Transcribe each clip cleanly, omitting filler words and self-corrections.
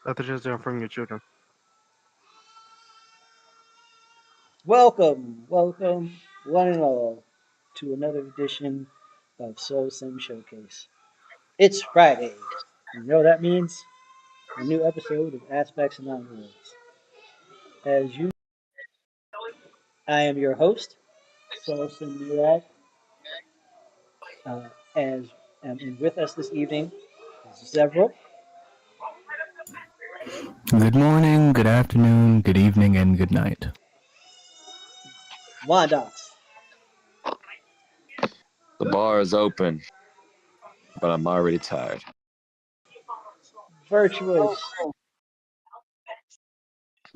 That is just from your children. Welcome, one and all, to another edition of SoulSym Showcase. It's Friday. You know what that means? A new episode of Aspects and Non-Words. As you, I am your host, Soulsym Mirak, as and with us this evening is Zevril, Good morning, good afternoon, good evening, and good night. Wondox, The bar is open, but I'm already tired. Vyrtuous,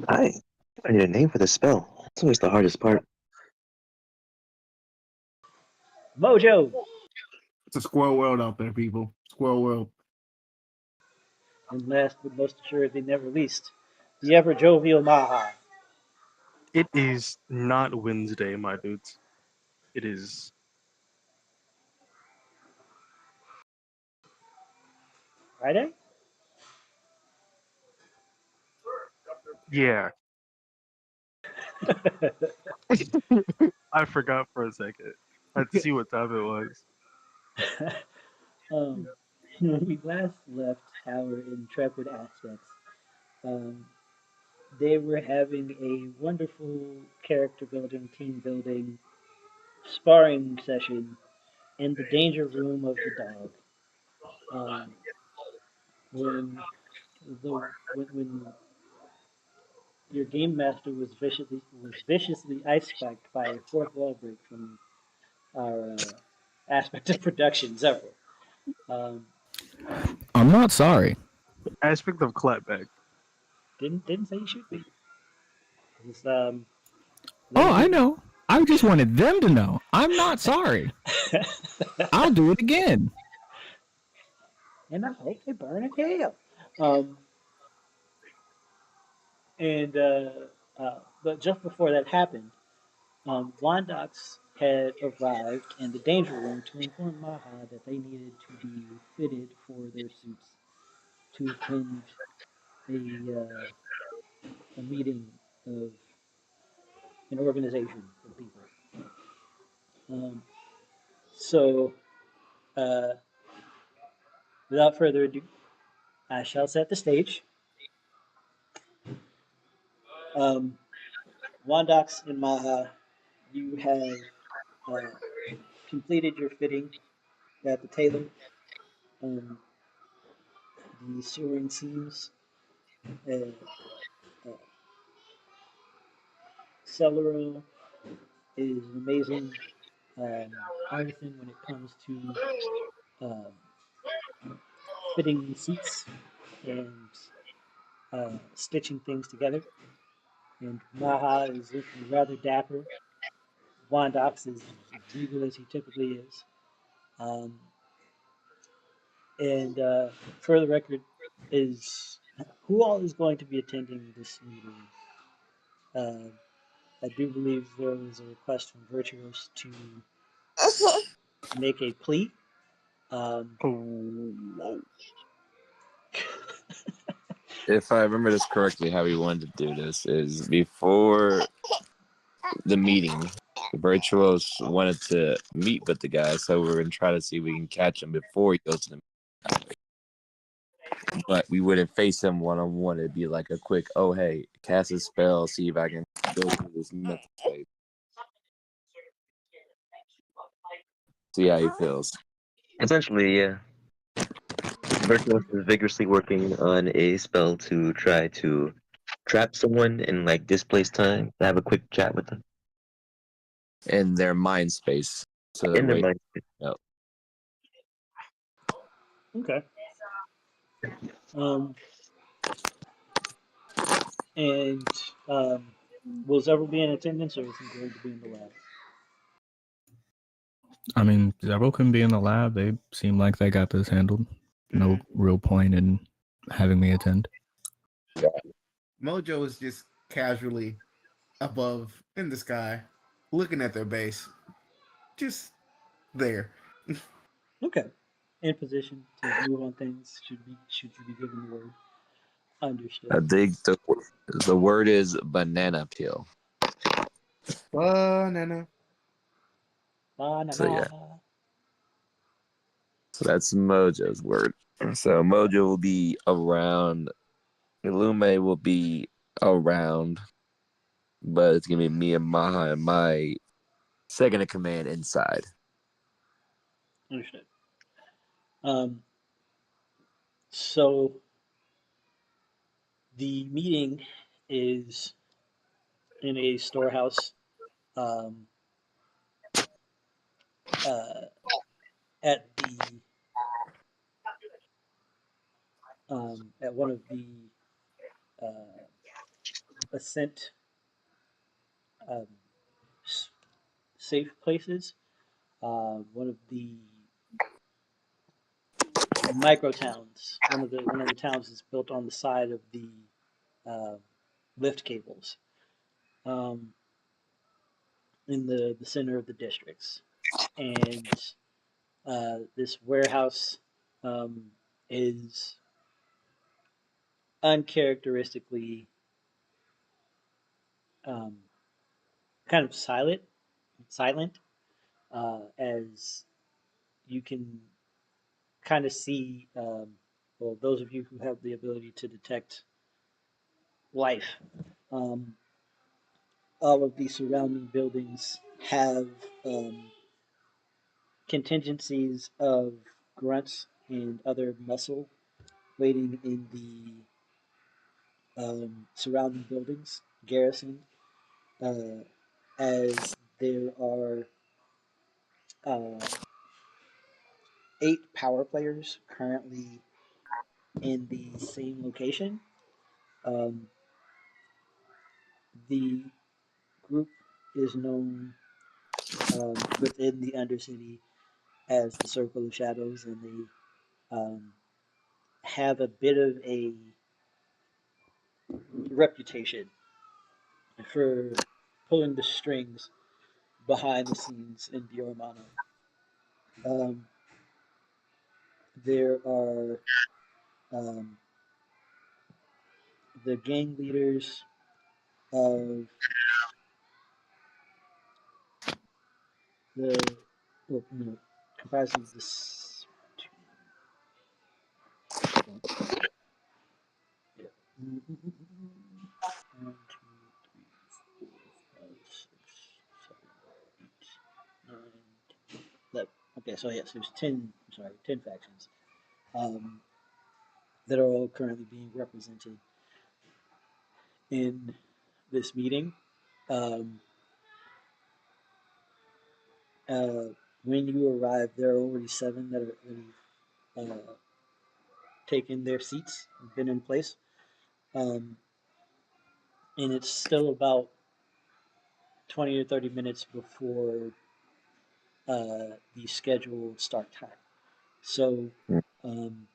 I need a name for this spell. It's always the hardest part. Mojo, It's a squirrel world out there, people. Squirrel world. and last but most assuredly never least, the ever jovial Maha. It is not Wednesday, my dudes. It is. Friday? Yeah. I forgot for a second. I'd see what time it was. um, when we last left our intrepid aspects, um, they were having a wonderful character building, team building, sparring session in the danger room of the dog. Um, when when your game master was viciously ice spiked by a fourth wall break from our aspect of production, Zephyr. Um, I'm not sorry. Aspect of clapback. didn't say you should be. Just, Oh, letting I people. know. I just wanted them to know. I'm not sorry. I'll do it again. And I hope they burn in hell. Um, but just before that happened, Wondox had arrived in the danger room to inform Maha that they needed to be fitted for their suits to attend a meeting of an organization of people. Um, so, uh, without further ado, I shall set the stage. Um, Wondox and Maha, you have uh, completed your fitting at the tailor. Um, the sewing seams, uh, uh, Celeron is an amazing artisan when it comes to fitting suits and stitching things together. And Maha is looking rather dapper. Wandox is as regal as he typically is. Um, and for the record, is who all is going to be attending this meeting? Uh, I do believe there was a request from Virtuous to make a plea. Um, Oh, If I remember this correctly, how we wanted to do this is before the meeting, Virtuos wanted to meet with the guy, so we're going to try to see if we can catch him before he goes to the meeting. But we wouldn't face him one-on-one. It'd be like a quick, oh, hey, cast a spell, see if I can go through this mental space. See how he feels. Essentially, yeah. Vyrtuous is vigorously working on a spell to try to trap someone and like displace time. To have a quick chat with them In their mind space. So in their wait. mind. Yep. okay. Um, and will Zevil be in attendance, or is he going to be in the lab? I mean, Zevril can be in the lab. They seem like they got this handled. No real point in having me attend. Mojo is just casually above in the sky, looking at their base. Just there. Okay. In position to move on things should you be given the word. Understood. I think the word is banana peel. Banana. So Banana. yeah, so that's Mojo's word. So Mojo will be around. Illume will be around, but it's gonna be me and Maha and my second in command inside. Understood. Um, so the meeting is in a storehouse um, uh, at one of the uh, ascent um, safe places. One of the micro towns. One of the towns is built on the side of the uh, lift cables um, in the center of the districts, and this warehouse um, is uncharacteristically um, kind of silent, as you can kind of see. Well, those of you who have the ability to detect life, um, all of the surrounding buildings have um, contingencies of grunts and other muscle waiting in the surrounding buildings, garrisoned, uh, as there are 8 power players currently in the same location. Um, the group is known within the Undercity as the Circle of Shadows, and they have a bit of a reputation for pulling the strings behind the scenes in Diormona. Um, there are um, the gang leaders of the well, comprising this. Yeah. One, two, three, 4, 5, 6, 7, 8, 9, 10, 11. Okay, so yes, there's 10. I'm sorry, 10 factions um, that are all currently being represented in this meeting. Um, uh, when you arrive, there are already 7 that have taken their seats, been in place, um, and it's still about 20 or 30 minutes before the scheduled start time. So, um,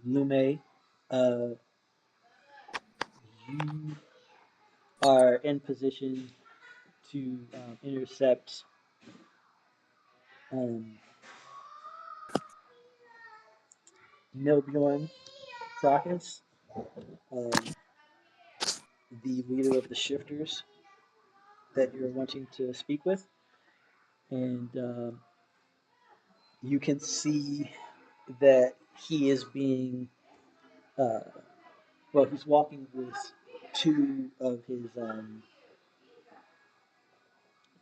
Lume, uh, you are in position to intercept um, Milbjorn Crocus, um, the leader of the shifters that you're wanting to speak with, and you can see that he is being uh, well, he's walking with two of his um,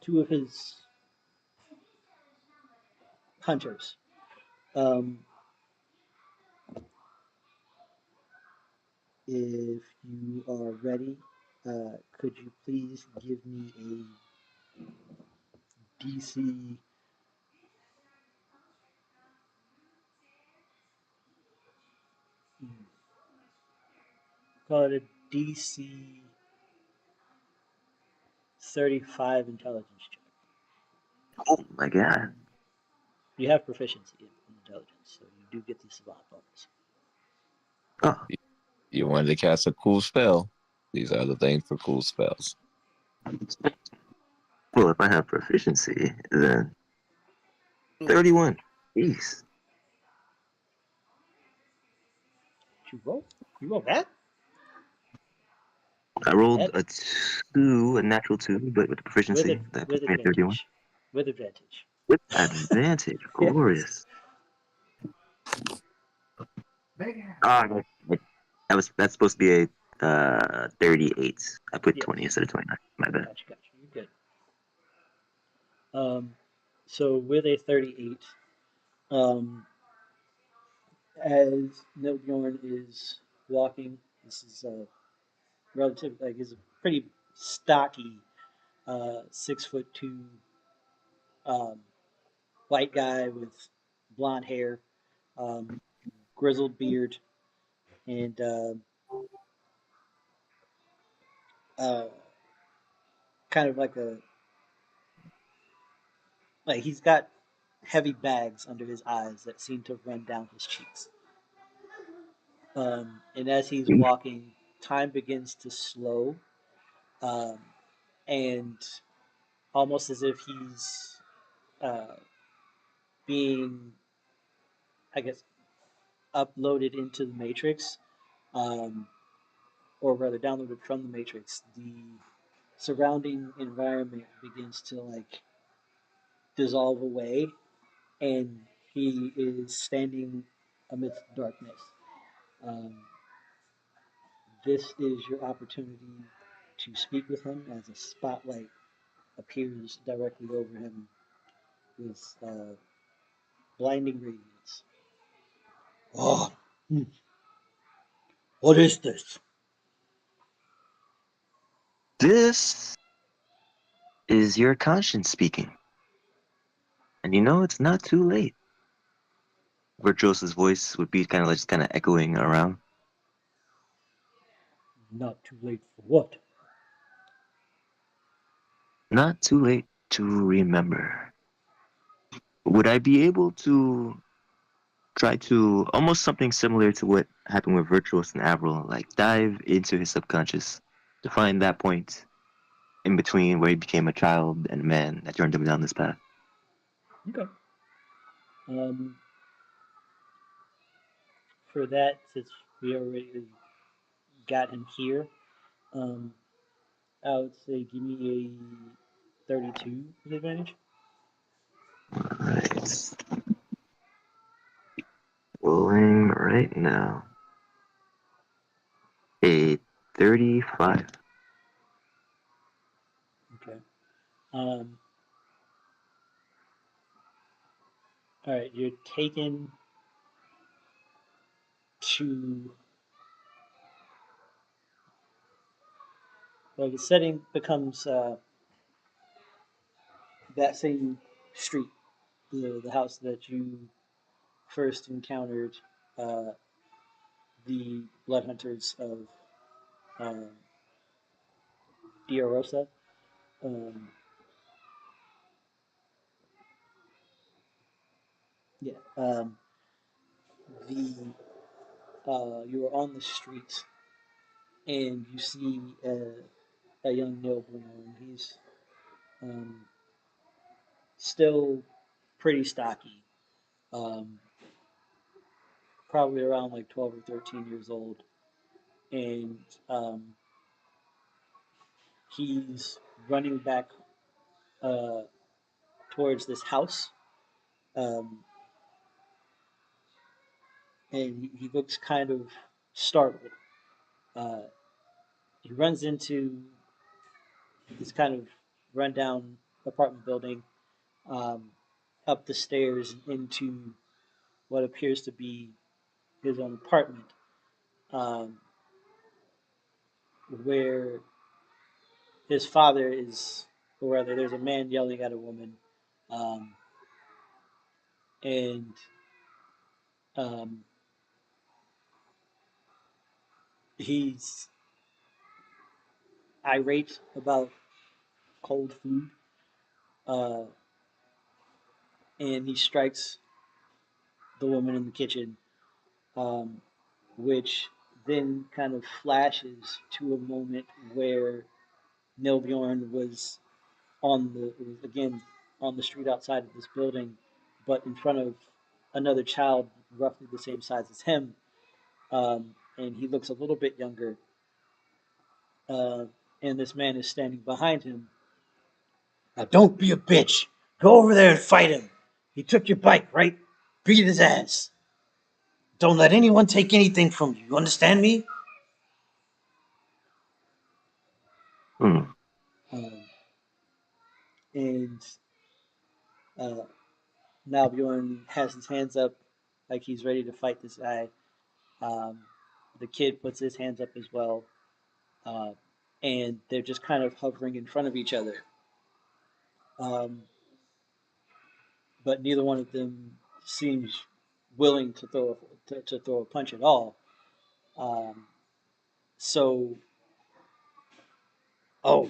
two of his hunters. Um, if you are ready, could you please give me a DC? Call it a DC 35 intelligence check. Oh my god. You have proficiency in intelligence, so you do get the savant bonus. Oh, You wanted to cast a cool spell. These are the things for cool spells. well, if I have proficiency, then 31. Jeez. Did you roll? You roll that? I rolled That a natural 2, but with the proficiency, that puts with me at 31. advantage. With advantage. With advantage, Yes. glorious. Ah, that's supposed to be a 38. I put Yes. 20 instead of 29. My bad. Gotcha. You're good. So with a 38, as Nilbjorn is walking, this is relative, like he's a pretty stocky, 6'2", um, white guy with blonde hair, um, grizzled beard, and uh, kind of like he's got heavy bags under his eyes that seem to run down his cheeks. And as he's walking, time begins to slow, um, and almost as if he's uh, being, I guess, uploaded into the Matrix, um, or rather downloaded from the Matrix. The surrounding environment begins to like dissolve away, and he is standing amidst darkness. Um, this is your opportunity to speak with him as a spotlight appears directly over him with blinding radiance. Oh, what is this? This is your conscience speaking. And you know it's not too late. Virtuous's voice would be kind of echoing around. Not too late for what? Not too late to remember. Would I be able to try to almost something similar to what happened with Virtuous and Avril, like dive into his subconscious to find that point in between where he became a child and a man that turned him down this path? Okay. Um, for that, since we already got him here, um, I would say give me a 32 with advantage. Right. Rolling right now. A 35. Okay. Um, all right, you're taken to, well, the setting becomes that same street, the house that you first encountered uh, the blood hunters of uh, Diormona. Um, yeah, the you are on the street and you see a young nobleman. He's um, still pretty stocky, um, probably around like 12 or 13 years old, and um, he's running back uh, towards this house, um, and he looks kind of startled. Uh, he runs into this kind of rundown apartment building, um, up the stairs into what appears to be his own apartment, um, where his father is, or rather, there's a man yelling at a woman, um, and um, he's irate about cold food, uh, and he strikes the woman in the kitchen, um, which then kind of flashes to a moment where Nilbjorn was was again on the street outside of this building, but in front of another child roughly the same size as him, and he looks a little bit younger. Uh, and this man is standing behind him. Now, don't be a bitch. Go over there and fight him. He took your bike, right? Beat his ass. Don't let anyone take anything from you. You understand me? Hmm. Um, and uh, now Bjorn has his hands up like he's ready to fight this guy. Um, the kid puts his hands up as well. Uh, and they're just kind of hovering in front of each other. Um, but neither one of them seems willing to throw a punch at all. Um, so, oh,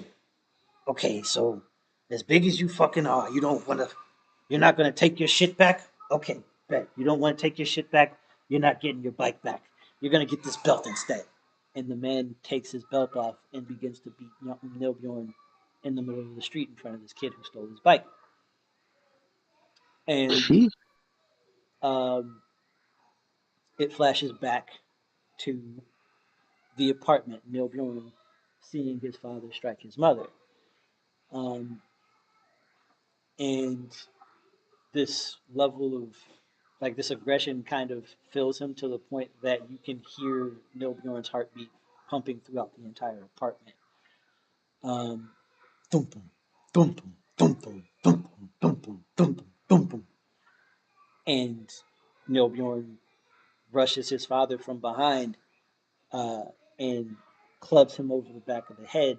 okay, so as big as you fucking are, you're not gonna take your shit back? Okay, bet. You don't want to take your shit back, you're not getting your bike back. You're gonna get this belt instead. And the man takes his belt off and begins to beat Nilbjorn in the middle of the street in front of this kid who stole his bike. And She. um, it flashes back to the apartment, Nilbjorn seeing his father strike his mother. Um, and this level of this aggression kind of fills him to the point that you can hear Nilbjorn's heartbeat pumping throughout the entire apartment. Um, thum thum, thum thum, thum thum, thum thum, thum thum, thum thum, thum thum. And Nilbjorn rushes his father from behind uh, and clubs him over the back of the head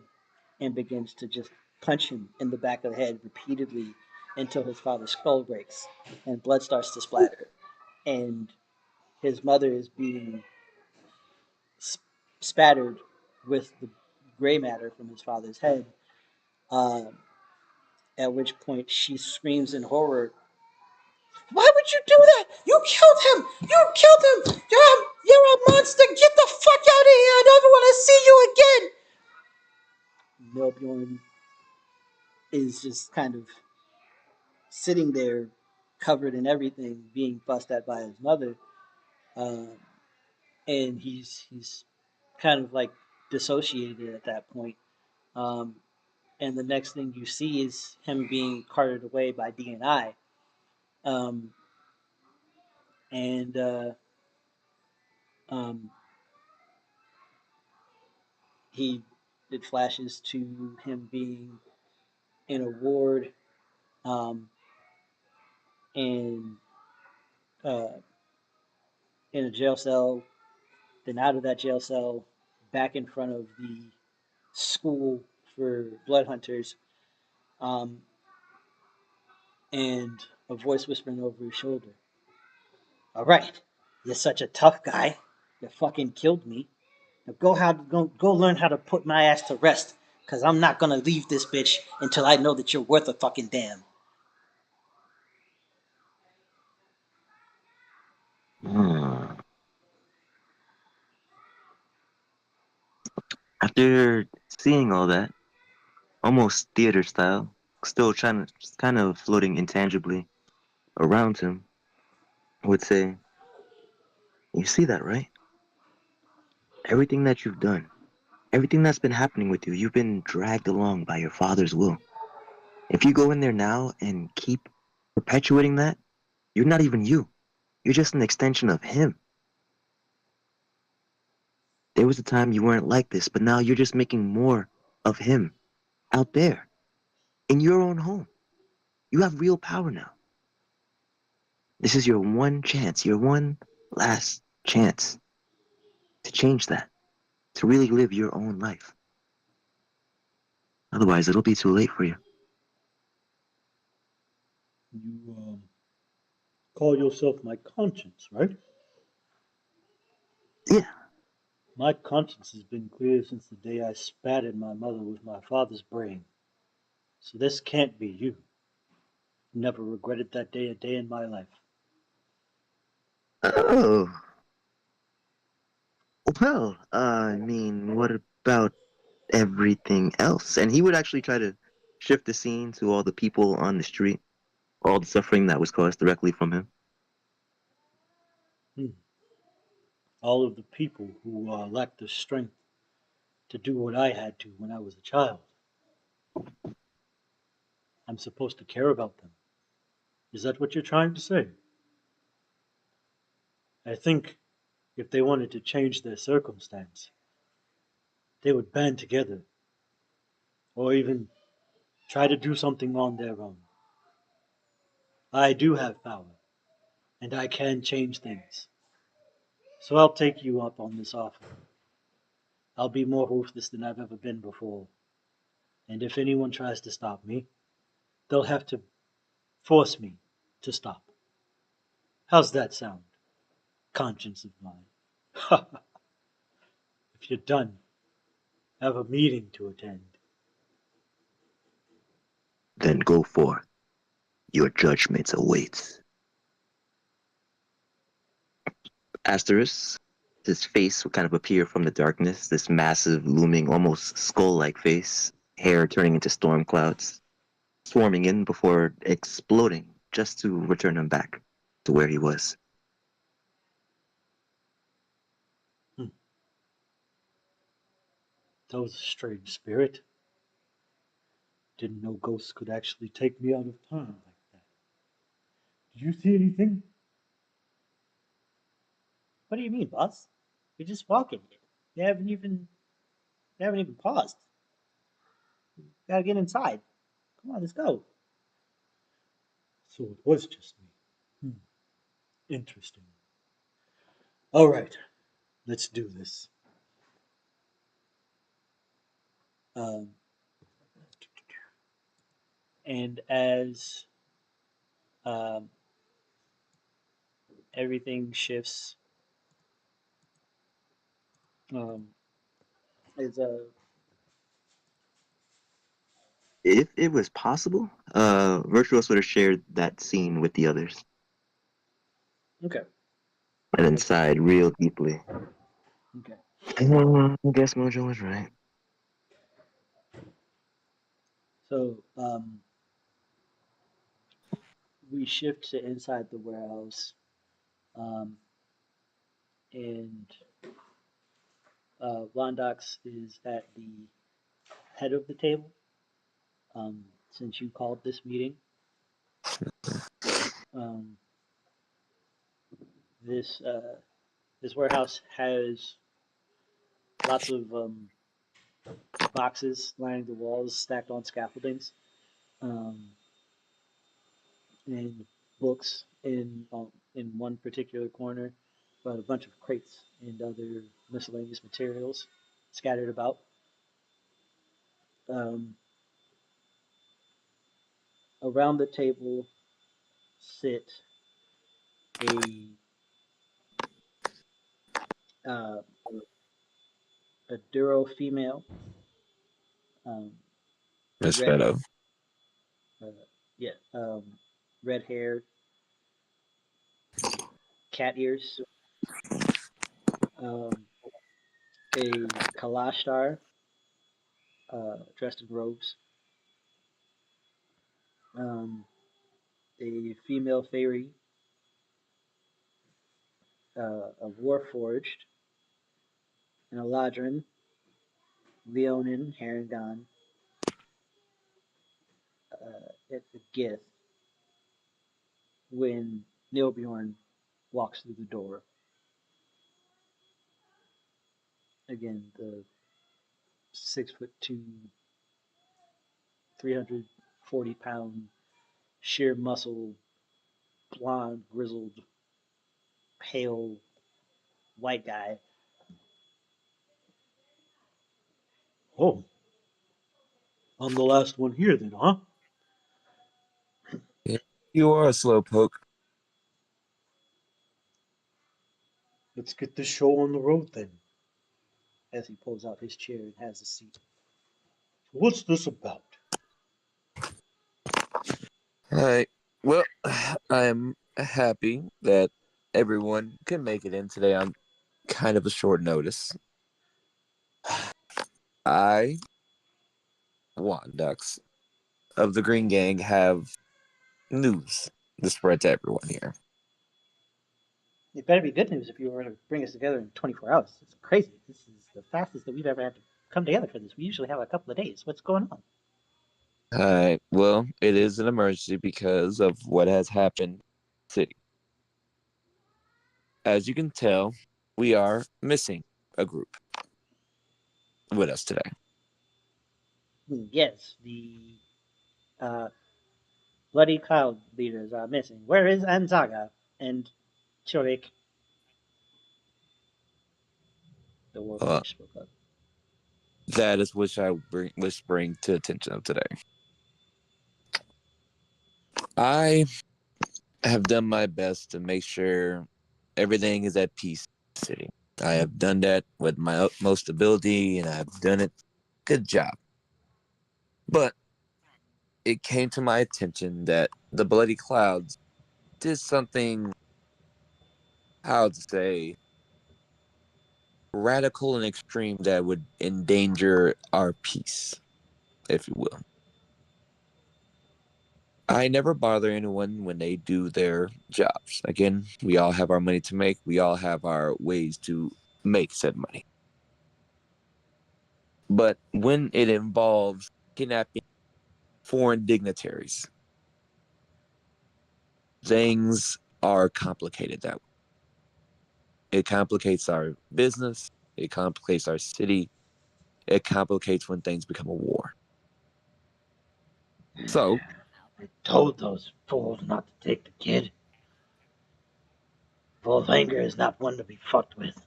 and begins to just punch him in the back of the head repeatedly until his father's skull breaks and blood starts to splatter. And his mother is being spattered with the gray matter from his father's head. Um, at which point she screams in horror, "Why would you do that? You killed him! You killed him! You're a monster! Get the fuck out of here! I never want to see you again!" Melbjorn is just kind of sitting there, covered in everything, being fussed at by his mother, um, and he's kind of like dissociated at that point. Um, and the next thing you see is him being carted away by DNI. Um, and um, he it flashes to him being in a ward um, in uh, in a jail cell, then out of that jail cell, back in front of the school for blood hunters, um, and a voice whispering over his shoulder. "All right, you're such a tough guy. You fucking killed me. Now go learn how to put my ass to rest, cause I'm not gonna leave this bitch until I know that you're worth a fucking damn." Hmm. After seeing all that, almost theater style, still trying to, just kind of floating intangibly around him, I would say, "You see that, right? Everything that you've done, everything that's been happening with you, you've been dragged along by your father's will. If you go in there now and keep perpetuating that, you're not even you. You're just an extension of him. There was a time you weren't like this, but now you're just making more of him out there in your own home. You have real power now. This is your one chance, your one last chance to change that, to really live your own life. Otherwise, it'll be too late for you." You call yourself my conscience, right? Yeah. My conscience has been clear since the day I spattered my mother with my father's brain. So this can't be you. Never regretted that day a day in my life. Oh, well, I mean, what about everything else? And he would actually try to shift the scene to all the people on the street, all the suffering that was caused directly from him. Hmm. all of the people who lack the strength to do what I had to when I was a child. I'm supposed to care about them. Is that what you're trying to say? I think if they wanted to change their circumstance, they would band together or even try to do something on their own. I do have power, and I can change things. So I'll take you up on this offer. I'll be more ruthless than I've ever been before. And if anyone tries to stop me, they'll have to force me to stop. How's that sound? Conscience of mine. If you're done, I have a meeting to attend. Then go forth. Your judgment awaits. Asterisk, his face would kind of appear from the darkness, this massive, looming, almost skull-like face, hair turning into storm clouds, swarming in before exploding, just to return him back to where he was. That was a strange spirit. Didn't know ghosts could actually take me out of time like that. Did you see anything? What do you mean, boss? You're just walking. You haven't even you haven't even paused. Gotta get inside. Come on, let's go. So it was just me. Interesting. All right, let's do this. Um, and as um, everything shifts, um, is If it was possible, Virtuous would have shared that scene with the others okay. and then Okay. sighed real deeply. Okay. I guess Mojo was right. So we shift to inside the warehouse, um, and Wondox is at the head of the table. Since you called this meeting, um, this this warehouse has lots of boxes lining the walls, stacked on scaffoldings, um, and books in one particular corner, but a bunch of crates and other miscellaneous materials scattered about. Um, Around the table sit a uh, a Duro female, um, Miss red Meadow. uh, yeah, red hair, cat ears, um, a Kalashtar dressed in robes, um, a female fairy, a Warforged, an Eladrin, Leonin, Harengon, at the Gith when Nilbjorn walks through the door. Again, the 6'2", 340-pound, sheer muscle, blonde, grizzled, pale, white guy. Oh, I'm the last one here then, huh? Yeah, you are a slowpoke. Let's get this show on the road then. As he pulls out his chair and has a seat. What's this about? All right. Well, I'm happy that everyone can make it in today on kind of a short notice. I, Wondox of the Green Gang, have news to spread to everyone here. It better be good news if you were to bring us together in 24 hours. It's crazy. This is the fastest that we've ever had to come together for this. We usually have a couple of days. What's going on? Well, it is an emergency because of what has happened in the city. As you can tell, we are missing a group with us today. Yes, the uh, bloody cloud leaders are missing. Where is Anzaga and Churik? The Uh, warforged spoke up. that is which I bring to attention of today. I have done my best to make sure everything is at peace in the city. I have done that with my utmost ability, and I've done it. Good job. But it came to my attention that the Bloody Clouds did something, how to say, radical and extreme that would endanger our peace, if you will. I never bother anyone when they do their jobs. Again, we all have our money to make. We all have our ways to make said money. But when it involves kidnapping foreign dignitaries, things are complicated that way. It complicates our business. It complicates our city. It complicates when things become a war. So, I told those fools not to take the kid. Wolfhanger is not one to be fucked with.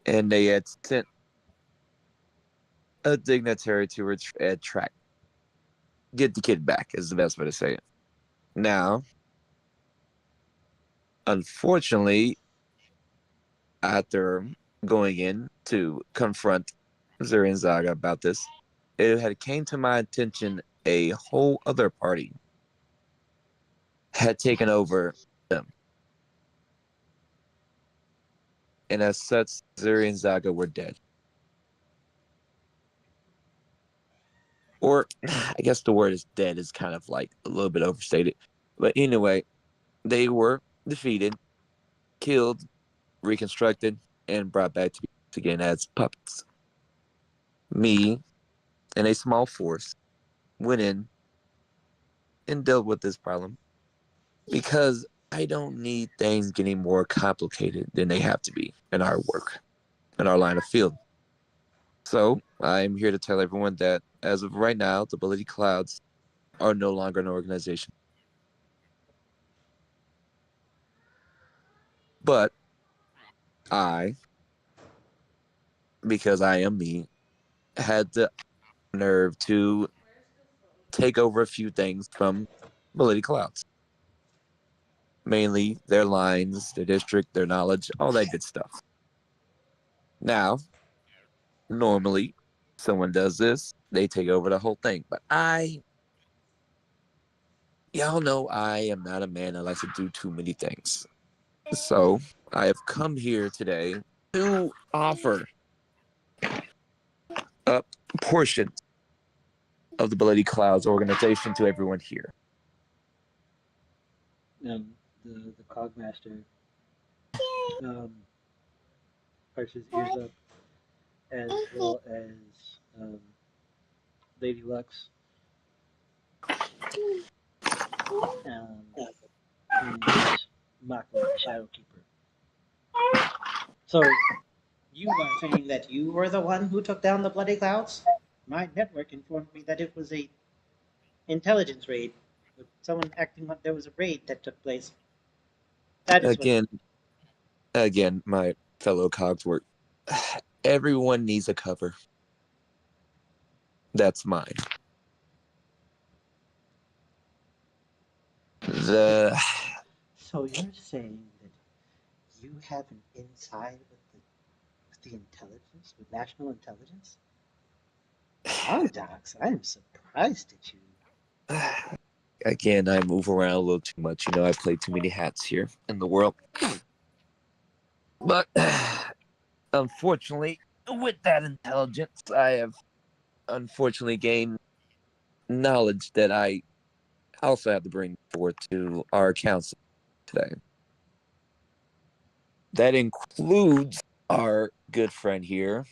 and they had sent a dignitary to attract, get the kid back, is the best way to say it. Now, unfortunately, after going in to confront Zevril and Zaga about this, it had came to my attention a whole other party had taken over them. And as such, Zevril and Zaga were dead. Or, I guess the word is dead is kind of like a little bit overstated. But anyway, they were defeated, killed, reconstructed, and brought back to peace again as puppets. Me and a small force went in and dealt with this problem because I don't need things getting more complicated than they have to be in our work, in our line of field. So I'm here to tell everyone that as of right now, the Bloody Clouds are no longer an organization. But I, because I am me, had the nerve to take over a few things from Bloody Clouds. Mainly their lines, their district, their knowledge, all that good stuff. Now, normally, someone does this, they take over the whole thing. But y'all know I am not a man that likes to do too many things. So I have come here today to offer a portion of the Bloody Clouds organization to everyone here. The Cogmaster perks his ears up, as well as Lady Lux and Mako, the Shadow Keeper. So, you are saying that you were the one who took down the Bloody Clouds? My network informed me that it was a intelligence raid, with someone acting like there was a raid that took place. That is what. Again, my fellow Cogsworth, everyone needs a cover. That's mine. The So you're saying that you have an inside with the intelligence, with national intelligence? Wondox, I am surprised at you. again, I move around a little too much. I play too many hats here in the world. But unfortunately, with that intelligence, I have unfortunately gained knowledge that I also have to bring forward to our council. today. That includes our good friend here,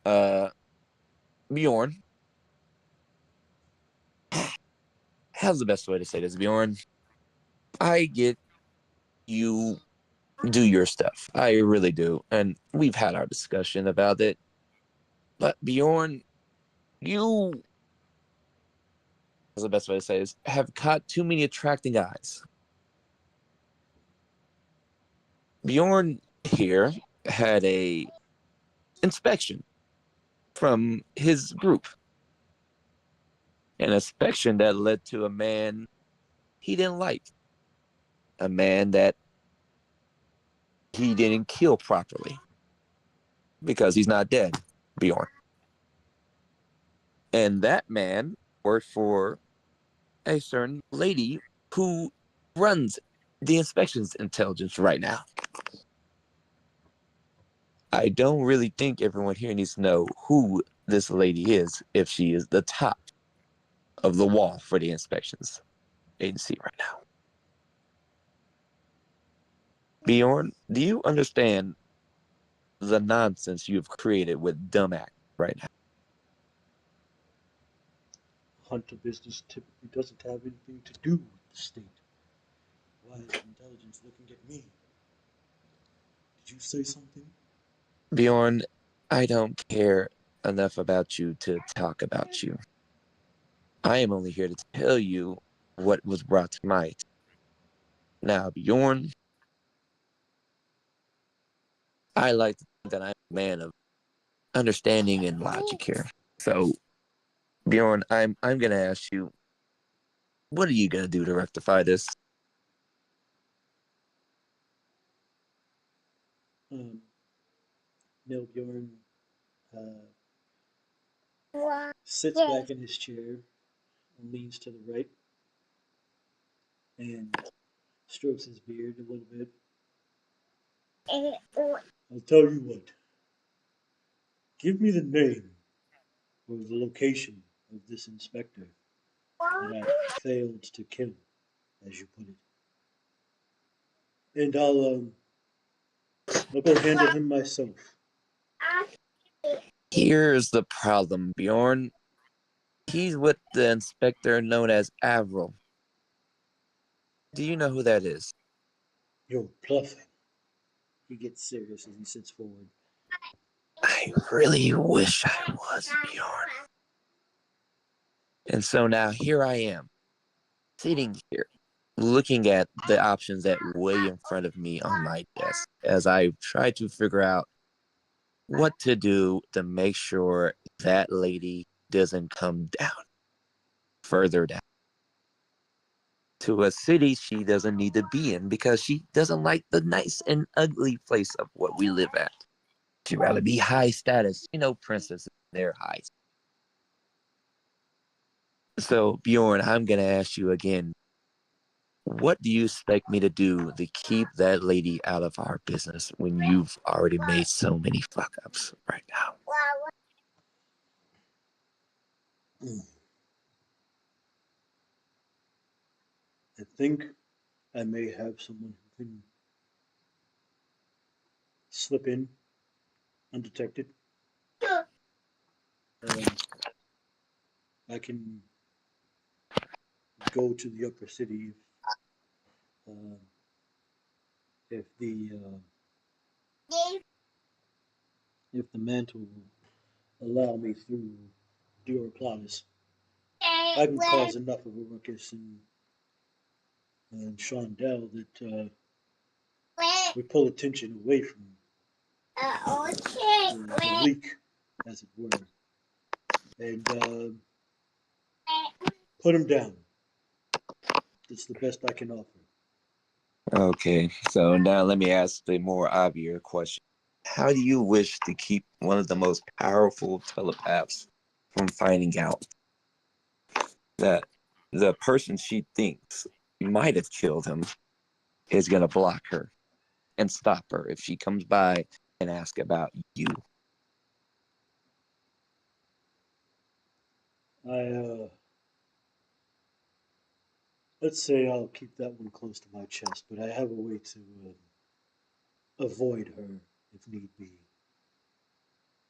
Bjorn. How's the best way to say this, Bjorn? I get you do your stuff. I really do. And we've had our discussion about it. But Bjorn, you, how's the best way to say this, have caught too many attracting eyes. Bjorn here had a inspection from his group. An inspection that led to a man he didn't like. A man that he didn't kill properly. Because he's not dead, Bjorn. And that man worked for a certain lady who runs the inspections intelligence right now. I don't really think everyone here needs to know who this lady is if she is the top of the wall for the inspections agency right now. Bjorn, do you understand the nonsense you've created with dumb act right now? Hunter business typically doesn't have anything to do with the state. Why is intelligence looking at me? Did you say something? Bjorn, I don't care enough about you to talk about you. I am only here to tell you what was brought to my attention. Now, Bjorn, I like to think that I'm a man of understanding and logic here. So, Bjorn, I'm gonna ask you, what are you gonna do to rectify this? Neil Bjorn sits back in his chair and leans to the right and strokes his beard a little bit. I'll tell you what. Give me the name or the location of this inspector that I failed to kill, as you put it. And I'll go handle him myself. Here's the problem, Bjorn. He's with the inspector known as Avril. Do you know who that is? You're bluffing. He gets serious as he sits forward. I really wish I was, Bjorn. And so now here I am, sitting here, looking at the options that way in front of me on my desk as I try to figure out what to do to make sure that lady doesn't come down, further down, to a city she doesn't need to be in because she doesn't like the nice and ugly place of what we live at. She'd rather be high status, princesses, they're high. So, Bjorn, I'm going to ask you again, what do you expect me to do to keep that lady out of our business when you've already made so many fuck ups right now? I think I may have someone who can slip in undetected. I can go to the upper city uh, if if the mantle will allow me through Diormona. I can cause enough of a ruckus and Shondell that we pull attention away from the leak, as it were, and put him down. It's the best I can offer. Okay, so now let me ask the more obvious question. How do you wish to keep one of the most powerful telepaths from finding out that the person she thinks might have killed him is going to block her and stop her if she comes by and asks about you? I Let's say I'll keep that one close to my chest, but I have a way to avoid her if need be,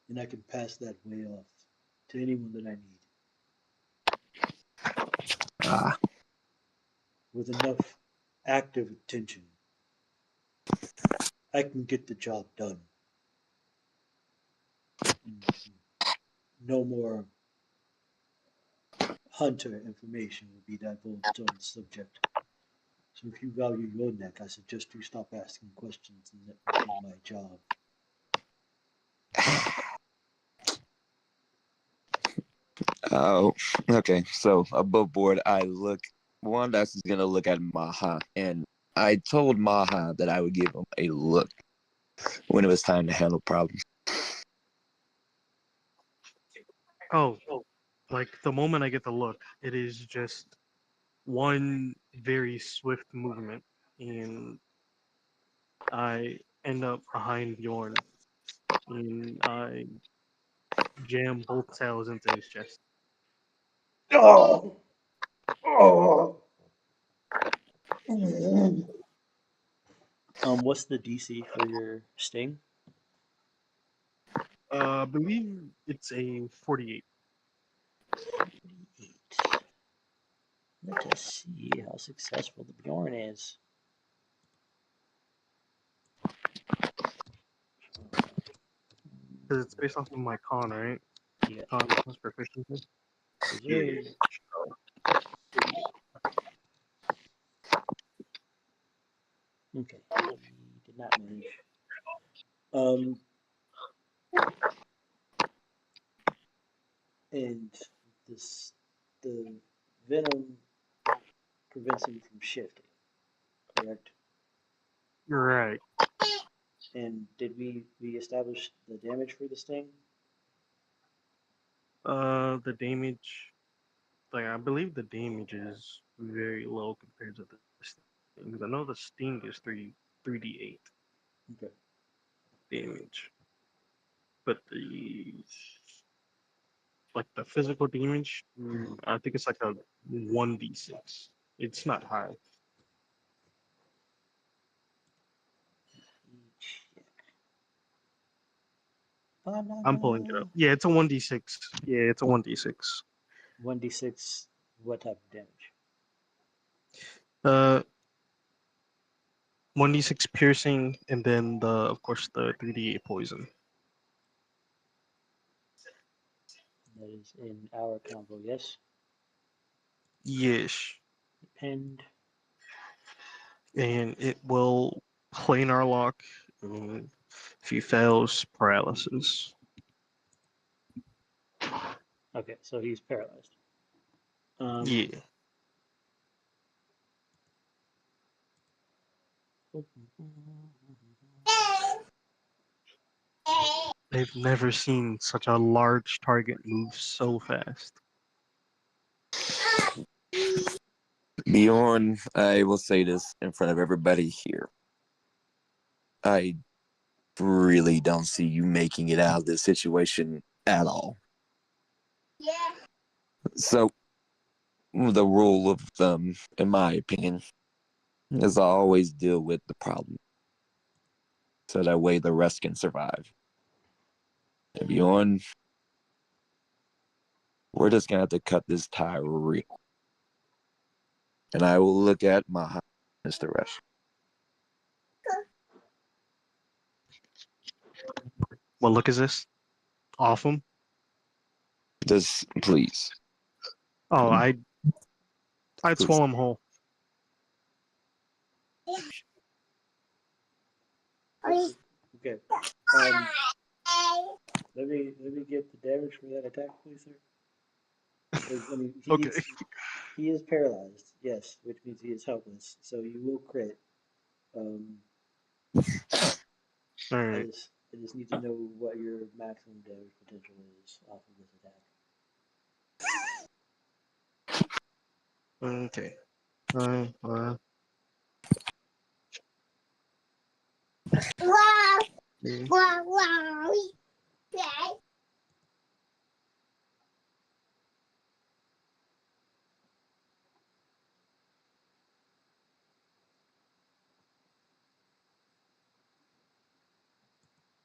and I can pass that way off to anyone that I need. Ah, With enough active attention, I can get the job done. And no more hunter information will be divulged on the subject. So if you value your neck, I suggest you stop asking questions and let me do my job. oh, okay. So above board, I look. Wondox is gonna look at Maha, and I told Maha that I would give him a look when it was time to handle problems. Oh, like the moment I get the look, it is just one very swift movement, and I end up behind Bjorn, and I jam both tails into his chest. Oh! Oh! What's the DC for your sting? I believe it's a 48. 48. Let us see how successful the Bjorn is. Because it's based off of my con, right? Yeah. Con plus proficiency. Reserve. Okay. He did not manage. Um, and this the venom prevents him from shifting, correct? You're right. And did we establish the damage for the sting? The damage, like I believe the damage is very low compared to the sting. Because I know the sting is 3d8 Okay. damage, but the physical damage, I think it's like a 1d6. It's not high. I'm pulling it up. Yeah, it's a 1d6. Yeah, it's a 1d6. 1d6. What type of damage? Uh, 1d6 piercing, and then of course the 3d8 poison. That is in our combo. Yes. Yes, Depend. and it will planar lock. If he fails, paralysis. Okay, so he's paralyzed. Um, Yeah, they've never seen such a large target move so fast. Bjorn, I will say this in front of everybody here. I really don't see you making it out of this situation at all. So, the rule of thumb, in my opinion, is I always deal with the problem. So that way the rest can survive. And Bjorn, we're just gonna have to cut this tie real. And I will look at Maha, Mr. Rush. What look is this? Off him? Just please. Oh, I'd Please. swallow him whole. okay. Let me get the damage for that attack, please, sir. 'Cause, I mean, Okay. he is paralyzed, yes, which means he is helpless. So you will crit. Um, All right. I just need to know what your maximum damage potential is off of this attack. Okay.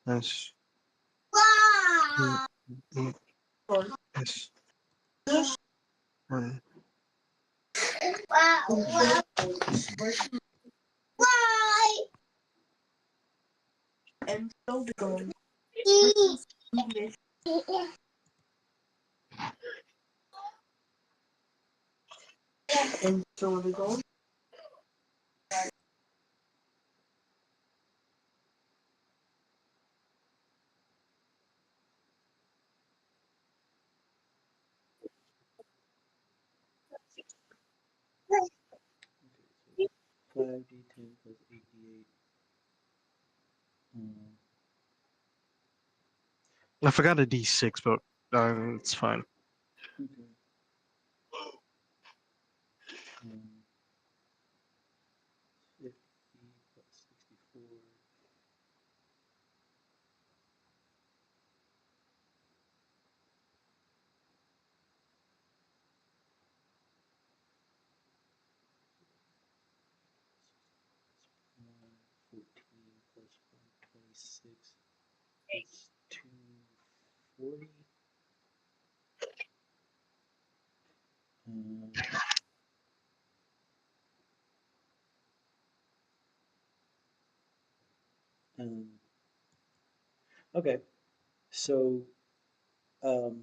S E S N. Okay, so 5d10 plus 8d8. Um, I forgot a D6, but it's fine. okay. Um, 50 plus 64. One, 14 plus 126. It's 240. Um, um, okay, so um,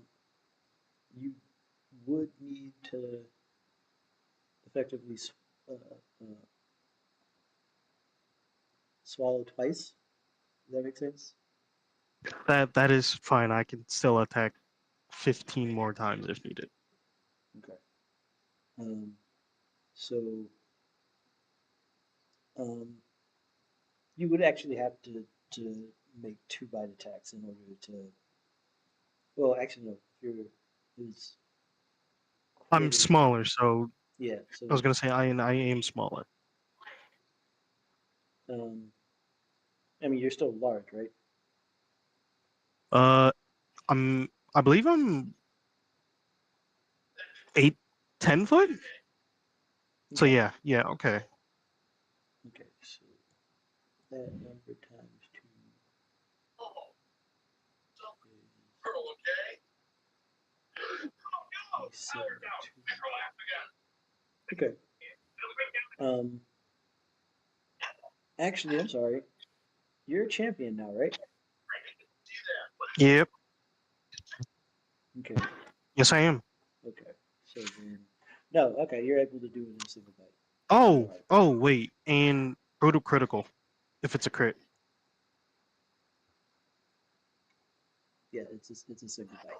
you would need to effectively uh, uh, swallow twice. Does that make sense? That is fine. I can still attack 15 more times if needed. Okay. Um, so um, you would actually have to make two bite attacks in order to. Well, actually, no. If you're is I'm critting, smaller, so yeah. I So was gonna say I am smaller. um, I mean, you're still large, right? Uh, I believe I'm 8, 10 foot. So Okay. yeah, okay. Okay. So that number times two is 72. Okay. Um, actually, I'm sorry. You're a champion now, right? Yep. Okay. Yes, I am. Okay. So then, no. Okay, you're able to do it in a single bite. Oh, wait, and brutal critical, if it's a crit. Yeah, it's a single bite.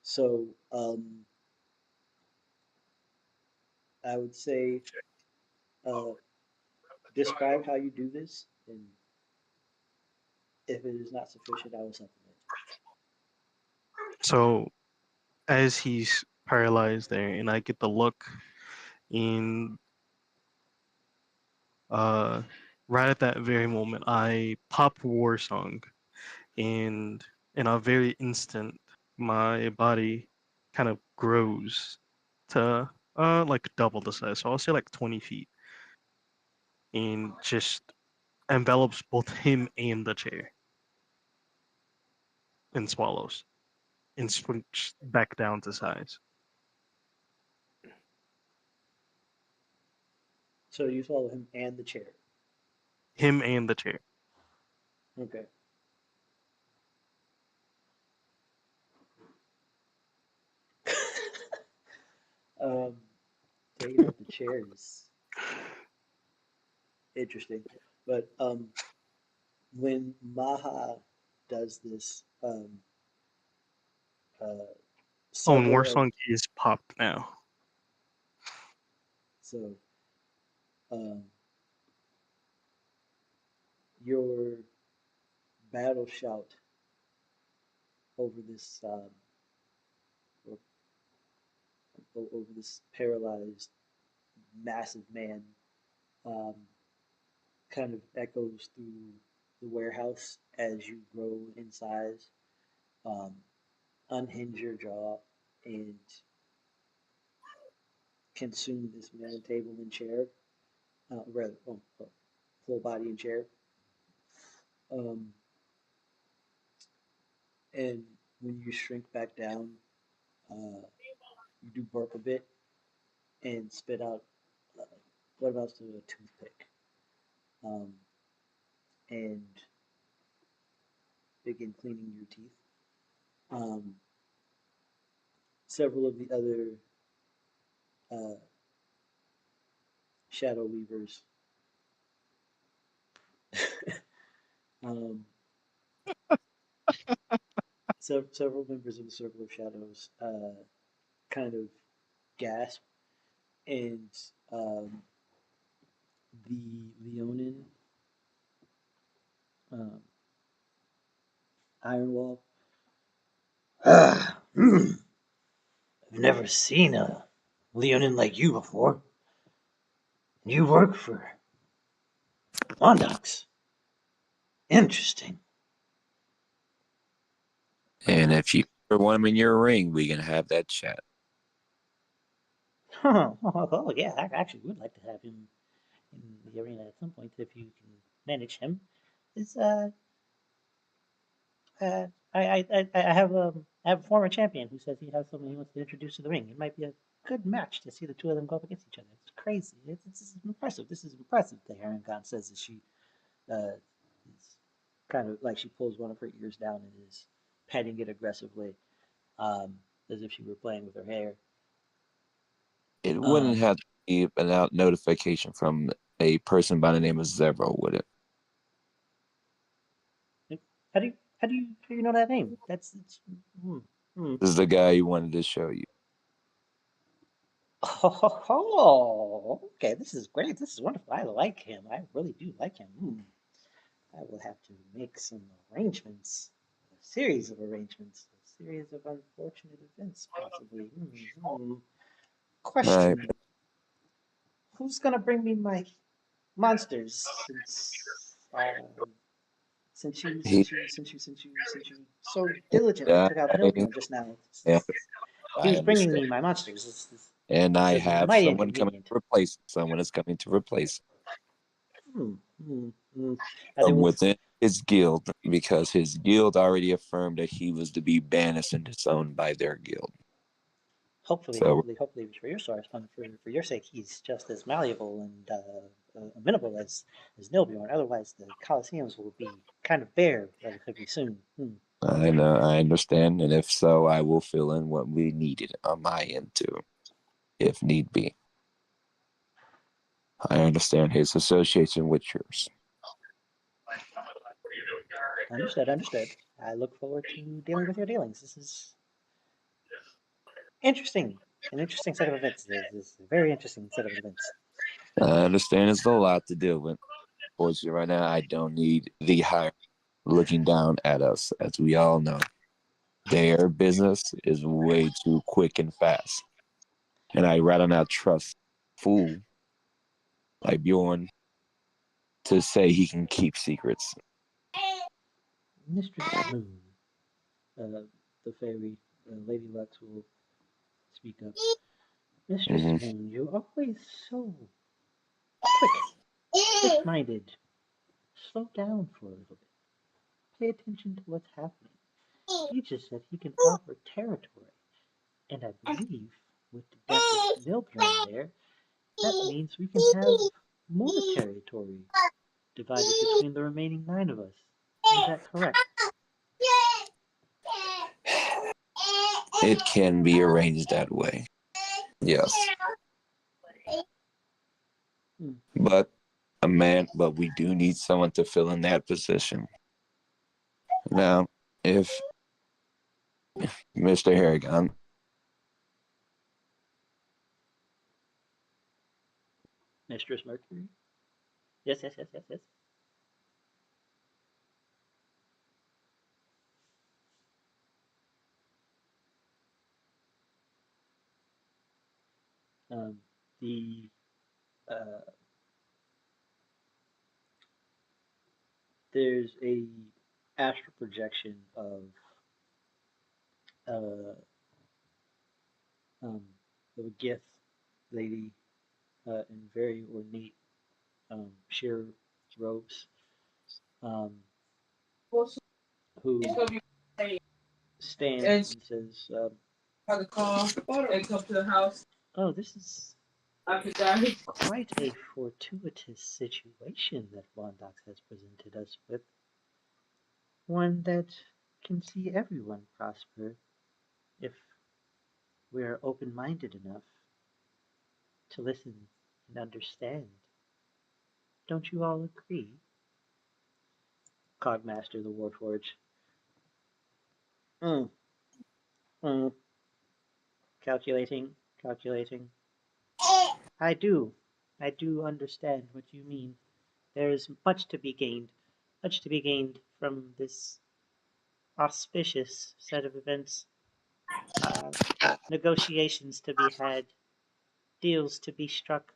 So I would say uh, describe how you do this, and if it is not sufficient, I will supplement. So as he's paralyzed there, and I get the look, and uh, right at that very moment, I pop War Song, and in a very instant, my body kind of grows to like double the size. So I'll say like 20 feet, and just envelops both him and the chair, and swallows, and switch back down to size. So you follow him and the chair. Him and the chair. Okay. um, taking out the chair is interesting, but when Maha does this, uh, Oh, and War several of Song is popped now. so um, your battle shout over this over this paralyzed massive man um, kind of echoes through the warehouse as you grow in size. Um, unhinge your jaw and consume this man, table, and chair, rather, full body and chair. Um, And when you shrink back down, you do burp a bit and spit out uh, what amounts to a toothpick, um, and begin cleaning your teeth. Um, Several of the other uh, shadow weavers um, several members of the Circle of Shadows kind of gasp, and um, the Leonin um, Ironwall. I've never seen a Leonin like you before. You work for Wondox. Interesting. And if you ever want him in your ring, we can have that chat. Oh, yeah, I actually would like to have him in the arena at some point if you can manage him. Is I have a former champion who says he has someone he wants to introduce to the ring. It might be a good match to see the two of them go up against each other. It's crazy. It's impressive. This is impressive. The Heron says as she is kind of like she pulls one of her ears down and is petting it aggressively, as if she were playing with her hair. It wouldn't Um, have to be an out notification from a person by the name of Zevril, would it? how do you know that name? That's it's, hmm, hmm. This is the guy you wanted to show you. Oh, okay. This is great. This is wonderful. I like him. I really do like him. I will have to make some arrangements, a series of arrangements, a series of unfortunate events, possibly. Right. Question: who's gonna bring me my monsters He since you so diligently took out died. Nilbjorn just now? Yeah, He I was bringing understand. me my monsters. And I This is have mighty someone coming inconvenient. to replace him. Someone is coming to replace Hmm, hmm, hmm. I think from we'll within his guild because his guild already affirmed that he was to be banished and disowned by their guild. So hopefully, for your source, for your sake, he's just as malleable and amenable as Nilbjorn. Otherwise, the Colosseums will be kind of bare relatively soon. I know, I understand, and if so, I will fill in what we needed on my end too, if need be. I understand his association with yours. Understood, understood. I look forward to dealing with your dealings. This is interesting. An interesting set of events. This is a very interesting set of events. I understand it's a lot to deal with. Fortunately, right now, I don't need the higher looking down at us, as we all know. Their business is way too quick and fast, and I'd rather not trust a fool like Bjorn to say he can keep secrets. Mistress Moon, uh, the fairy, Lady Lux will speak up. Mistress Hmm. Moon, you're always so quick, quick-minded. Slow down for a little bit. Pay attention to what's happening. He just said he can offer territory, and I believe with the death of Nilbjorn there, that means we can have more territory divided between the remaining 9 of us. Is that correct? It can be arranged that way. Yes. Hmm. But we do need someone to fill in that position. Now, if Mr. Harrigan, Mistress Mercury? Yes, yes, yes, yes, yes. Um, the uh, there's a astral projection uh, um, of a Gith lady in very ornate sheer robes, um, who stands and says, "Oh, this is quite a fortuitous situation that Wondox has presented us with. One that can see everyone prosper if we're open-minded enough to listen and understand. Don't you all agree?" Cogmaster the Warforged. Mm, mm. Calculating, calculating. I do. I do understand what you mean. There is much to be gained from this auspicious set of events. Uh, Negotiations to be had, deals to be struck.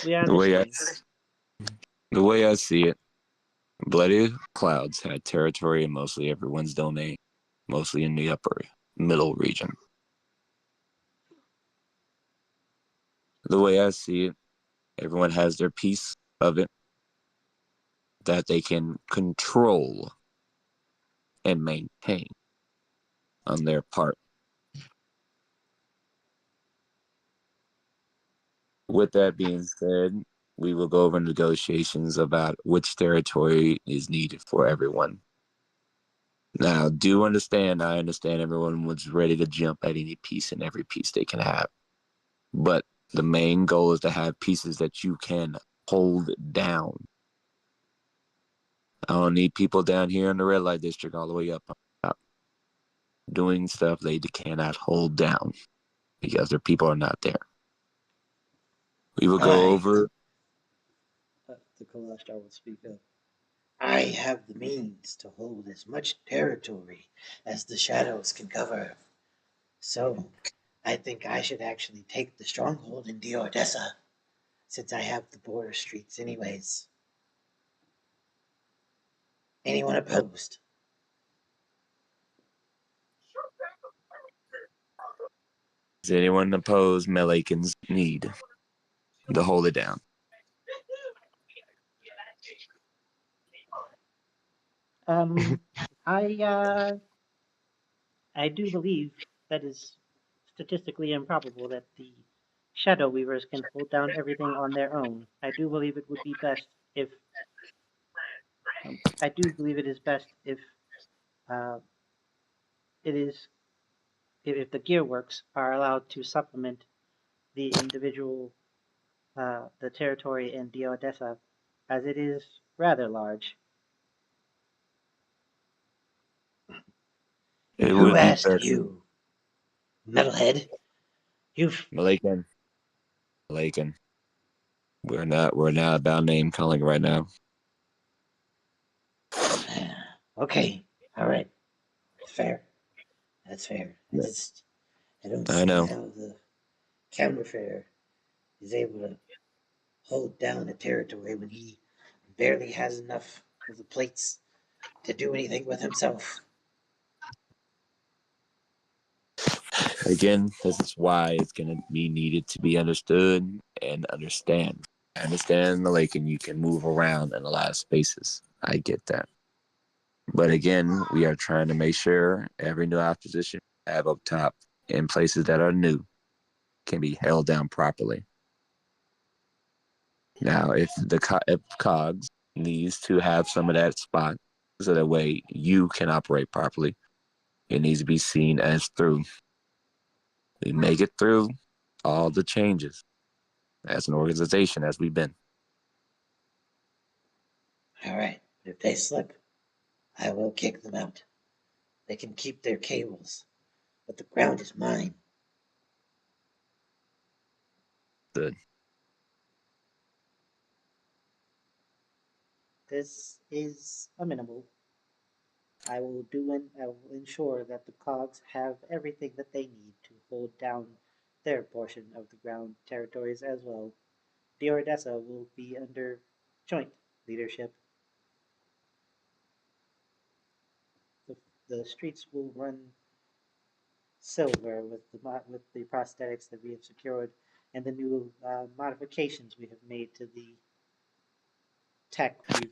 We are The way I, listening. the way I see it, Bloody Clouds had territory in mostly everyone's domain, mostly in the upper middle region. The way I see it, everyone has their piece of it that they can control and maintain on their part. With that being said, we will go over negotiations about which territory is needed for everyone. Now, I understand everyone was ready to jump at any piece and every piece they can have. But the main goal is to have pieces that you can hold down. I don't need people down here in the red light district all the way up doing stuff they cannot hold down because their people are not there. We will go I, over. the Kalashtar will speak up. I have the means to hold as much territory as the shadows can cover. So, I think I should actually take the stronghold in Diordessa, since I have the border streets anyways. Anyone opposed? Does anyone oppose Melakin's need to hold it down? Um, I I do believe that is statistically improbable that the Shadow Weavers can hold down everything on their own. I do believe it would be best if I do believe it is best if uh, it is if the gearworks are allowed to supplement the individual the territory in Diodessa, as it is rather large. And It who would be asked best. you, metalhead? You've Malakin. We're not about name calling right now. okay, all right, fair. That's fair. I don't I see know. how the counterfeit is able to hold down a territory when he barely has enough of the plates to do anything with himself. Again, this is why it's going to be needed to be understood and understand. I understand the lake and you can move around in a lot of spaces. I get that. But again, we are trying to make sure every new opposition we have up top in places that are new can be held down properly. Now, if Cogs needs to have some of that spot so that way you can operate properly, it needs to be seen as through. We make it through all the changes as an organization as we've been. All right, if they slip, I will kick them out. They can keep their cables, but the ground is mine. Good. This is amenable. I will ensure that the cogs have everything that they need to hold down their portion of the ground territories as well. Diordessa will be under joint leadership. The, the streets will run silver with the prosthetics that we have secured and the new modifications we have made to the tech we've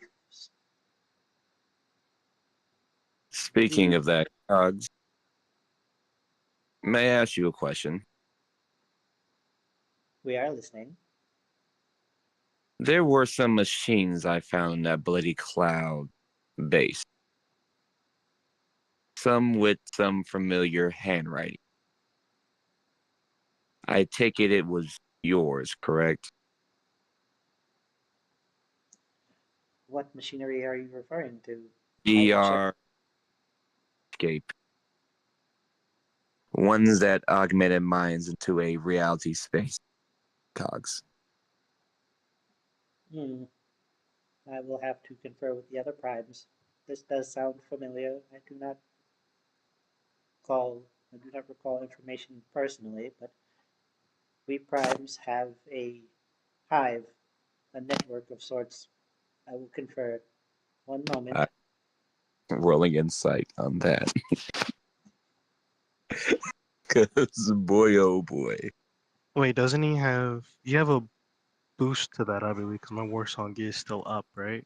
Speaking of that, Cogs, may I ask you a question? We are listening. There were some machines I found in that bloody cloud base. Some with some familiar handwriting. I take it was yours, correct? What machinery are you referring to? GR escape. Ones that augmented minds into a reality space. Cogs. Hmm. I will have to confer with the other primes. This does sound familiar. I do not recall information personally, but we primes have a hive, a network of sorts. I will confer. One moment. Rolling insight on that. Cause boy, oh boy. Wait, doesn't he have? You have a boost to that, I believe, because my war song is still up, right?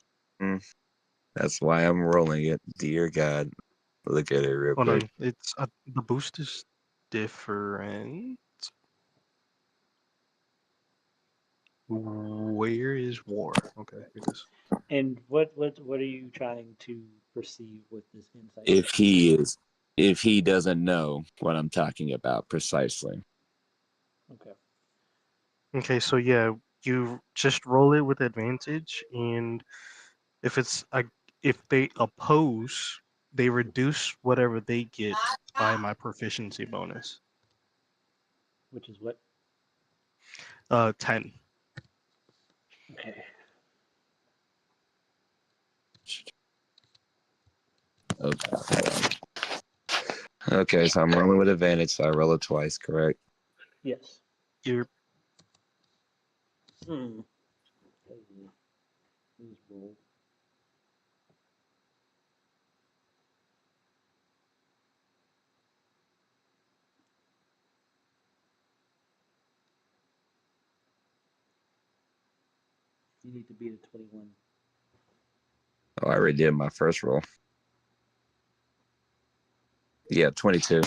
That's why I'm rolling it. Dear God. Look at it real Hold quick. on, it's the boost is different. Where is war? Okay, here it is. And what are you trying to perceive with this insight? If he doesn't know what I'm talking about precisely. Okay. Okay, so yeah, you just roll it with advantage, and if it's a if they oppose, they reduce whatever they get by my proficiency bonus. Which is what? 10. Okay. Okay. Okay, so I'm rolling with advantage, so I roll it twice, correct? Yes. You're Hmm. Please roll. You need to beat a 21. Oh, I already did my first roll. Yeah, 22.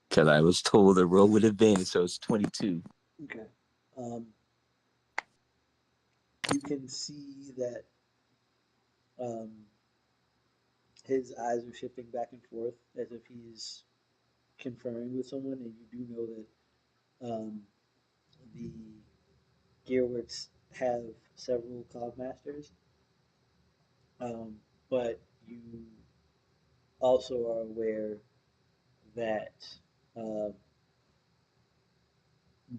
Because I was told to roll with advantage, so it's 22. Okay. You can see that um, his eyes are shifting back and forth as if he's conferring with someone, and you do know that the Gearworks have several cogmasters, but you also are aware that uh,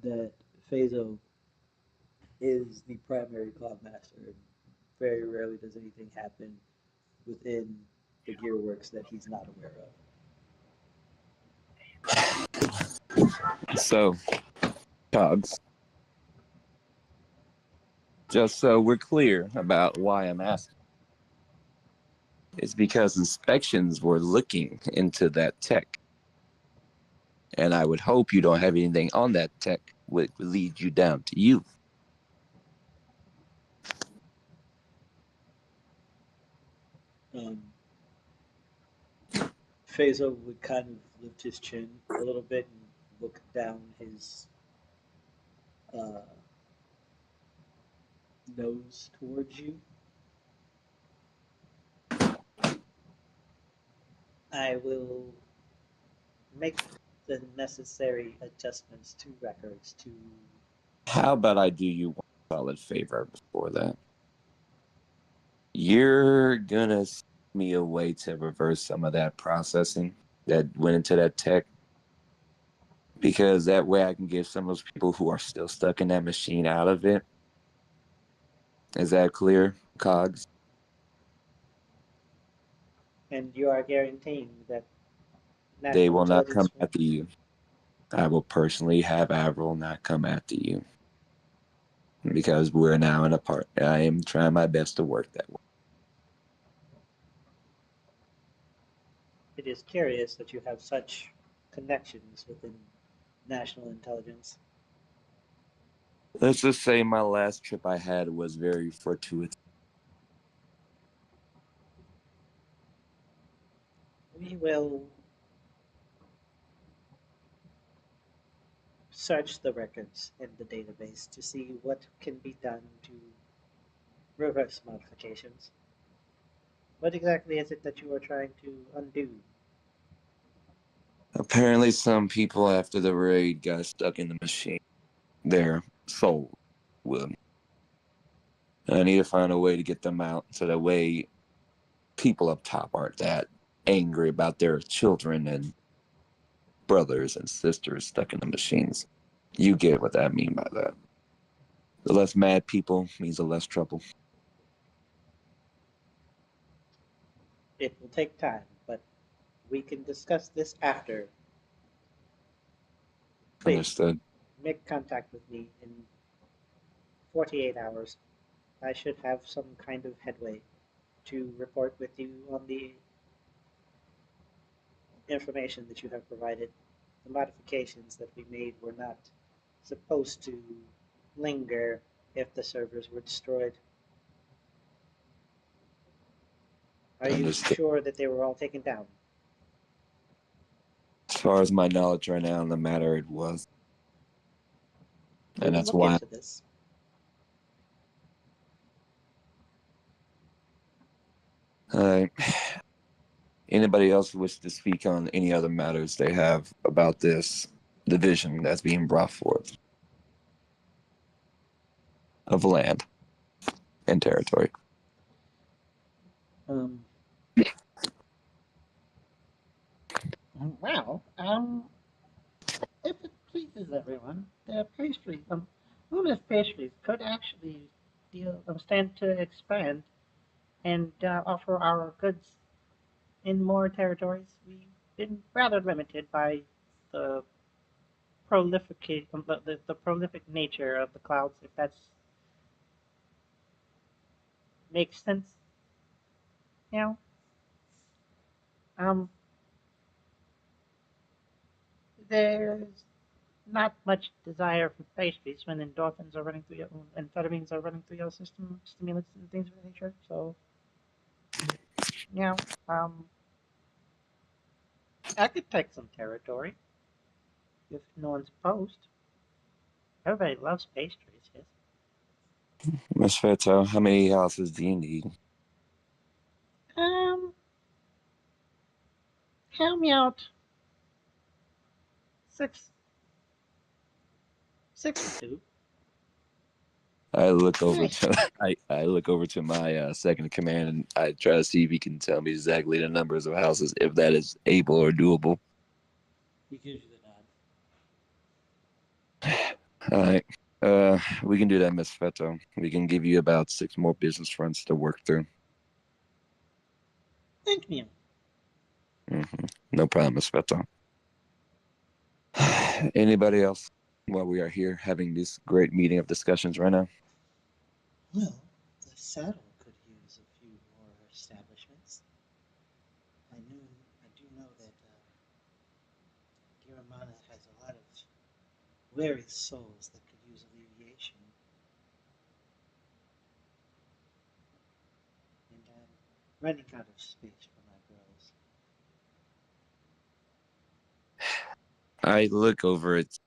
that Phaso is the primary cogmaster, and very rarely does anything happen within the Gearworks that he's not aware of. So, Cogs, just so we're clear about why I'm asking, it's because inspections were looking into that tech. And I would hope you don't have anything on that tech would lead you down to you. Um, Phaso would kind of lift his chin a little bit and look down his uh, nose towards you. I will make the necessary adjustments to records to. How about I do you one solid favor before that? You're gonna send me a way to reverse some of that processing that went into that tech, because that way I can get some of those people who are still stuck in that machine out of it. Is that clear, Cogs? And you are guaranteeing that They national will not come intelligence will. after you. I will personally have Avril not come after you, because we're now in a part. I am trying my best to work that way. It is curious that you have such connections within national intelligence. Let's just say my last trip I had was very fortuitous. We will search the records in the database to see what can be done to reverse modifications. What exactly is it that you are trying to undo? Apparently, some people after the raid got stuck in the machine. Their soul will. I need to find a way to get them out so that way people up top aren't that angry about their children and brothers and sisters stuck in the machines. You get what I mean by that. The less mad people means the less trouble. It will take time, but we can discuss this after. Please, Understood. make contact with me in 48 hours. I should have some kind of headway to report with you on the information that you have provided. The modifications that we made were not supposed to linger if the servers were destroyed. Are you Understood. sure that they were all taken down? As far as my knowledge right now in the matter, it was. We And will that's look why. into this. Anybody else wish to speak on any other matters they have about this division that's being brought forth of land and territory? Um, well, if it pleases everyone, the pastries, Luna's pastries could actually stand to expand and offer our goods in more territories. We've been rather limited by the the prolific nature of the clouds, if that makes sense. You know, um, there's not much desire for pastries when endorphins are running through your amphetamines are running through your system, stimulants and things of that nature. So, you know, I could take some territory if no one's opposed. Everybody loves pastries, yes. Miss Fairtel, how many houses do you need? Um, Help me out. Six, 62. I look over Nice. to I look over to my second in command and I try to see if he can tell me exactly the numbers of houses, if that is able or doable. He gives you the nod. All right. We can do that, Miss Feto. We can give you about 6 more business fronts to work through. Thank you. No problem, Miss Feto. Anybody else while we are here having this great meeting of discussions right now? Well, the saddle could use a few more establishments. I do know that Diormona has a lot of weary souls that could use alleviation, and I'm running out of space for my girls. I look over it.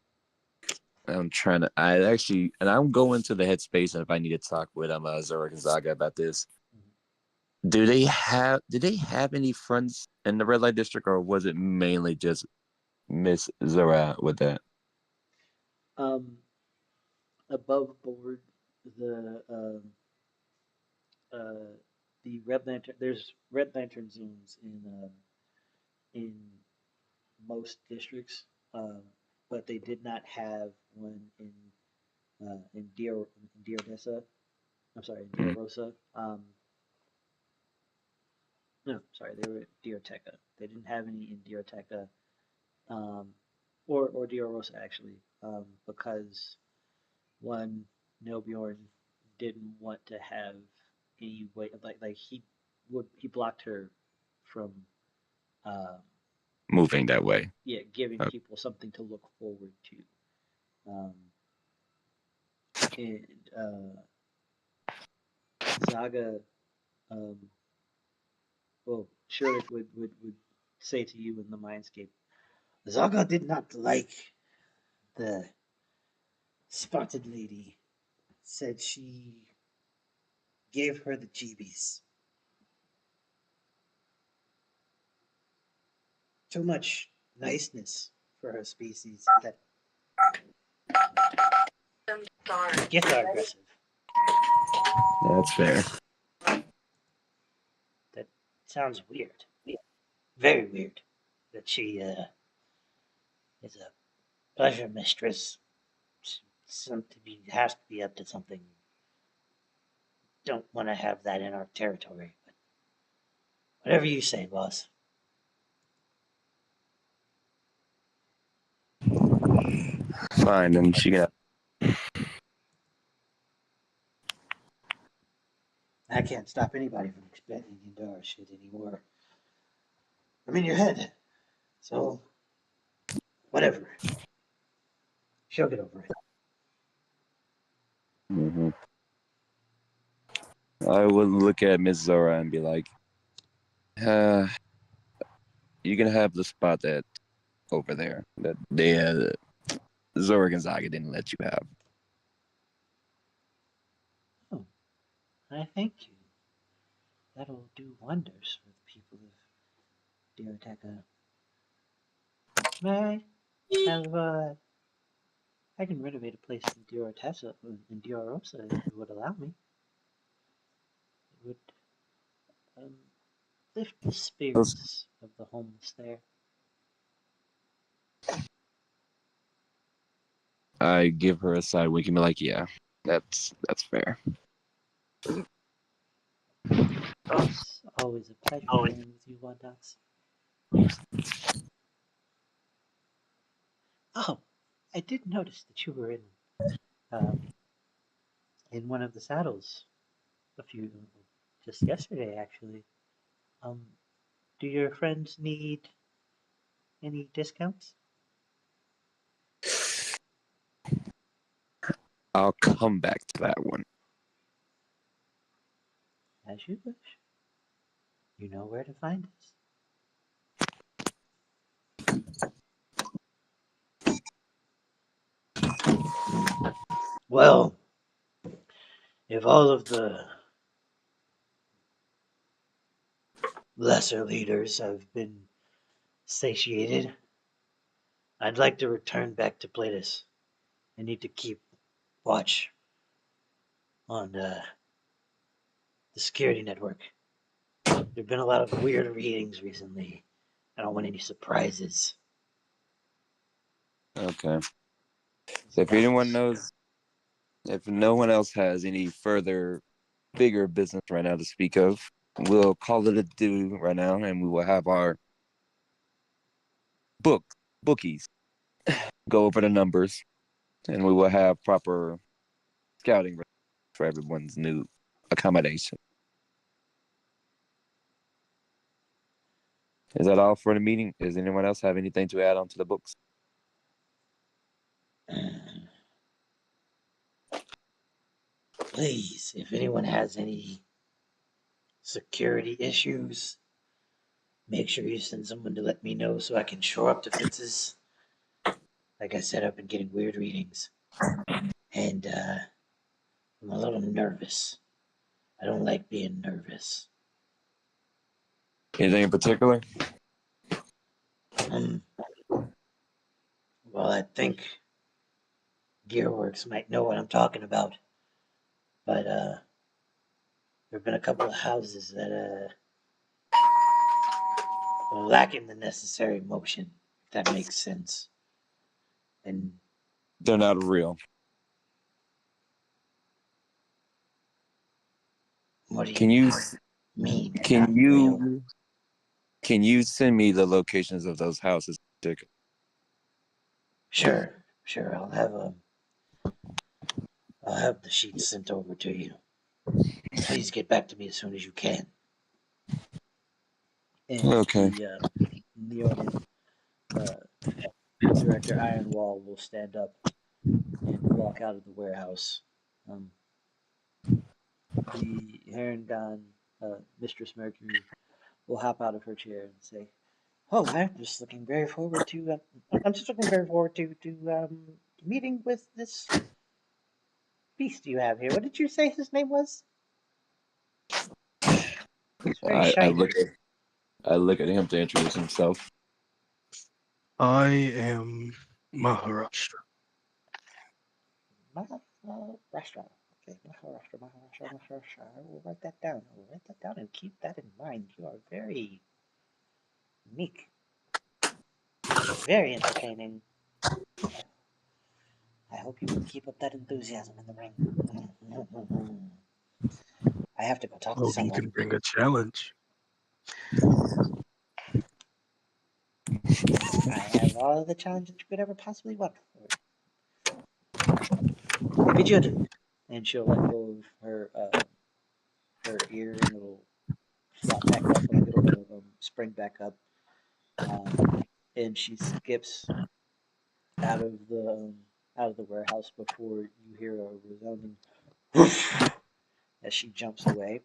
I actually, and I'm going to the headspace, and if I need to talk with Zora and Zaga about this, did they have any fronts in the red light district, or was it mainly just Miss Zora with that? Um, Above board, the uh, the red lantern. There's red lantern zones in most districts, um, but they did not have one in Diodessa. I'm sorry, in Mm. Diorosa. No, sorry, they were Dioteca. They didn't have any in Dioteca, um, or Diorosa actually, because one Nelbjorn didn't want to have any way like he blocked her from um, Moving that way. yeah, giving Uh, people something to look forward to. Um, And Zaga, um, well, Shurik would say to you in the mindscape, Zaga did not like the spotted lady. Said she gave her the jeebies. Too much niceness for her species. That gets are aggressive. That's fair. That sounds weird. Very weird. That she is a pleasure mistress. Has to be up to something. Don't want to have that in our territory. But whatever you say, boss. Fine, and she got. I can't stop anybody from expanding into our shit anymore. I'm in your head. So, whatever. She'll get over it. Mm-hmm. I would look at Miss Zora and be like, you can have the spot that over there that Zora Gonzaga didn't let you have. Oh, I thank you. That'll do wonders for the people of Diorteca. May I have, I can renovate a place in Diorosa if it would allow me. It would lift the spirits of the homeless there. I give her a side wink and be like, yeah, that's fair. It's always a pleasure dealing with you, Wondox. Oh, I did notice that you were in one of the saddles just yesterday, actually. Um, do your friends need any discounts? I'll come back to that one. As you wish. You know where to find us. Well, if all of the lesser leaders have been satiated, I'd like to return back to Platus. I need to keep watch on the security network. There have been a lot of weird readings recently. I don't want any surprises. Okay. If anyone knows, if no one else has any further bigger business right now to speak of, we'll call it a do right now, and we will have our bookies go over the numbers, and we will have proper scouting for everyone's new accommodation. Is that all for the meeting? Does anyone else have anything to add on to the books? Please, if anyone has any security issues, make sure you send someone to let me know so I can shore up defenses. Like I said, I've been getting weird readings. And I'm a little nervous. I don't like being nervous. Anything in particular? Well, I think Gearworks might know what I'm talking about. But there have been a couple of houses that are lacking the necessary motion, if that makes sense. And they're not real. What do Can you mean? Can you Can you send me the locations of those houses? Sure. I'll have the sheets sent over to you. Please get back to me as soon as you can. And okay. The audience, Director Ironwall will stand up and walk out of the warehouse Um, the Herringon, Mistress Mercury, will hop out of her chair and say, "Oh, I'm just looking very forward to. I'm just looking very forward to meeting with this beast you have here. What did you say his name was? He's very I shiny. look at him to introduce himself. I am Maharashtra. Maharashtra. Okay, Maharashtra. I will write that down. I will write that down and keep that in mind. You are very unique, very entertaining. I hope you can keep up that enthusiasm in the ring. I have to go talk to Oh, you can someone. bring a challenge. I have all the challenges you could ever possibly want. I bid you adieu. And she'll let go of her ear, and it'll flop back up, like it'll spring back up. And she skips out of the warehouse before you hear a resounding whoosh as she jumps away.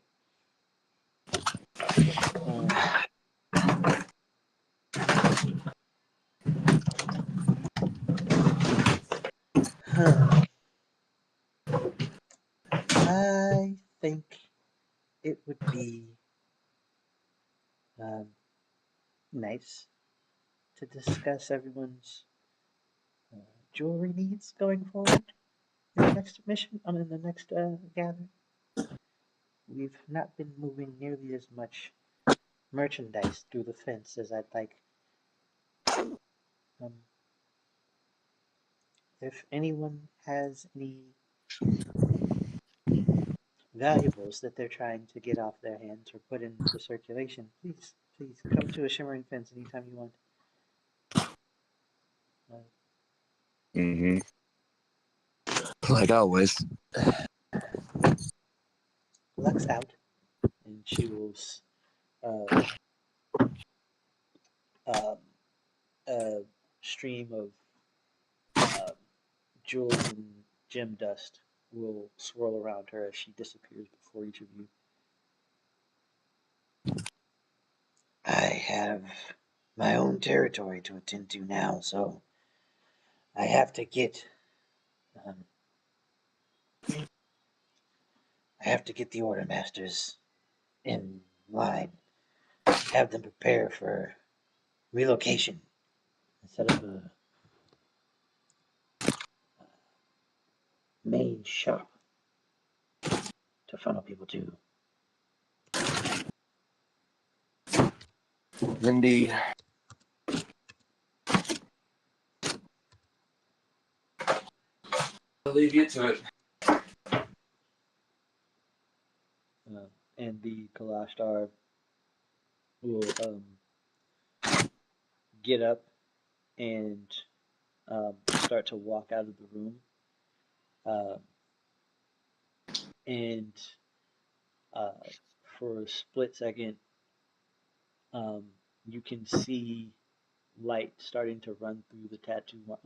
I think it would be um, nice to discuss everyone's jewelry needs going forward in the next mission. In the next gathering. We've not been moving nearly as much merchandise through the fence as I'd like. Um, if anyone has any valuables that they're trying to get off their hands or put into circulation, please come to a shimmering fence anytime you want. Mm-hmm. Like always. Luck's out, and she will uh, um, a stream of jewels and gem dust will swirl around her as she disappears before each of you. I have my own territory to attend to now, so I have to get um, the order masters in line, have them prepare for relocation and set up a main shop to funnel people to. Indeed. I'll leave you to it. And the Kalashtar will get up and start to walk out of the room. Uh, and uh, for a split second, um, you can see light starting to run through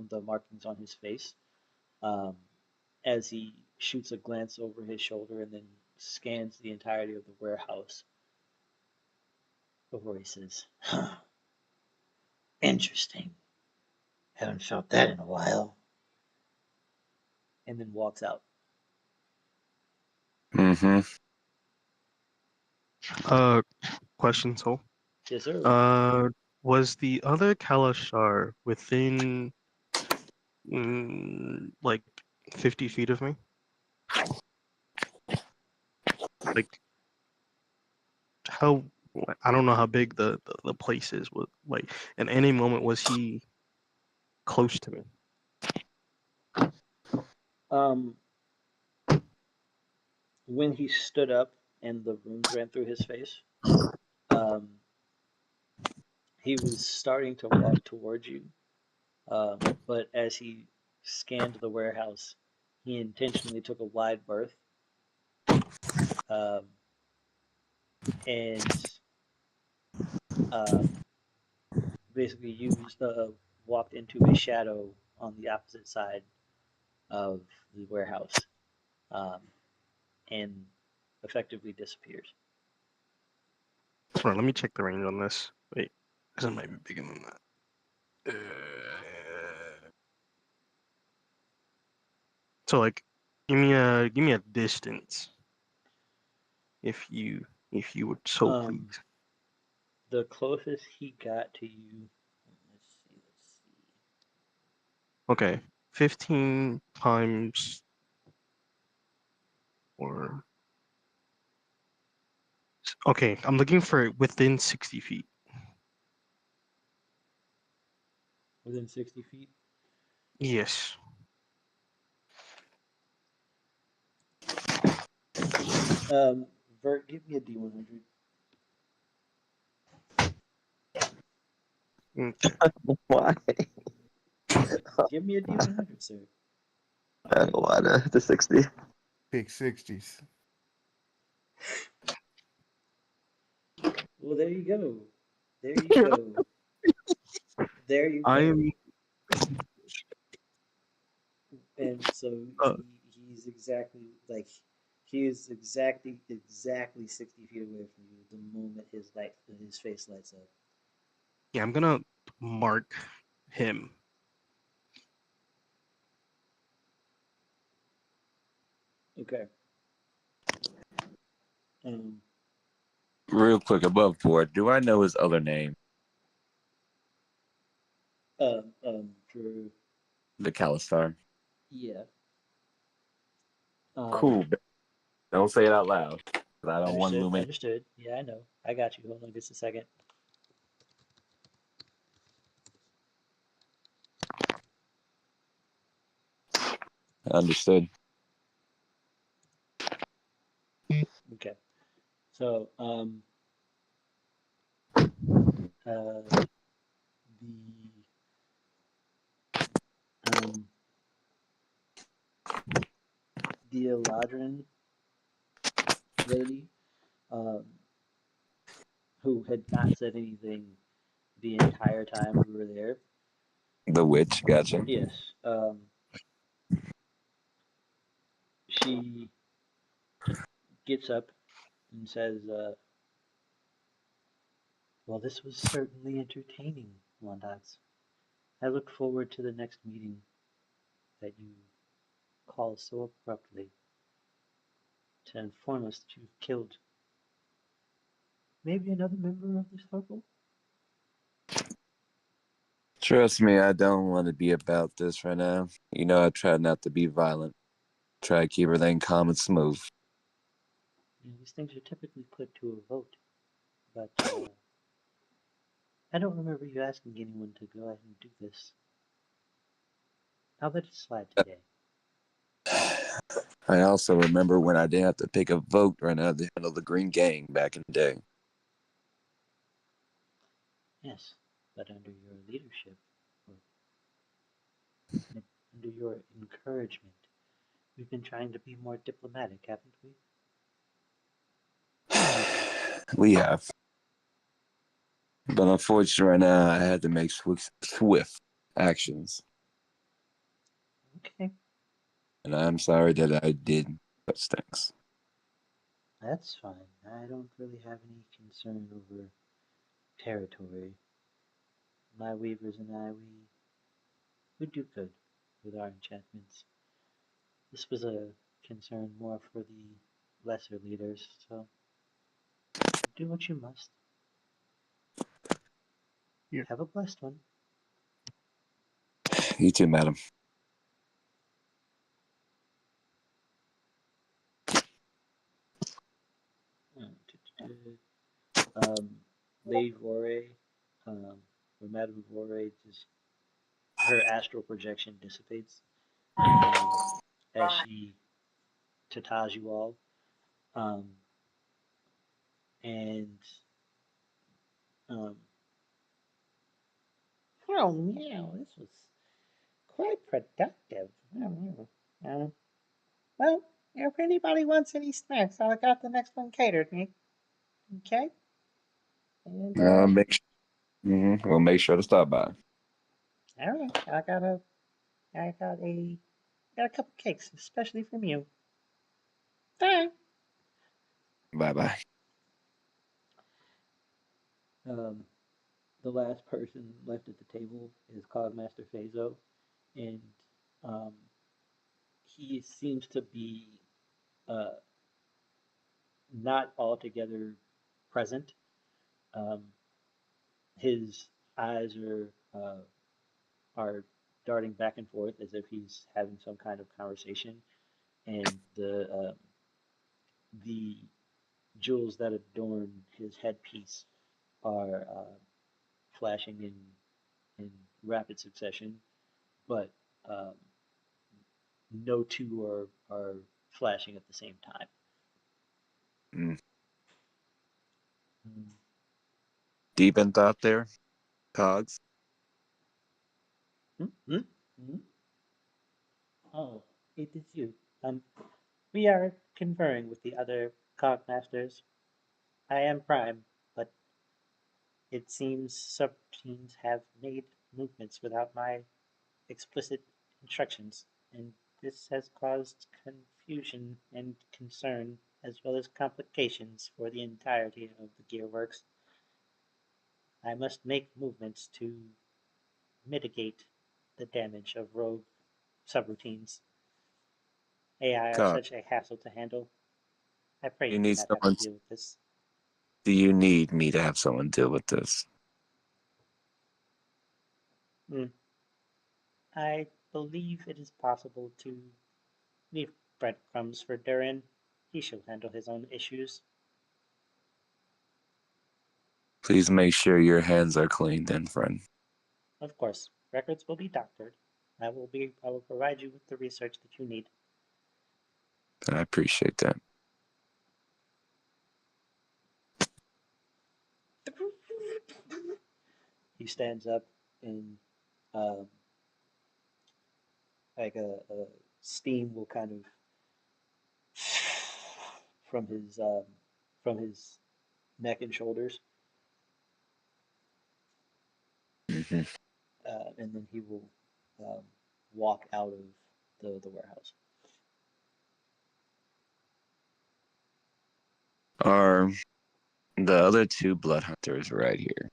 the markings on his face, um, as he shoots a glance over his shoulder and then scans the entirety of the warehouse before he says, "Huh, interesting. Haven't felt that in a while." And then walks out. Mm-hmm. Question, Soul. Yes, sir. Was the other Kalashar within like 50 feet of me? Like how? I don't know how big the place is. Like, at any moment was he close to me? Um, when he stood up and the runes ran through his face, um, he was starting to walk towards you. But as he scanned the warehouse, he intentionally took a wide berth, um, and um, basically walked into a shadow on the opposite side of the warehouse. um, and effectively disappears. Hold on, let me check the range on this. Wait, this might be bigger than that. So like, give me a distance, if you would so please. The closest he got to you. Let's see. Okay, 15 times or okay. I'm looking for within 60 feet. Within 60 feet. Yes. Vert, give me a D100. Okay. Why? Give me a D100, sir. Why the 60? Pick 60s. Well, there you go. There you go. There you go. I'm. And so he's exactly like he is exactly 60 feet away from you the moment his face lights up. Yeah, I'm gonna mark him. Okay. Um. Real quick, above board, do I know his other name? For The Calistar. yeah. Cool. Don't say it out loud. 'Cause I don't want Understood. illuminate. Understood. Yeah, I know. I got you. Hold on just a second. Understood. Okay. So the the Eladrin lady, um, who had not said anything the entire time we were there. The witch, gotcha. Yes. She gets up and says, "Well, this was certainly entertaining, Wondox. I look forward to the next meeting that you call so abruptly to inform us that you've killed maybe another member of the circle." Trust me, I don't want to be about this right now. You know, I try not to be violent. Try to keep everything calm and smooth. These things are typically put to a vote, but I don't remember you asking anyone to go ahead and do this. I'll let it slide today. I also remember when I didn't have to pick a vote right now to handle the Green Gang back in the day. Yes, but under your leadership, or under your encouragement, we've been trying to be more diplomatic, haven't we? We have. But unfortunately, right now, I had to make swift actions. Okay, And I'm sorry that I did such things. that's fine. I don't really have any concern over territory. My weavers and I, we do good with our enchantments. This was a concern more for the lesser leaders, so do what you must. Yeah. Have a blessed one. You too, madam. Lady Vore, or Madame Vore, just her astral projection dissipates as she tatas you all. Um, and um, oh meow, this was quite productive. Well, if anybody wants any snacks, I got the next one catered. Okay, and Make sure. We'll make sure to stop by. all right, I got a couple cakes, especially from you. Bye. The last person left at the table is Cogmaster Phaso, and um, he seems to be uh, not altogether present. Um, his eyes are darting back and forth as if he's having some kind of conversation, and the jewels that adorn his headpiece are flashing in rapid succession, but um, no two are flashing at the same time. Mm. Mm. Deep in thought there, Cogs. Mm. Mm. Oh, it is you. We are conferring with the other cogmasters. I am Prime, but it seems subroutines have made movements without my explicit instructions, and this has caused confusion and concern, as well as complications for the entirety of the Gearworks. I must make movements to mitigate the damage of rogue subroutines. AI are Cog, such a hassle to handle. I pray you you do need not have to someone. deal with this. Do you need me to have someone deal with this? Mm. I believe it is possible to leave breadcrumbs for Durin. He shall handle his own issues. Please make sure your hands are clean, then, friend. Of course, records will be doctored. I will provide you with the research that you need. I appreciate that. He stands up and um, like a steam will kind of from his neck and shoulders, Hmm. and then he will um, walk out of the warehouse. Are the other two blood hunters right here?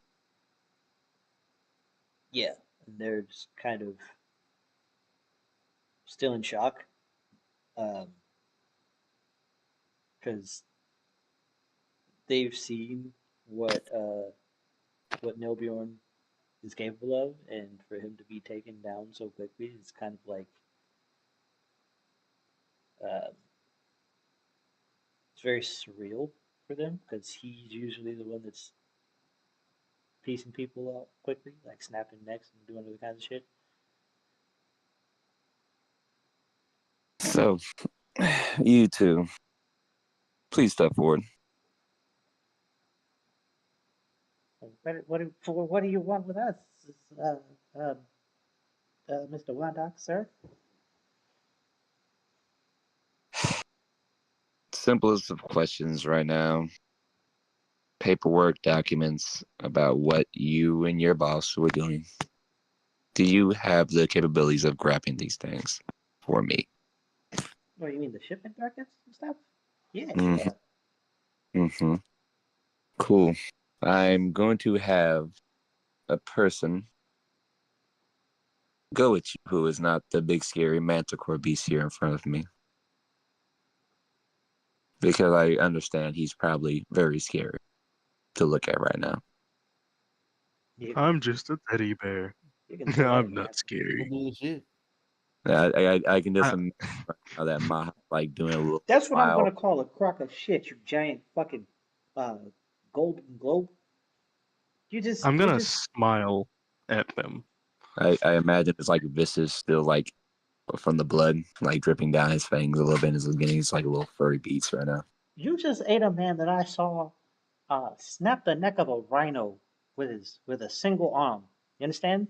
Yeah, and they're just kind of still in shock because they've seen what Nilbjorn is capable of, and for him to be taken down so quickly is kind of like uh, it's very surreal for them because he's usually the one that's piecing people out quickly, like snapping necks and doing other kinds of shit. So, you two, please step forward. What do you want with us, uh, uh, Mr. Wondox, sir? Simplest of questions right now. Paperwork, documents about what you and your boss were doing. Do you have the capabilities of grabbing these things for me? What do you mean, the shipment records and stuff? Yeah, Mm-hmm. yeah. Mm-hmm. Cool. I'm going to have a person go with you who is not the big scary manticore beast here in front of me. Because I understand he's probably very scary to look at right now. I'm just a teddy bear. You can say that I'm again. not scary. Bullshit. I can just I, imagine how that Maha like doing a little That's what I'm smile. gonna call a crock of shit, you giant fucking uh, golden globe. I'm You gonna just smile at them. I imagine it's like viscous still like from the blood, like dripping down his fangs a little bit. He's getting his like little furry beats right now. you just ate a man that I saw snap the neck of a rhino with a single arm. You understand?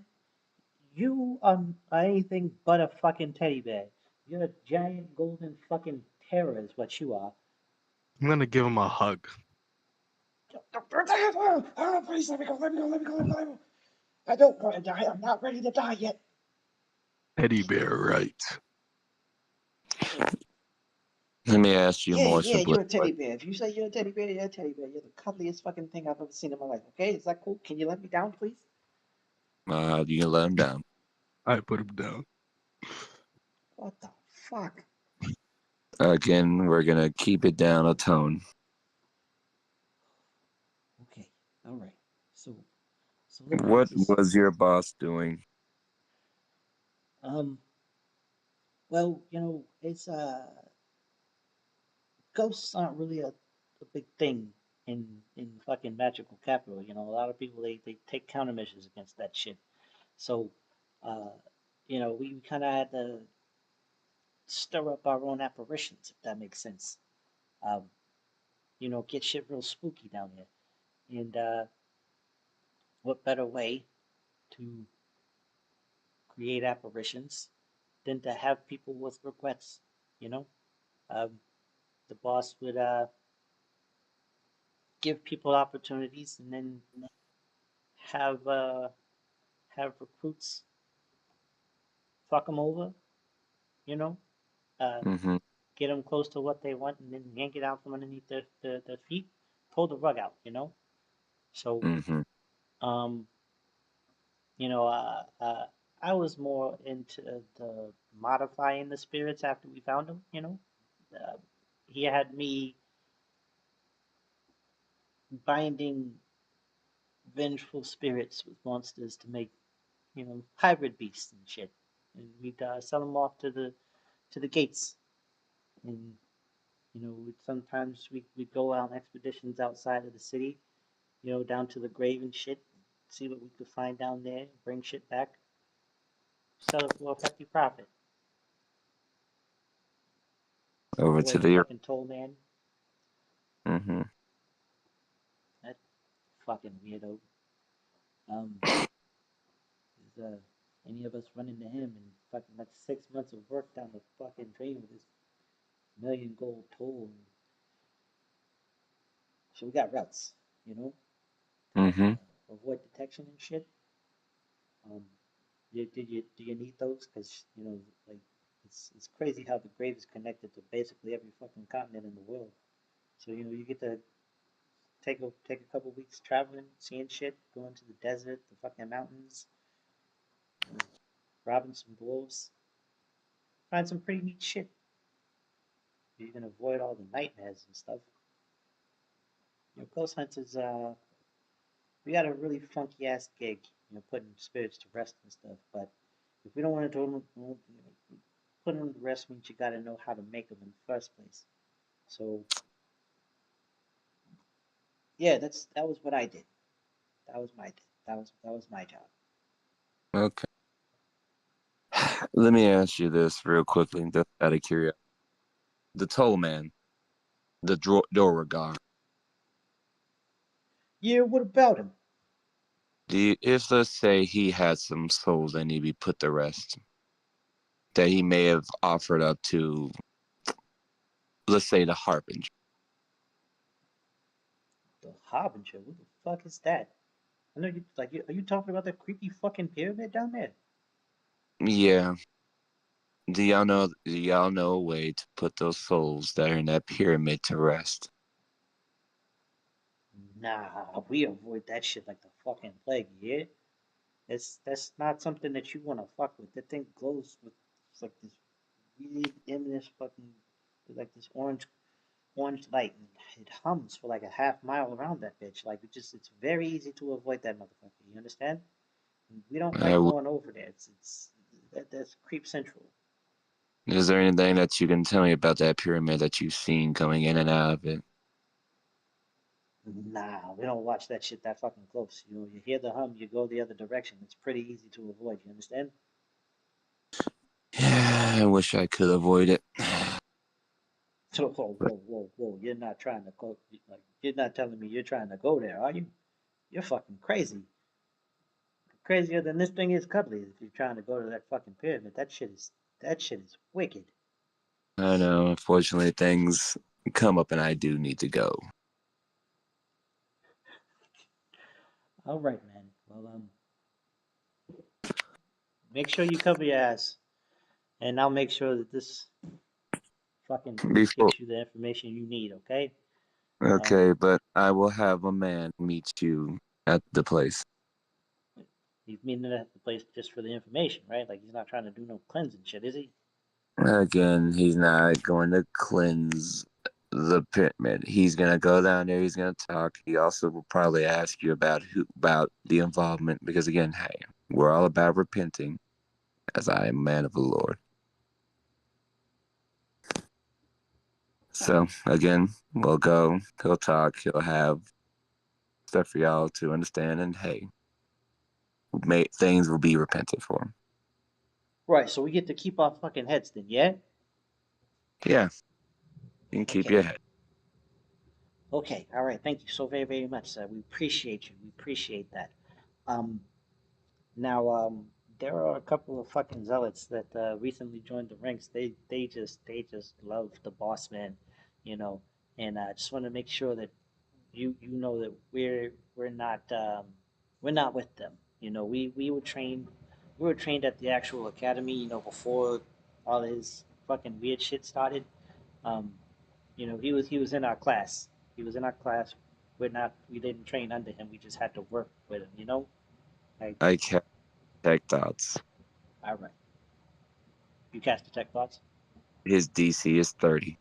You are anything but a fucking teddy bear. You're a giant golden fucking terror, is what you are. I'm gonna give him a hug. Please let me go. Let me go. Let me go. Let me go. Let me go. I don't want to die. I'm not ready to die yet. Teddy bear, right? Let me ask you a Yeah, more yeah, simple you're a teddy question. bear. If you say you're a teddy bear, you're a teddy bear. You're the cuddliest fucking thing I've ever seen in my life. Okay, is that cool? Can you let me down, please? You can let him down. I put him down. What the fuck? Again, we're gonna keep it down a tone. Okay, all right. So look, What Francis. was your boss doing? Um, well, it's ghosts aren't really a big thing in fucking magical capital. A lot of people they take countermeasures against that shit. So, uh, we kind of had to stir up our own apparitions, if that makes sense. Um, get shit real spooky down here. And what better way to create apparitions than to have people with regrets? You know, um, the boss would give people opportunities and then have uh, have recruits fuck them over. You know, uh, Mm-hmm. get them close to what they want and then yank it out from underneath their feet, pull the rug out. So Mm-hmm. um, You know, uh, uh, I was more into the modifying the spirits after we found him. Uh, he had me binding vengeful spirits with monsters to make hybrid beasts and shit, and we'd sell them off to the gates. And sometimes we'd go on expeditions outside of the city, down to the grave and shit, see what we could find down there, bring shit back, sell it for a hefty profit. Over to Avoid the the. fucking toll man. Mm-hmm. That fucking weirdo. Um, is any of us run into him and fucking that's 6 months of work down the fucking drain with his million gold toll. And so we got routes, you know, to Mm-hmm. avoid detection and shit. Um, do you need those? Because like it's crazy how the grave is connected to basically every fucking continent in the world. So you get to take a couple weeks traveling, seeing shit, going to the desert, the fucking mountains, you know, robbing some dwarves, find some pretty neat shit. You can avoid all the nightmares and stuff. Ghost hunters, we got a really funky ass gig, putting spirits to rest and stuff. But if we don't want to do them, putting them to rest means you got to know how to make them in the first place. So yeah, that was what I did. That was my that was my job. Okay. Let me ask you this real quickly, just out of curiosity. The toll man, the Dorogar. Yeah, what about him? If let's say he had some souls that need to be put to rest, that he may have offered up to, let's say, the Harbinger. The Harbinger. What the fuck is that? I know you like. Are you talking about that creepy fucking pyramid down there? Yeah. Do y'all know a way to put those souls that are in that pyramid to rest? Nah, we avoid that shit like the fucking plague. Yeah, that's not something that you want to fuck with. That thing glows with it's like this weird, ominous fucking like this orange light, and it hums for like a half mile around that bitch. Like it's very easy to avoid that motherfucker. You understand? And we don't like Uh, going over there. That's creep central. is there anything that you can tell me about that pyramid that you've seen coming in and out of it? Nah, we don't watch that shit that fucking close. You hear the hum, you go the other direction. It's pretty easy to avoid. You understand? Yeah, I wish I could avoid it. So, whoa, whoa, whoa, whoa! You're not trying to go. Like, you're not telling me you're trying to go there, are you? You're fucking crazy. Crazier than this thing is cuddly. If you're trying to go to that fucking pyramid, that shit is wicked. I know, unfortunately, things come up and I do need to go. All right, man. Well, make sure you cover your ass, and I'll make sure that this fucking Before, get you the information you need, okay? okay, but I will have a man meet you at the place. He's meeting at the place just for the information, right? Like he's not trying to do no cleansing shit, is he? Again, he's not going to cleanse the pyramid. He's gonna go down there. He's gonna talk. He also will probably ask you about the involvement because again, hey, we're all about repenting, as I am a man of the Lord. So again, we'll go. He'll talk. He'll have stuff for y'all to understand, and hey, things will be repented for. Right. So we get to keep our fucking heads then, yeah? Yeah, you can keep Okay. your head. Okay. All right. Thank you so very, very much, sir. We appreciate you. We appreciate that. Um, Now, there are a couple of fucking zealots that recently joined the ranks. They just love the boss man, you know. And I just want to make sure that you know that we're not with them. You know, we were trained at the actual academy. You know, before all his fucking weird shit started. Um, you know, he was in our class. He was in our class. We didn't train under him. We just had to work with him. You know, like I can tech thoughts. all right. You cast detect thoughts. His DC is 30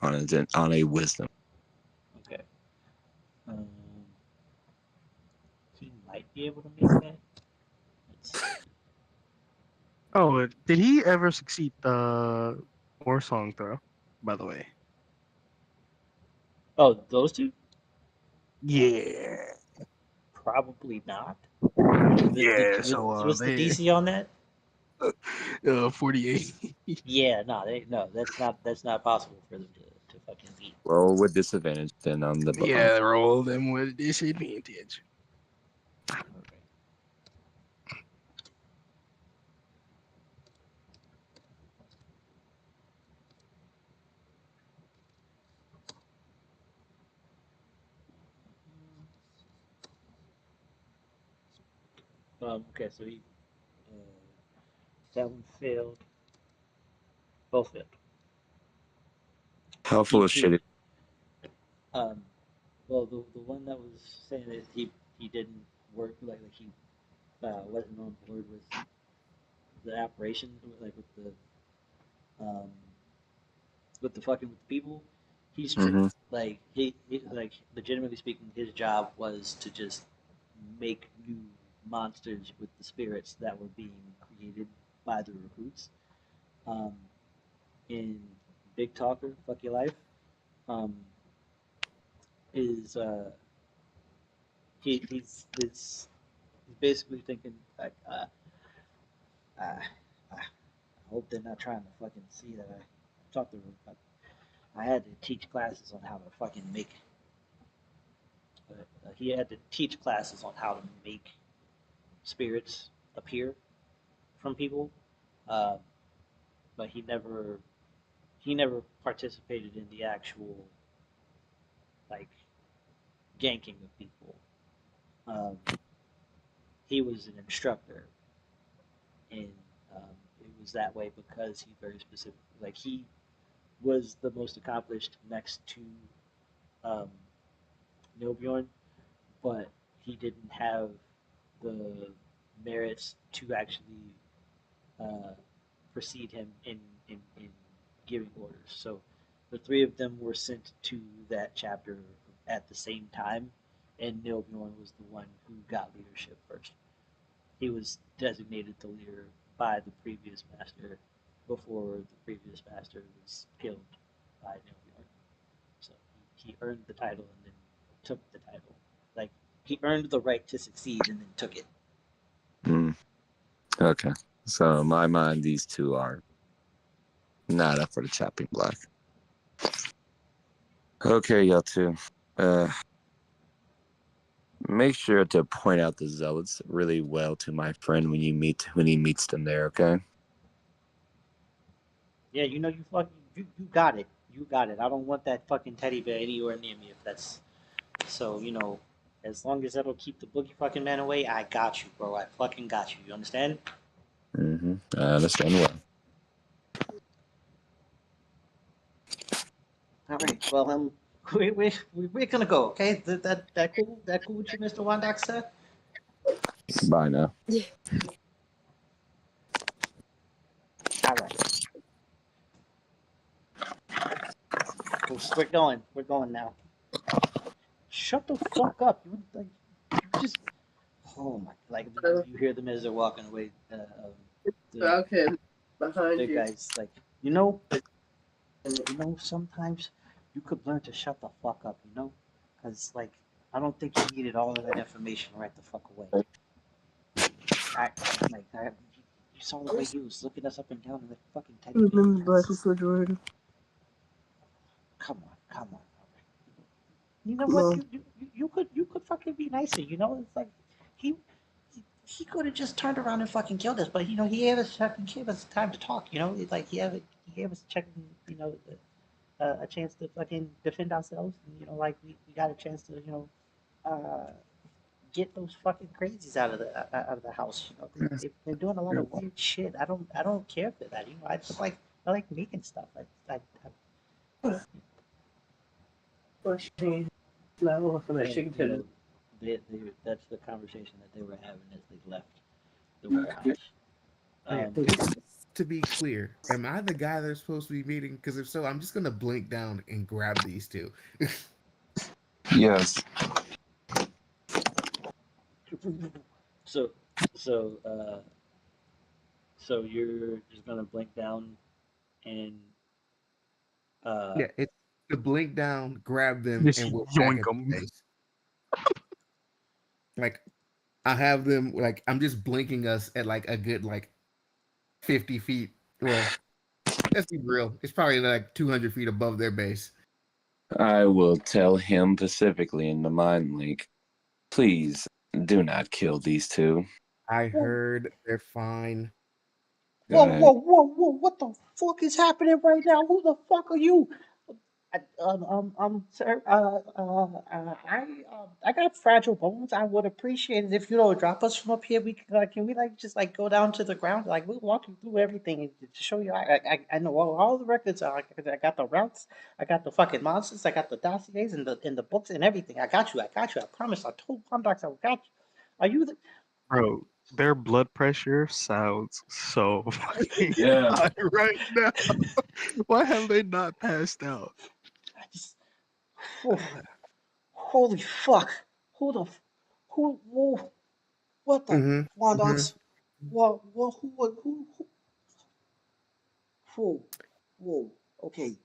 on a wisdom. Okay. Um, he might be able to make that. Let's see. Oh, did he ever succeed the war song throw? By the way. Oh, those two? Yeah. Probably not. Yeah. So What's the they DC on that? 48. Yeah, no, no, that's not possible for them to fucking beat. Roll with disadvantage then on the Yeah, roll them with disadvantage. Okay. Okay, so uh, that one failed. Both failed. How full of He shit. um well the one that was saying that he didn't work like he wasn't on board with the operation like um with the fucking with the people. He's Mm-hmm. like he like legitimately speaking, his job was to just make new monsters with the spirits that were being created by the recruits. Um, in Big Talker, Fuck Your Life, um, is he's basically thinking like uh, I hope they're not trying to fucking see that I talked to them. I had to teach classes on how to fucking make he had to teach classes on how to make spirits appear from people, uh, but he never participated in the actual like ganking of people. Um, he was an instructor, and it was that way because he very specific. Like he was the most accomplished next to um, Nilbjorn, but he didn't have the merits to actually uh, precede him in giving orders. So the three of them were sent to that chapter at the same time, and Nilbjorn was the one who got leadership first. He was designated the leader by the previous master before the previous master was killed by Nilbjorn. So he earned the title and then took the title. Like he earned the right to succeed and then took it. Mm. Okay. So in my mind, these two are not up for the chopping block. Okay, y'all two. Uh, make sure to point out the zealots really well to my friend when he meets them there. Okay. Yeah, you know you fucking you got it. You got it. I don't want that fucking teddy bear anywhere near me if that's so, as long as that'll keep the boogie fucking man away, I got you, bro. I fucking got you. You understand? Mm-hmm. I understand well. All right. Well, we're gonna go. Okay. That cool? That cool with you, Mr. Wondox, sir? Bye now. All right. We're going. We're going now. Shut the fuck up. You just. Oh my! Like you hear them as they're walking away. The the guys like sometimes you could learn to shut the fuck up. Because like I don't think you needed all of that information right the fuck away. I like I. You saw the way he was looking us up and down in the fucking teddy bear. Come on, come on. You know what? You could fucking be nicer. It's like he he could have just turned around and fucking killed us, but gave us time to talk. It's like he gave us a chance to fucking defend ourselves. And, like we got a chance to uh, get those fucking crazies out of the house. They've been doing a lot of weird shit. I don't care for that. I like making stuff. And that's the conversation that they were having as they left the warehouse. Yeah. Um, Just to be clear, am I the guy they're supposed to be meeting? Because if so, I'm just gonna blink down and grab these two. Yes. so so so you're just gonna blink down and uh Yeah, it's to blink down, grab them, Just and we're back yoink at them. the base. Like I have them. Like I'm just blinking us at like a good 50 feet. Well, let's be real. It's probably like 200 feet above their base. I will tell him specifically in the mind link, please do not kill these two. I whoa heard they're fine. Go whoa ahead. whoa whoa whoa what the fuck is happening right now? Who the fuck are you? Sir, I got fragile bones. I would appreciate it if you don't drop us from up here. Can we just go down to the ground? Like we'll walk you through everything to show you. I know all the records. I got the routes. I got the fucking monsters. I got the dossiers and the books and everything. I got you. I got you. I promise. I told Condox I got you. Are you the? Bro, their blood pressure sounds so fucking Yeah. high right now. Why have they not passed out? I just. Whew, holy fuck! Who the? Who? Whoa, what the? Mm-hmm. Mm-hmm. Wandox? What? Who? Whoa, whoa. Okay,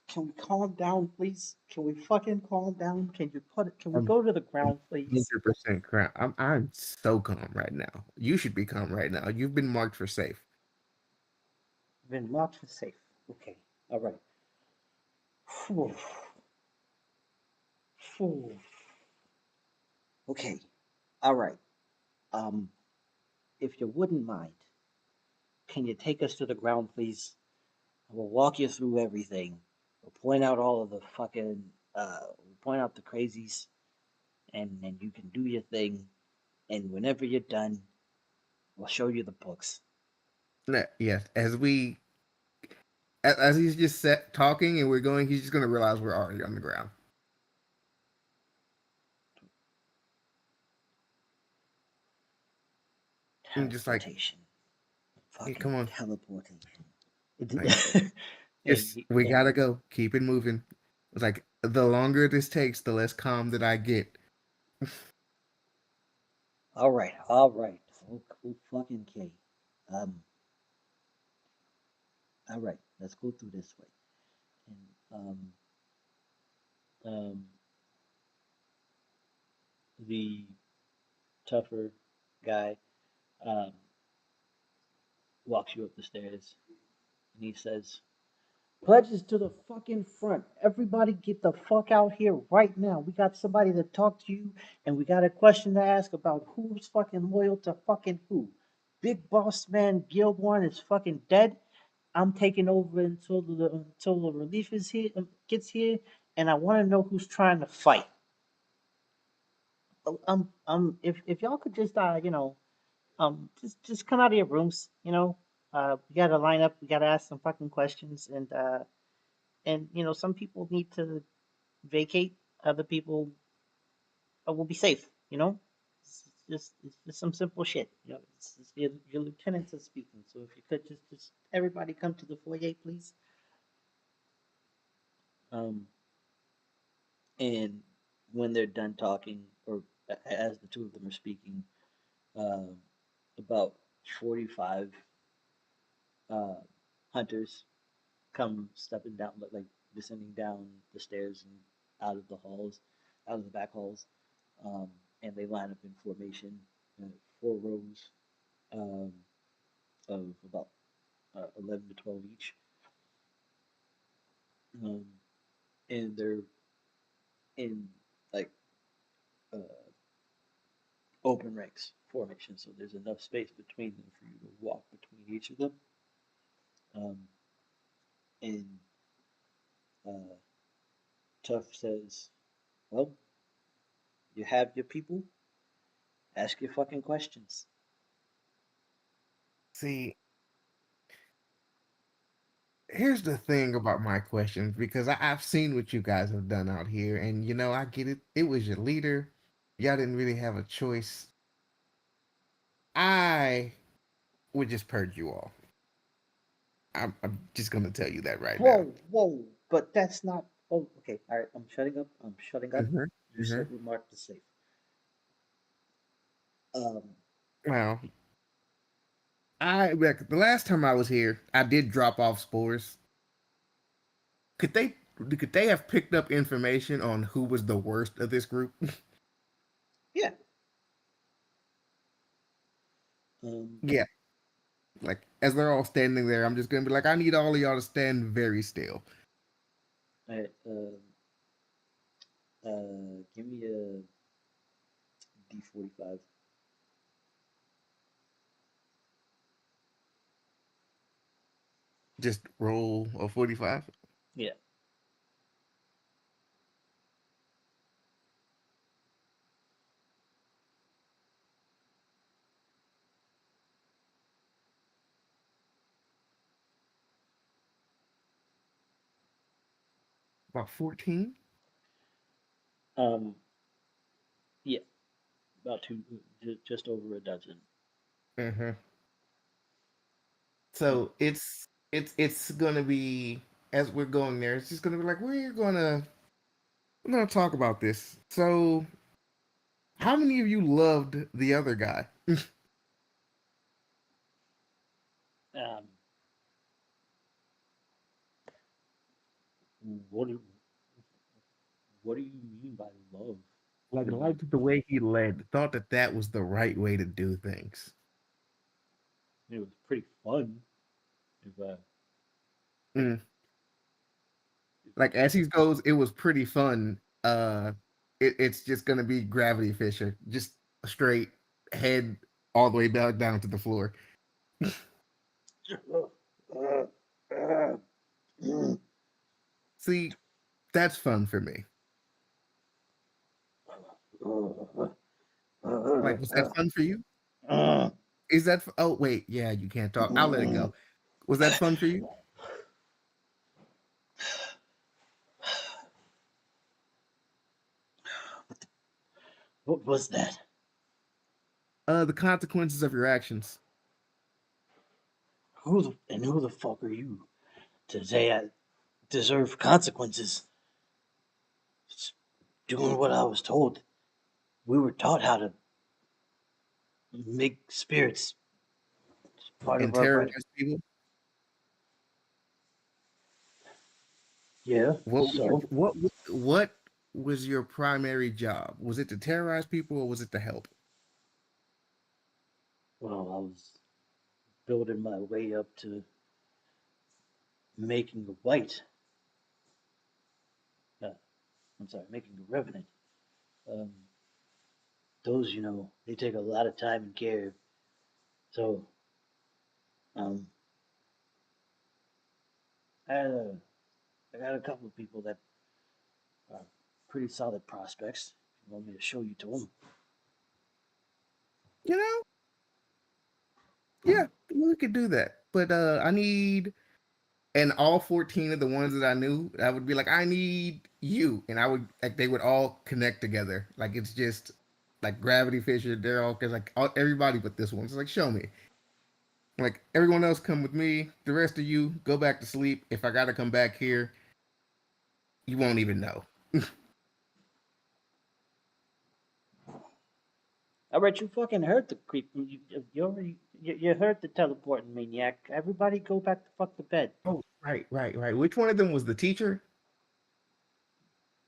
can we calm down, please? Can we fucking calm down? Can we I'm go to the ground, please? 100% calm. I'm so calm right now. You should be calm right now. You've been marked for safe. Been marked for safe. Okay, all right. Whew, whew. Okay, all right. Um, if you wouldn't mind, can you take us to the ground, please? We'll walk you through everything. We'll point out all of the fucking, we'll point out the crazies, and then you can do your thing. And whenever you're done, we'll show you the books. Yes, as he's just talking and we're going, he's just gonna realize we're already on the ground. And just Teleportation. hey, Fucking come on, teleportation. like just Hey, we gotta go. Keep it moving. It's like the longer this takes, the less calm that I get. all right, all right. Fucking K. Um, all right, let's go through this way. And um, the tougher guy um walks you up the stairs, and he says, "Pledges to the fucking front. Everybody get the fuck out here right now. We got somebody to talk to you, and we got a question to ask about who's fucking loyal to fucking who. Big boss man Gilborn is fucking dead. I'm taking over until the relief is here gets here, and I want to know who's trying to fight. If y'all could just just come out of your rooms, we gotta line up, we gotta ask some fucking questions, and some people need to vacate. Other people will be safe. It's just some simple shit. Your lieutenants are speaking, so if you could just everybody come to the foyer, please. Um, and when they're done talking, or as the two of them are speaking, uh, about 45 uh, hunters come stepping down, like descending down the stairs and out of the halls, out of the back halls, um, and they line up in formation, 4 rows um, of about 11 to 12 each, um, and they're in like uh, open ranks formation, so there's enough space between them for you to walk between each of them. Um, and uh, Tough says, "Well, you have your people. Ask your fucking questions." See, here's the thing about my questions because I've seen what you guys have done out here, and I get it. It was your leader. Y'all didn't really have a choice. I would just purge you all. I'm just gonna tell you that right now. Whoa, whoa, but that's not. Oh, okay, all right. I'm shutting up. I'm shutting up. Hmm. You Hmm. said remark to safe. Um, Well, like the last time I was here, I did drop off spores. Could they could they have picked up information on who was the worst of this group? yeah. Um, Yeah. Like as they're all standing there, I'm just gonna be like, I need all of y'all to stand very still. all right. Give me a D45. Just roll a 45. Yeah. About 14. Um, yeah. About just over a dozen. Mm-hmm. So it's gonna be as we're going there, it's just gonna be like we're gonna talk about this. So how many of you loved the other guy? Um, what do what do you mean by love? Like What do you? liked the way he led, thought that that was the right way to do things. It was pretty fun. If Mm. if Like as he goes, it was pretty fun. It's just gonna be Gravity Fisher, just straight head all the way back down to the floor. See, that's fun for me. Like, was that fun for you? Is that? Oh wait, yeah, you can't talk. I'll let it go. Was that fun for you? What was that? The consequences of your actions. Who the fuck are you to say I deserve consequences? Just doing what I was told. We were taught how to make spirits part And of our terrorize budget. people. Yeah. What So, what what was your primary job? Was it to terrorize people or was it to help? well, I was building my way up to making a white. Uh, I'm sorry, making a revenant. Um, those, they take a lot of time and care. So, um, I had a, I got a couple of people that are pretty solid prospects. You want me to show you to them? You know, yeah, we could do that. But I need And all 14 of the ones that I knew, I would be like, I need you. And I would, like, they would all connect together. Like, it's just like Gravity Fisher, they're all, cause like everybody but this one. It's like, show me. Like, everyone else come with me. The rest of you go back to sleep. If I got to come back here, you won't even know. I bet you fucking heard the creep. You heard the teleporting maniac. Everybody go back the fuck to bed. Oh, right. Which one of them was the teacher?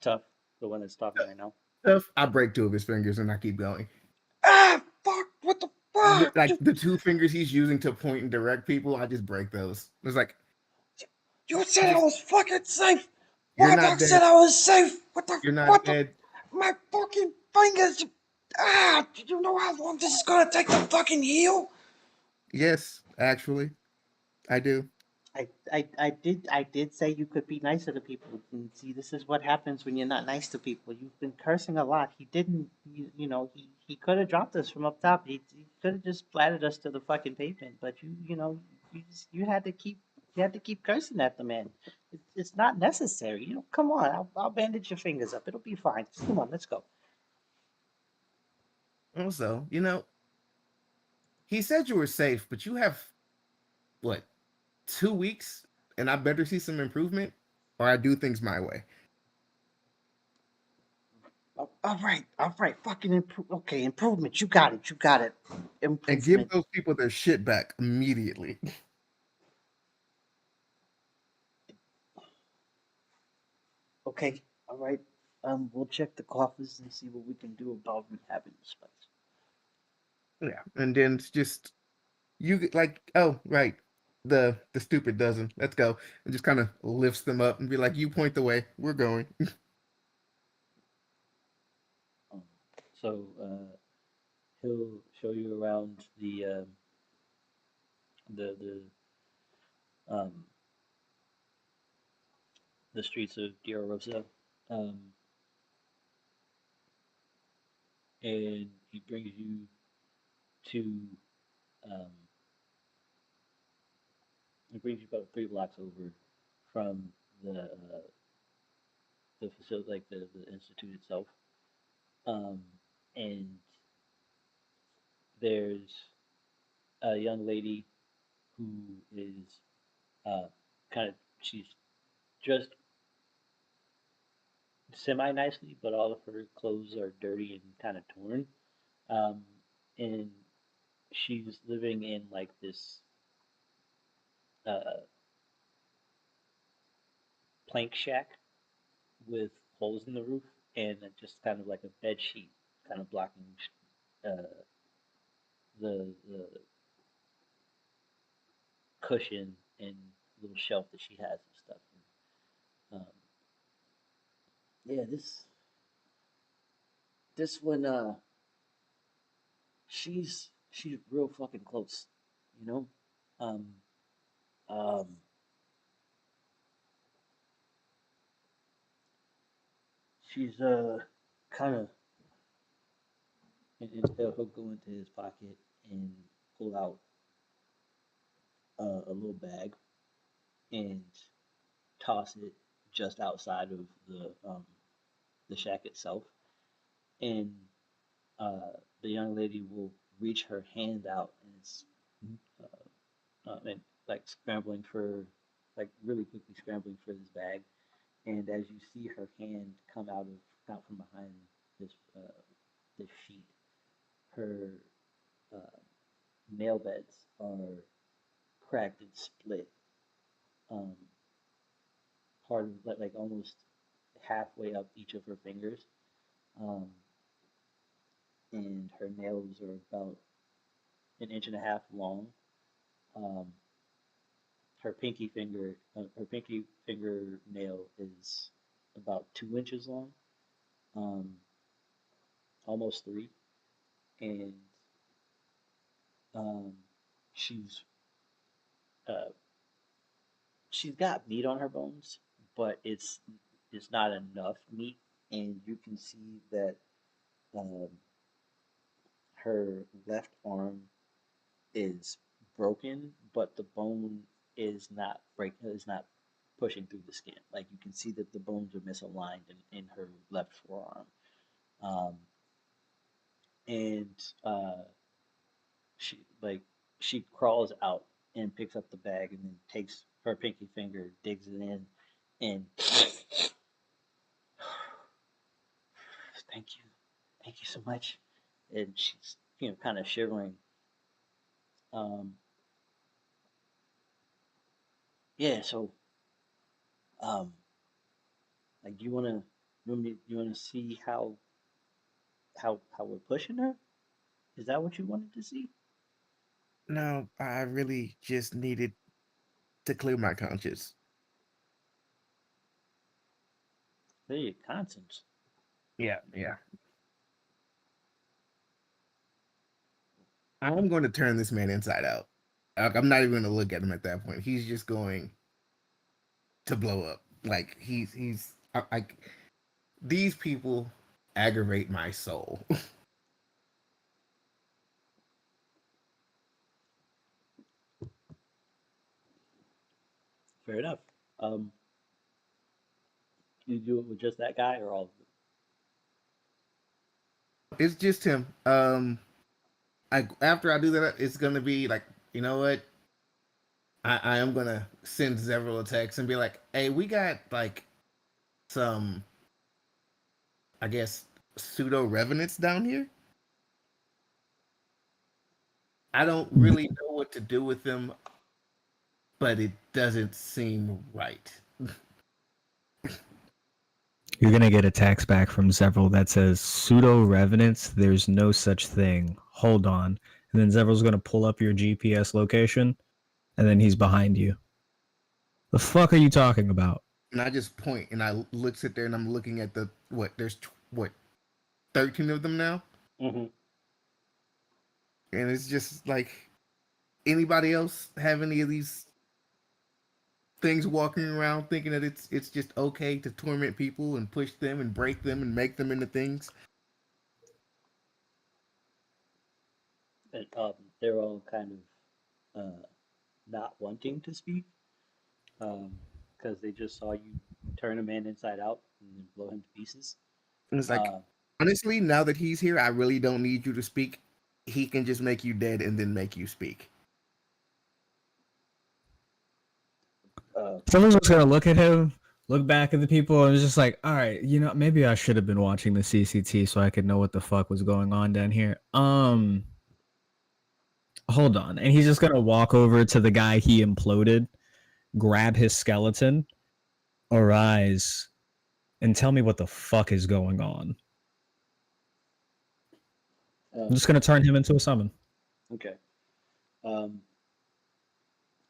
Tough, the one that's talking right now. Stuff. I break two of his fingers and I keep going. Ah, fuck! What the fuck? Like the two fingers he's using to point and direct people, I just break those. It's like, You said I just, was fucking safe. you're not Wondox said dead. I was safe. What the? You're not What the? dead. My fucking fingers. Ah! Do you know how long this is gonna take to fucking heal? Yes, actually, I do. I did say you could be nicer to people. And see, this is what happens when you're not nice to people. You've been cursing a lot. He didn't, he could have dropped us from up top. He could have just splattered us to the fucking pavement. But you had to keep cursing at the man. It's not necessary. Come on. I'll bandage your fingers up. It'll be fine. Come on, let's go. Also, he said you were safe, but you have what, 2 weeks, and I better see some improvement, or I do things my way. All right. Fucking improve. Okay, improvement. You got it. You got it. And give Improvement. those people their shit back immediately. Okay, all right. We'll check the coffers and see what we can do about rehabbing the space. Yeah, and then it's just like, oh right, the stupid dozen. Let's go, and just kind of lifts them up and be like, you point the way, we're going. Um, so he'll show you around the um, the streets of Diormona, um, and he brings you to um, he brings you about 3 blocks over from the facility, like the institute itself. Um, and there's a young lady who is uh, kind of she's dressed semi nicely, but all of her clothes are dirty and kind of torn. Um, and she's living in like this uh, plank shack with holes in the roof and just kind of like a bed sheet kind of blocking uh, the cushion and little shelf that she has and stuff. And, yeah, this one she's real fucking close, you know. Um, um, she's kind of and he'll go into his pocket and pull out a little bag and toss it just outside of the shack itself, and the young lady will reach her hand out and it's and like scrambling for like really quickly scrambling for this bag, and as you see her hand come out from behind this this sheet, her uh, nail beds are cracked and split, um, part of like almost halfway up each of her fingers, um, and her nails are about an inch and a half long. Um, her pinky finger nail is about 2 inches long, um, almost three, and um, she's uh, she's got meat on her bones, but it's not enough meat, and you can see that um, her left arm is broken, but the bone is not pushing through the skin. Like you can see that the bones are misaligned in her left forearm. Um, and she like she crawls out and picks up the bag and then takes her pinky finger, digs it in, and thank you, thank you so much. And she's kind of shivering. Um, yeah, so um, like, do you wanna see how we're pushing her? Is that what you wanted to see? No, I really just needed to clear my conscience. Clear your conscience. Yeah, yeah. I'm going to turn this man inside out. I'm not even going to look at him at that point. He's just going to blow up. Like he's these people aggravate my soul. Fair enough. Um, you do it with just that guy or all of them? It's just him. After I do that, it's gonna be like, you know what? I am gonna send Zevril a text and be like, hey, we got like some, I guess, pseudo revenants down here. I don't really know what to do with them, but it doesn't seem right. You're gonna get a text back from Zevril that says pseudo revenants. There's no such thing. Hold on, and then Zevril's gonna pull up your GPS location, and then he's behind you. The fuck are you talking about? And I just point and I sit there and I'm looking at the what? There's what, 13 of them now, Mm-hmm. and it's just like, anybody else have any of these things walking around thinking that it's just okay to torment people and push them and break them and make them into things? And they're all kind of not wanting to speak because they just saw you turn a man inside out and then blow him to pieces. And it's like, Uh, honestly, now that he's here, I really don't need you to speak. He can just make you dead and then make you speak. Someone's just gonna look at him, look back at the people, and it's just like, all right, maybe I should have been watching the CCT so I could know what the fuck was going on down here. Hold on. And he's just gonna walk over to the guy he imploded, grab his skeleton, arise, and tell me what the fuck is going on. I'm just gonna turn him into a summon. Okay.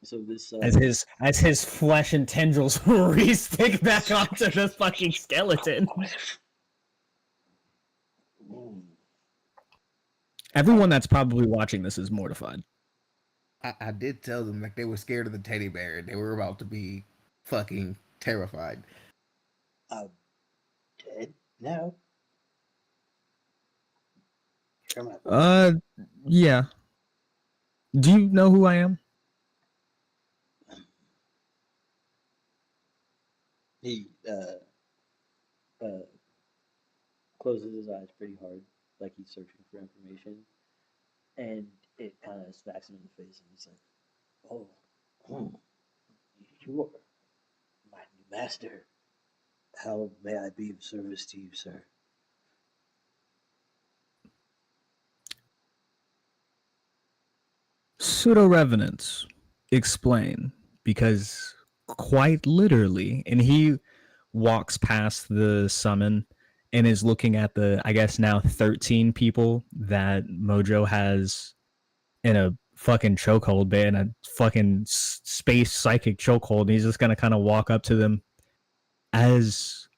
So this As his flesh and tendrils re-stick back onto the fucking skeleton. Everyone that's probably watching this is mortified. I did tell them like they were scared of the teddy bear and they were about to be fucking terrified. dead now. Yeah. Do you know who I am? He closes his eyes pretty hard, like he's searching for information, and it kind of smacks him in the face, and he's like, "Oh, you are my new master. How may I be of service to you, sir?" Pseudo-revenants. Explain. Because quite literally, and he walks past the summon and is looking at the, I guess now 13 people that Mojo has in a fucking chokehold, in a fucking space psychic chokehold. And he's just going to kind of walk up to them. As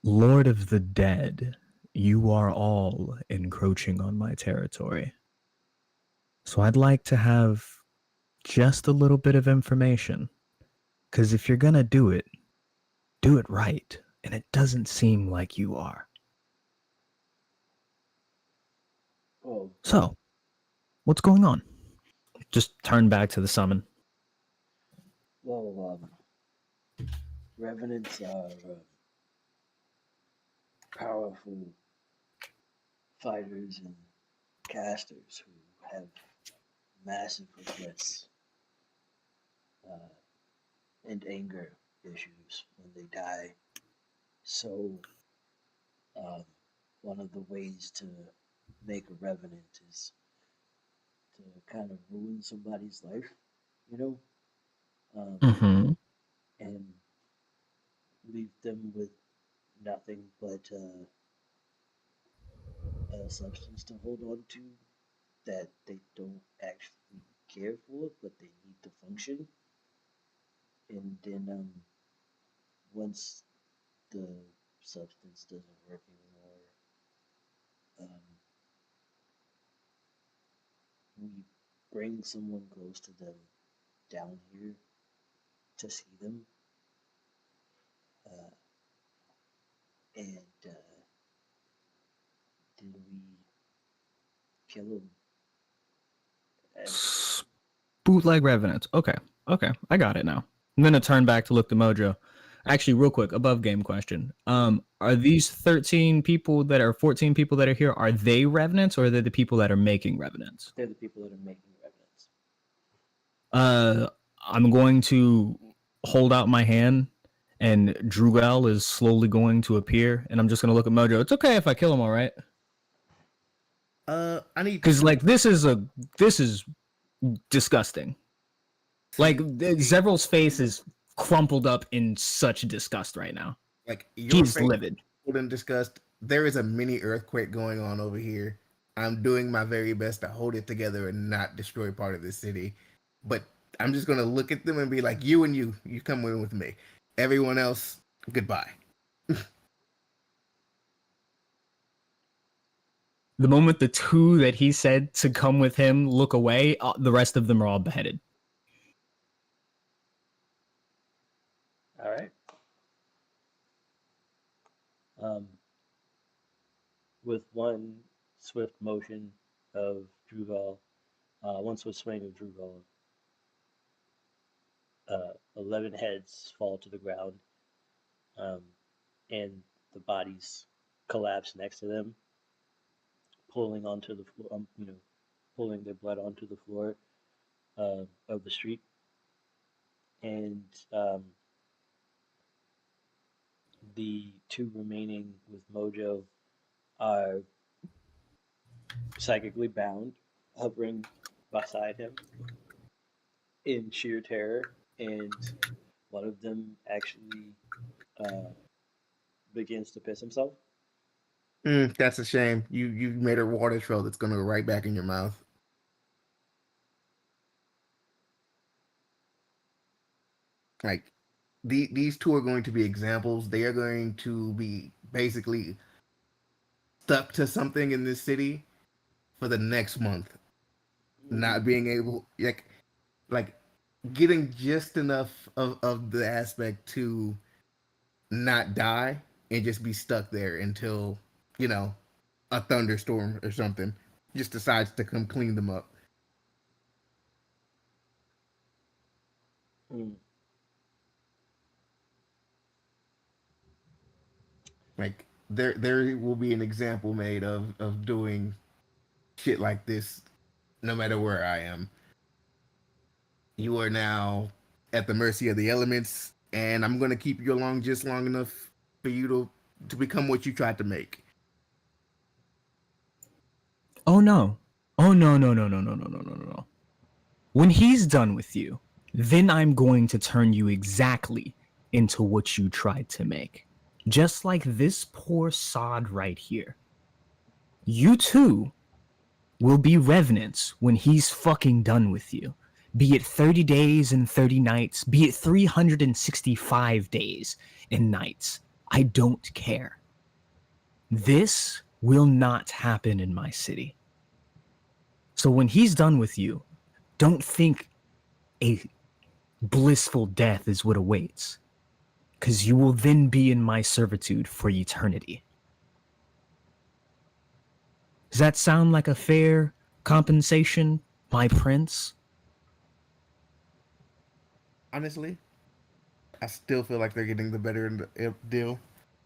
Lord of the Dead, you are all encroaching on my territory. So I'd like to have just a little bit of information. Because if you're going to do it right. And it doesn't seem like you are. Oh, So, what's going on? Just turn back to the summon. Well, revenants are powerful fighters and casters who have massive regrets uh, and anger issues when they die. So, um, one of the ways to make a revenant is to kind of ruin somebody's life, you know, um, Mm-hmm. and leave them with nothing but a substance to hold on to that they don't actually care for, but they need to function. And then once the substance doesn't work anymore, um, we bring someone close to them down here to see them, uh, and then we kill them. And Bootleg revenants. Okay. Okay. I got it now. I'm gonna turn back to look to Mojo. Actually, real quick, above game question. Are these 13 people that are 14 people that are here, are they revenants or are they the people that are making revenants? they're the people that are making revenants. I'm going to hold out my hand and Drugal is slowly going to appear and I'm just gonna look at Mojo. It's okay if I kill him, all right? I need Because like this is disgusting. Like Zevril's face is crumpled up in such disgust right now. like your He's face livid. and disgust. There is a mini earthquake going on over here. I'm doing my very best to hold it together and not destroy part of the city. But I'm just gonna look at them and be like, you and you come in with me. Everyone else, goodbye. The moment the two that he said to come with him look away, the rest of them are all beheaded. All right. Um, with one swift motion of Drugal, one swift swing of Drugal, 11 heads fall to the ground, um, and the bodies collapse next to them, pulling onto the floor, pulling their blood onto the floor of the street. And the two remaining with Mojo are psychically bound, hovering beside him in sheer terror, and one of them actually uh, begins to piss himself. That's a shame. You made a water trail that's gonna go right back in your mouth. Like these two are going to be examples. They are going to be basically stuck to something in this city for the next month, not being able like getting just enough of the aspect to not die and just be stuck there until you know a thunderstorm or something just decides to come clean them up. Mm. Like there will be an example made of doing shit like this no matter where I am. You are now at the mercy of the elements, and I'm gonna keep you along just long enough for you to become what you tried to make. Oh no. Oh no, no, no, no, no, no, no, no, no. When he's done with you, then I'm going to turn you exactly into what you tried to make. Just like this poor sod right here. You too will be revenants when he's fucking done with you. Be it 30 days and 30 nights, be it 365 days and nights. I don't care. This will not happen in my city. So when he's done with you, don't think a blissful death is what awaits, because you will then be in my servitude for eternity. Does that sound like a fair compensation, my prince? honestly, I still feel like they're getting the better deal.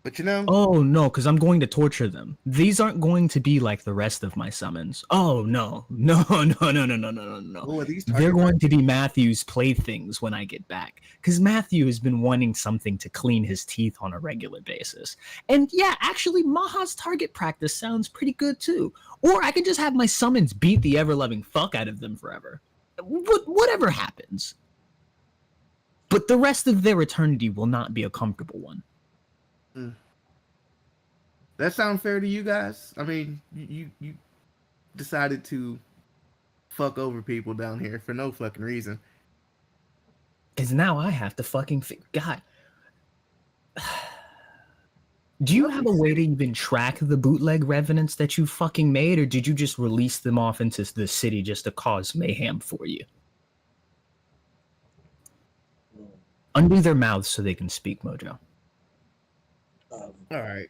But you know, Oh no, because I'm going to torture them. These aren't going to be like the rest of my summons. Oh no, no, no, no, no, no, no, no, no. oh, are these They're target going to be Matthew's playthings when I get back. Because Matthew has been wanting something to clean his teeth on a regular basis. And yeah, actually, Maha's target practice sounds pretty good too. Or I could just have my summons beat the ever-loving fuck out of them forever. Whatever happens. But the rest of their eternity will not be a comfortable one. That sound fair to you guys? I mean, you decided to fuck over people down here for no fucking reason. Because now I have to fucking God. Do you have a way to even track the bootleg revenants that you fucking made, or did you just release them off into the city just to cause mayhem for you? Undo their mouths so they can speak, Mojo. All right.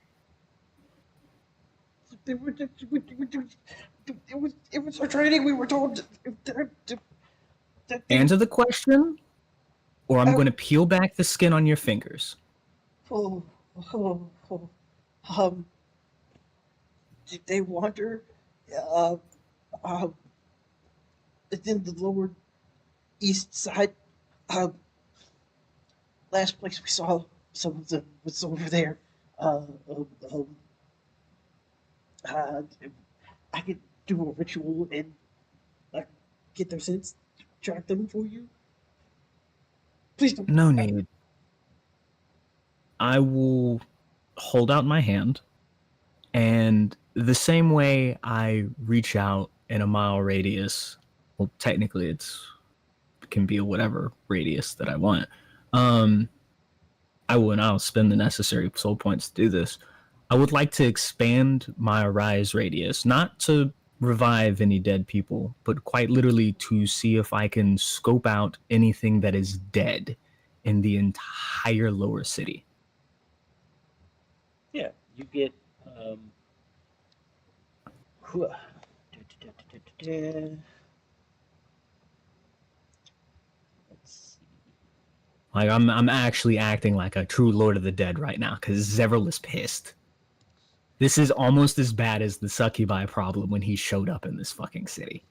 It was our training. We were told. Answer the question, or I'm going to peel back the skin on your fingers. Oh, um, did they wander? Uh, in the lower east side. Last place we saw some of them was over there. Uh, um, um, uh, I could do a ritual and get their sense, track them for you. Please don't. No need. I will hold out my hand, and the same way I reach out in a mile radius, well, technically it can be a whatever radius that I want. I'll spend the necessary soul points to do this. I would like to expand my rise radius, not to revive any dead people, but quite literally to see if I can scope out anything that is dead in the entire lower city. Yeah, you get let's see. Like I'm actually acting like a true Lord of the Dead right now because Zevril is pissed. This is almost as bad as the succubi problem when he showed up in this fucking city.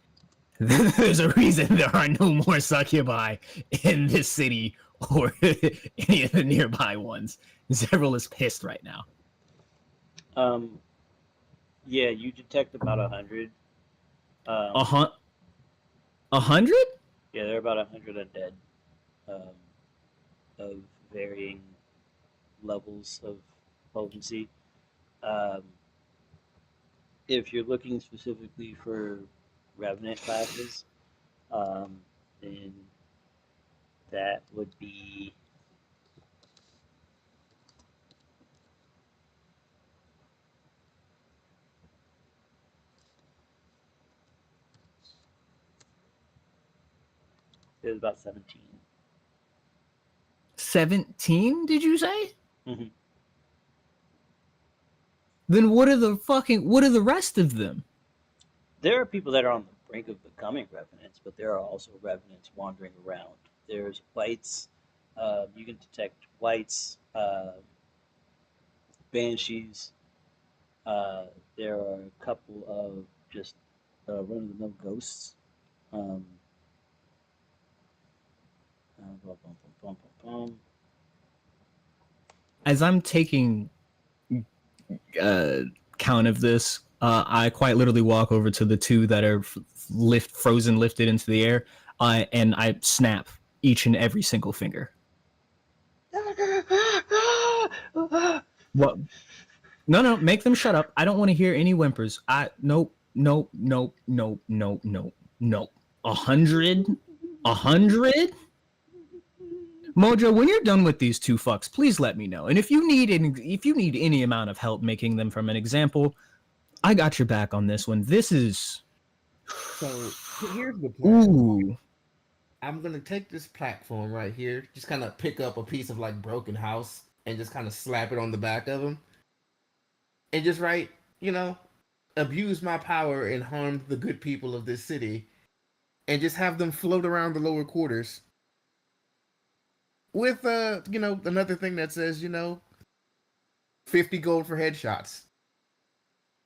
There's a reason there are no more succubi in this city or any of the nearby ones. Zevril is pissed right now. Yeah, you detect about 100. 100? Yeah, there are about 100 undead, of varying levels of potency. Um, if you're looking specifically for revenant classes, then that would be it was about 17. 17, did you say? Mm-hmm. Then what are the rest of them? There are people that are on the brink of becoming revenants, but there are also revenants wandering around. There's whites. You can detect whites, banshees. There are a couple of just run-of-the-mill ghosts. Um, bum, bum, bum, bum, bum. As I'm taking count of this, I quite literally walk over to the two that are lifted into the air, and I snap each and every single finger. What? No, make them shut up. I don't want to hear any whimpers. Nope. 100? Mojo, when you're done with these two fucks, please let me know. And if you need any amount of help making them from an example, I got your back on this one. This is So here's the plan. ooh. I'm gonna take this platform right here, just kind of pick up a piece of like broken house and just kind of slap it on the back of him, and just write, abuse my power and harm the good people of this city, and just have them float around the lower quarters. with another thing that says 50 gold for headshots.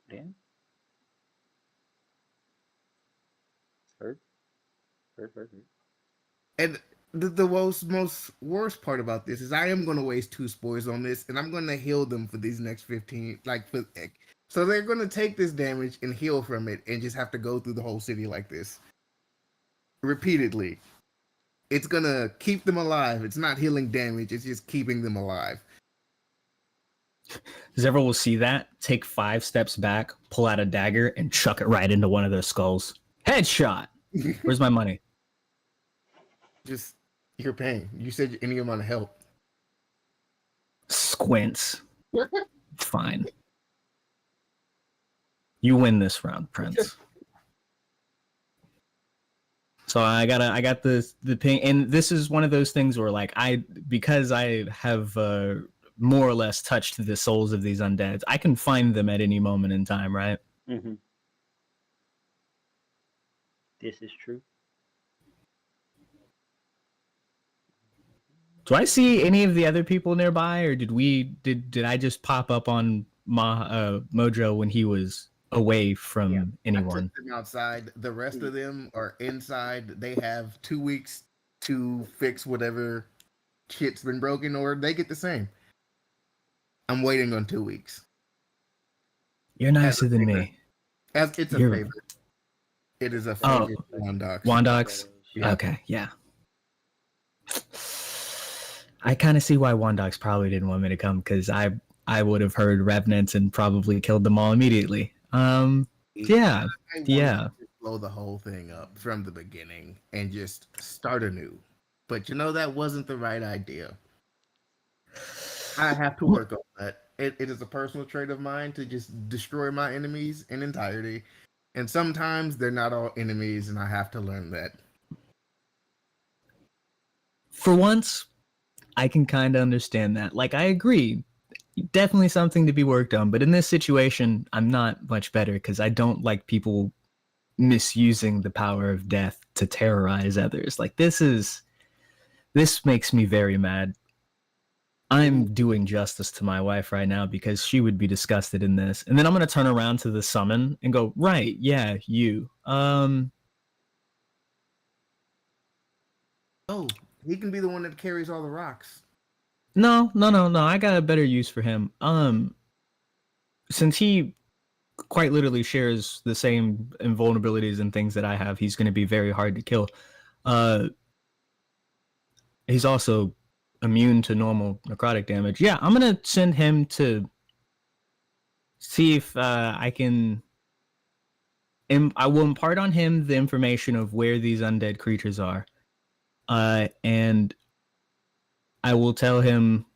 Damn. Heard. Heard. And the most worst part about this is I am going to waste 2 spores on this, and I'm going to heal them for these next 15. So they're going to take this damage and heal from it, and just have to go through the whole city like this repeatedly. It's going to keep them alive. It's not healing damage. It's just keeping them alive. Zevril will see that, take 5 steps back, pull out a dagger, and chuck it right into one of their skulls. Headshot. Where's my money? Just you're paying. You said any amount of help. Squints. Fine. You win this round, Prince. So I got the ping, and this is one of those things where because I have more or less touched the souls of these undeads, I can find them at any moment in time, right? Mm-hmm. This is true. Do I see any of the other people nearby, or did I just pop up on Mojo when he was away from anyone? I took them outside. The rest of them are inside. They have 2 weeks to fix whatever shit's been broken, or they get the same. I'm waiting on 2 weeks. You're nicer than me. As it's a favor. It is a favor. Wondox. Wondox. Yeah. Okay, yeah. I kind of see why Wondox probably didn't want me to come, because I would have heard revenants and probably killed them all immediately. Yeah. To blow the whole thing up from the beginning and just start anew, but that wasn't the right idea. I have to work on that. It is a personal trait of mine to just destroy my enemies in entirety, and sometimes they're not all enemies, and I have to learn that. For once, I can kind of understand that. Like, I agree. Definitely something to be worked on. But in this situation, I'm not much better because I don't like people misusing the power of death to terrorize others. Like, this makes me very mad. I'm doing justice to my wife right now because she would be disgusted in this. And then I'm going to turn around to the summon and go, right, yeah, you. Oh, he can be the one that carries all the rocks. No. I got a better use for him. Since he quite literally shares the same invulnerabilities and things that I have, he's going to be very hard to kill. He's also immune to normal necrotic damage. Yeah, I'm going to send him to see if I can... I will impart on him the information of where these undead creatures are. And I will tell him,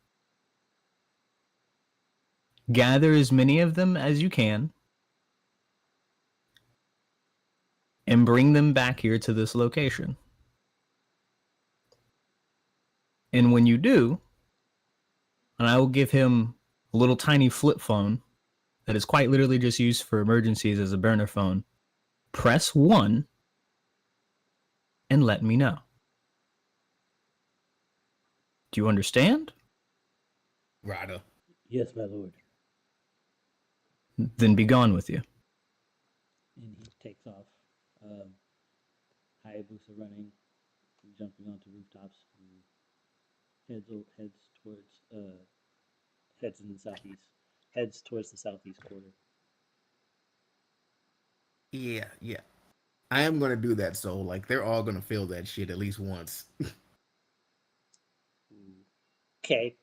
gather as many of them as you can and bring them back here to this location. And when you do, and I will give him a little tiny flip phone that is quite literally just used for emergencies as a burner phone. Press 1 and let me know. Do you understand? Rada. Yes, my lord. Then be gone with you. And he takes off. Hayabusa running, jumping onto rooftops, and heads in the southeast. Heads towards the southeast quarter. Yeah. I am gonna do that, so like they're all gonna feel that shit at least once. Okay.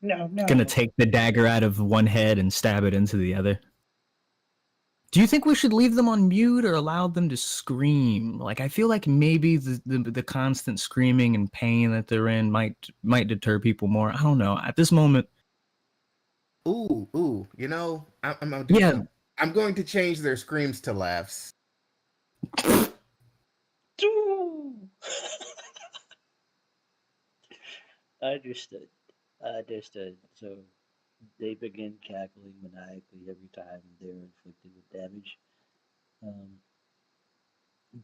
No. Gonna take the dagger out of one head and stab it into the other. Do you think we should leave them on mute or allow them to scream? Like, I feel like maybe the constant screaming and pain that they're in might deter people more. I don't know. At this moment... Ooh. I'm going to change their screams to laughs. Understood. So they begin cackling maniacally every time they're inflicted with damage.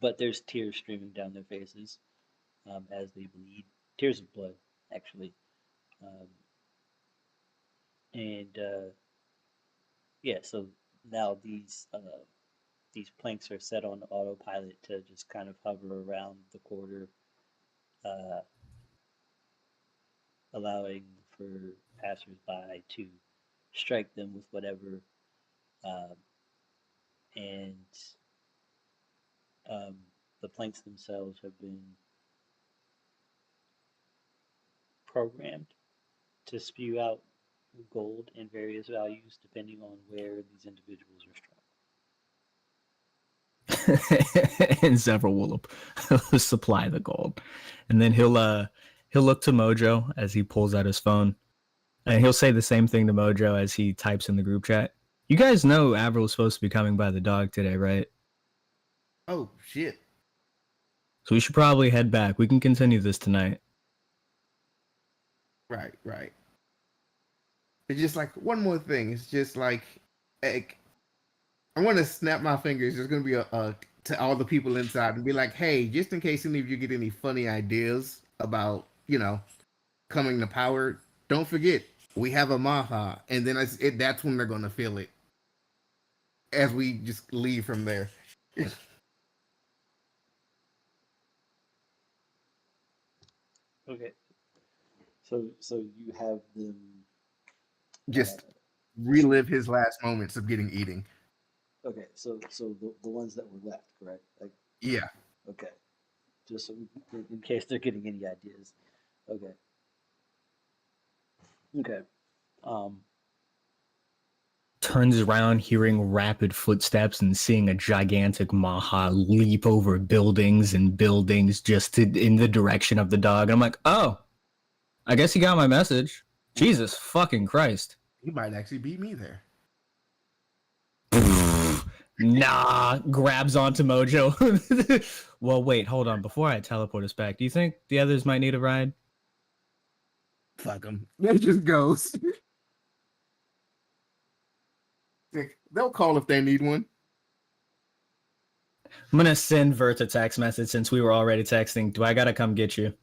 But there's tears streaming down their faces. as they bleed, tears of blood, actually. Um, and yeah, so now these planks are set on autopilot to just kind of hover around the quarter, uh, allowing for passersby to strike them with whatever. Um, and um, the planks themselves have been programmed to spew out gold in various values depending on where these individuals are struck. And Zevril will supply the gold, and then he'll look to Mojo as he pulls out his phone, and he'll say the same thing to Mojo as he types in the group chat. You guys know Avril's supposed to be coming by the dog today, right? Oh shit. So we should probably head back. We can continue this tonight. Right, right. It's just like one more thing. It's just like I want to snap my fingers. There's gonna be a to all the people inside and be like, hey, just in case any of you get any funny ideas about coming to power, don't forget we have a Maha, and then that's when they're gonna feel it as we just leave from there. Okay. So you have them Just relive his last moments of getting eating. okay, so the ones that were left, correct? Like Yeah. okay. Just so in case they're getting any ideas. Okay. Okay. Um Turns around, hearing rapid footsteps and seeing a gigantic Maha leap over buildings and buildings in the direction of the dog. I'm like, oh, I guess he got my message. Jesus fucking Christ. He might actually beat me there. Nah, grabs onto Mojo. Well, wait, hold on. Before I teleport us back, do you think the others might need a ride? Fuck him. It just goes. They'll call if they need one. I'm gonna send Vert a text message since we were already texting. Do I gotta come get you?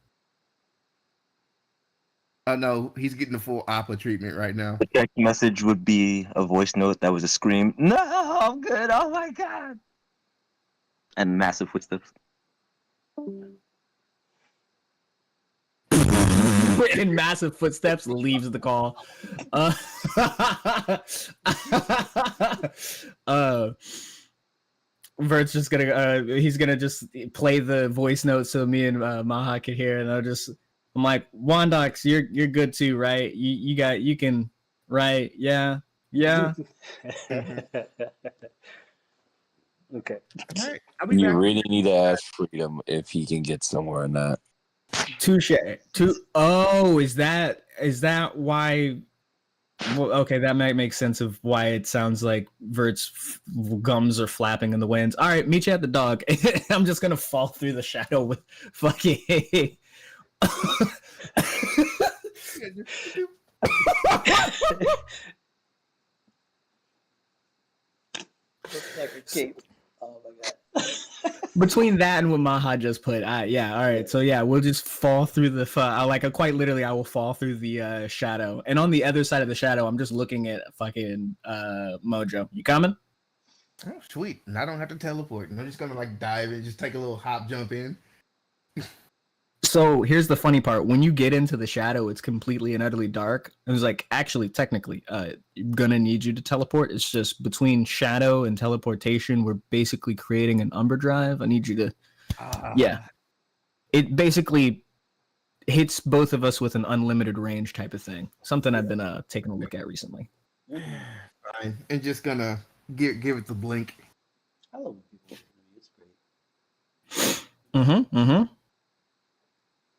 No, he's getting the full Appa treatment right now. The text message would be a voice note that was a scream. No, I'm good. Oh my god! And massive footsteps. In massive footsteps, leaves the call. Vert's just gonna he's gonna just play the voice note so me and Maha can hear, and I'm like, Wondox, you're good too, right? You can, right? Yeah. okay. All right, I'll be You back. really need to ask Freedom if he can get somewhere or not. Touche. Oh, is that why? Well, okay, that might make sense of why it sounds like Vert's gums are flapping in the winds. All right, meet you at the dog. I'm just gonna fall through the shadow with fucking. Looks like a cape. Oh my god. Between that and what Maha just put, yeah, all right. So yeah, we'll just fall through the quite literally, I will fall through the shadow, and on the other side of the shadow, I'm just looking at fucking Mojo. You coming? Oh, sweet. And I don't have to teleport. I'm just gonna like dive in, just take a little hop, jump in. So here's the funny part: when you get into the shadow, it's completely and utterly dark. It was like, actually, technically, I'm gonna need you to teleport. It's just between shadow and teleportation, we're basically creating an Umbra drive. I need you to, yeah. It basically hits both of us with an unlimited range type of thing. Something I've been taking a look at recently. Fine. And just gonna give it the blink. I love when people look at me. It's great.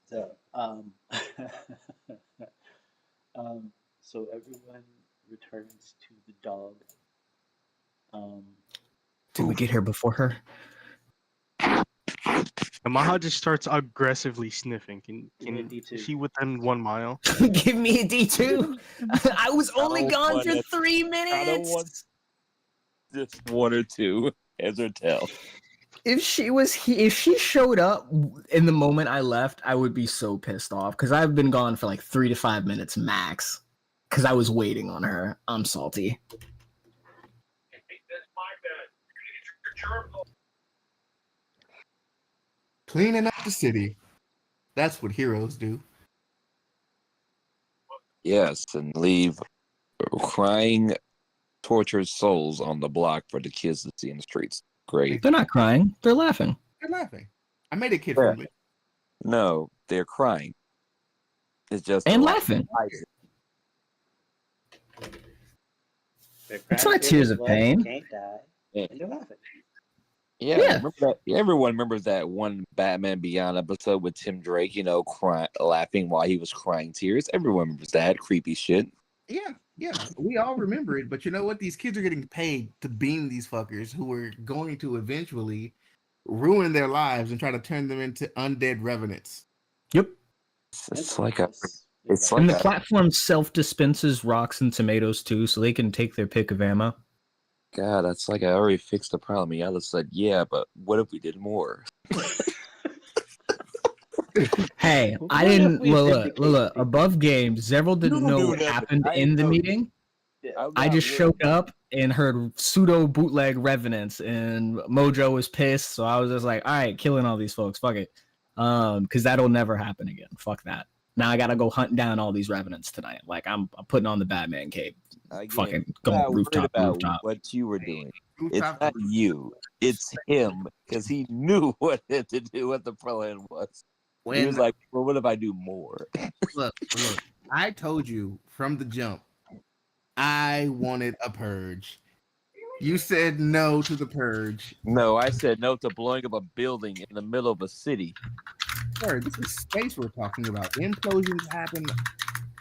So, so everyone returns to the dog. Did we get here before her? And Maha just starts aggressively sniffing. Can D2. is she within 1 mile? Give me a D2. I was only don't gone want for it. 3 I don't minutes. want just one or two, as or tell. if she showed up in the moment I left, I would be so pissed off because I've been gone for like 3 to 5 minutes max because I was waiting on her. I'm salty. Cleaning up the city. That's what heroes do. Yes, and leave crying, tortured souls on the block for the kids to see in the streets. Great. They're not crying. They're laughing. They're laughing. I made it kid Yeah. friendly. No, they're crying. It's just And a lot laughing. They're It's crying not tears of blood, pain. Can't die. Yeah. And they're laughing. Yeah, Yeah. remember that? Everyone remembers that one Batman Beyond episode with Tim Drake, crying, laughing while he was crying tears. Everyone remembers that creepy shit. Yeah, we all remember it, but you know what? These kids are getting paid to beam these fuckers who are going to eventually ruin their lives and try to turn them into undead revenants. Yep. It's like a, Yes. it's And like the a, platform self-dispenses rocks and tomatoes too, so they can take their pick of ammo. God, that's like I already fixed the problem. Yella said, yeah, but what if we did more? Hey, What I if didn't we look, vindicate above game. Zevril didn't You know do what nothing. happened I in the know. meeting. Yeah. I just showed up and heard pseudo bootleg revenants, and Mojo was pissed. So I was just like, all right, killing all these folks, fuck it, because that'll never happen again. Fuck that. Now I gotta go hunt down all these revenants tonight. Like I'm putting on the Batman cape, fucking going rooftop, rooftop. What you were doing. It's Rooftop- not you. It's him because he knew what to do. What the plan was. He was like, "Well, what if I do more?" look, I told you from the jump, I wanted a purge. You said no to the purge. No, I said no to blowing up a building in the middle of a city. Sir, this is space we're talking about. Implosions happen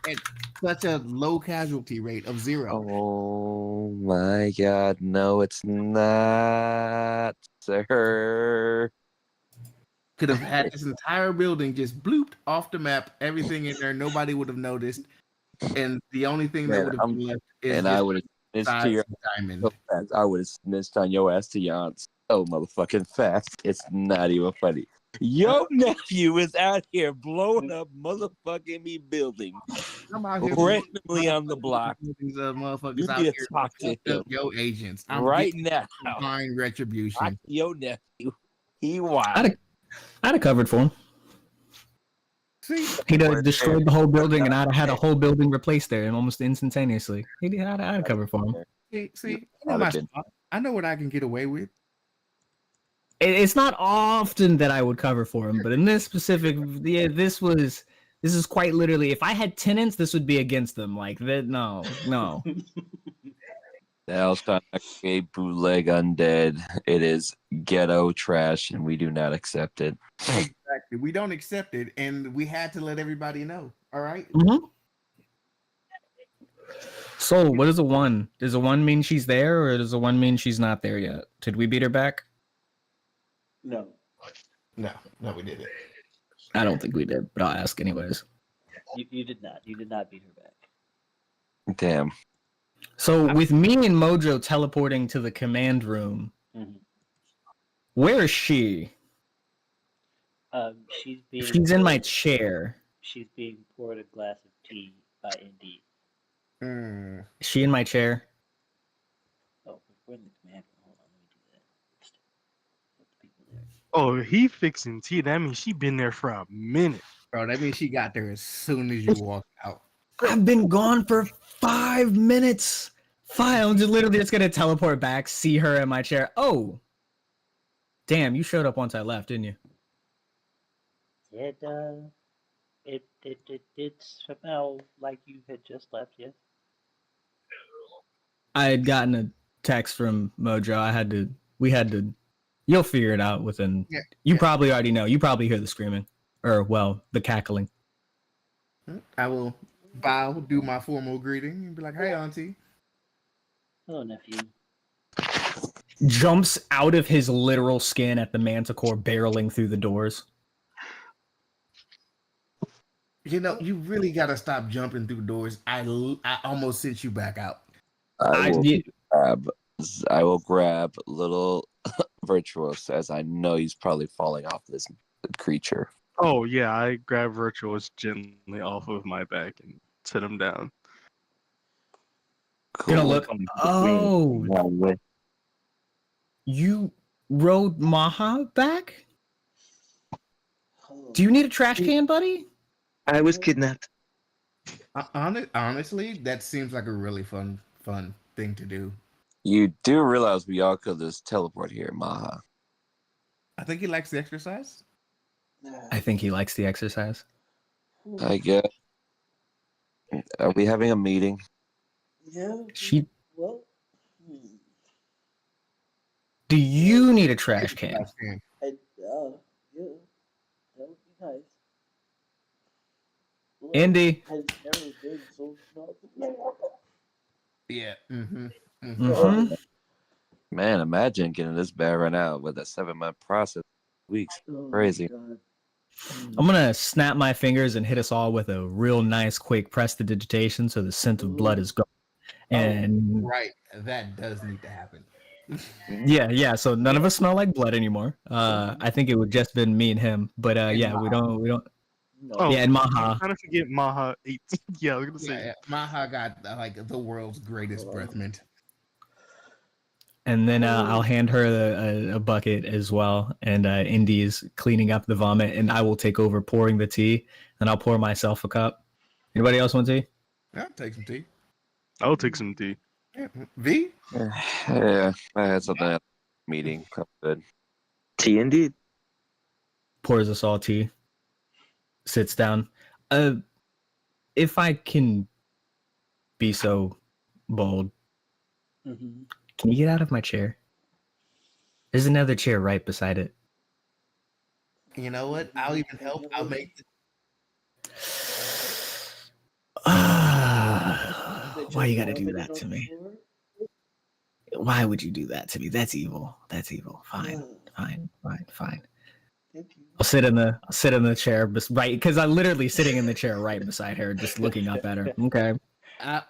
at such a low casualty rate of 0. Oh my God! No, it's not, sir. Could have had this entire building just blooped off the map, everything in there, nobody would have noticed. And the only thing that Man, would have been left is And just I would have snitched to size your of diamond. so fast. I would have snitched on your ass to your aunt so motherfucking fast. It's not even funny. Your nephew is out here blowing up motherfucking me building I'm out here randomly on the block. These motherfuckers You out need to here talk to fucked up him your agents. I'm right getting now. divine retribution. Talk to your nephew. He wild. I'd have covered for him. See, He'd have destroyed the whole building, and I'd have had a whole building replaced there almost instantaneously. I'd have covered for him. see, I know my spot. I know what I can get away with. It's not often that I would cover for him, but in this specific, yeah, this is quite literally. If I had tenants, this would be against them. Like that, no. The hell's kind of a bootleg undead. It is ghetto trash, and we do not accept it. Exactly. We don't accept it, and we had to let everybody know. All right. Mm-hmm. So, what is a 1? Does a 1 mean she's there, or does a 1 mean she's not there yet? Did we beat her back? No. No, we didn't. I don't think we did, but I'll ask anyways. You did not. You did not beat her back. Damn. So, with me and Mojo teleporting to the command room, Mhm. where is she? She's in my chair. She's being poured a glass of tea by Indy. Is she in my chair? Oh, we're in the command room. Hold on, let me do that. Put the people there. Oh, he fixing tea. That means she been there for a minute. Bro, that means she got there as soon as you walked out. I've been gone for 5 minutes. Fine, I'm just literally just gonna teleport back, see her in my chair. Oh, damn! You showed up once I left, didn't you? It smelled like you had just left, yes? I had gotten a text from Mojo. We had to. You'll figure it out within. Yeah. You probably already know. You probably hear the screaming, or well, the cackling. I will bow, do my formal greeting, and be like, "Hey, auntie." Hello, nephew. Jumps out of his literal skin at the manticore barreling through the doors. You know, you really gotta stop jumping through doors. I almost sent you back out. I will grab little Virtuous, as I know he's probably falling off this creature. Oh yeah, I grab Virtuous gently off of my back and sit him down. Gonna Cool. look. Oh, Wait, you rode Maha back? Oh, Do you need a trash can, buddy? I was kidnapped. Honestly, that seems like a really fun thing to do. You do realize we all could just teleport here, Maha. I think he likes the exercise. I think he likes the exercise. I guess. Are we having a meeting? Yeah. She. Well, Do you need a trash can? Trash can. yeah, that would be nice. Well, Indy. has never been so not. Yeah. Mm-hmm. Mm-hmm. Man, imagine getting this bad right now with a 7-month process. Weeks. Oh my Crazy. God. I'm gonna snap my fingers and hit us all with a real nice, quick prestidigitation, so the scent of blood is gone. And Right. That does need to happen. yeah. So none of us smell like blood anymore. I think it would just been me and him. But yeah, we don't. No. Oh, Yeah, and Maha. I'm trying to forget Maha ate. Yeah, I was gonna say. Yeah. Maha got like the world's greatest breath mint. And then I'll hand her a bucket as well. And Indy is cleaning up the vomit, and I will take over pouring the tea. And I'll pour myself a cup. Anybody else want tea? Yeah, take some tea. I'll take some tea. Yeah. V. Yeah, I had something at the meeting. I'm good. Tea indeed. Pours us all tea. Sits down. If I can be so bold, Mm-hmm. can you get out of my chair? There's another chair right beside it. You know what? I'll even help. I'll make. Why you gotta do that to me? Why would you do that to me? That's evil. That's evil. Fine. Thank you. I'll sit in the chair right, because I'm literally sitting in the chair right beside her, just looking up at her. Okay. I'll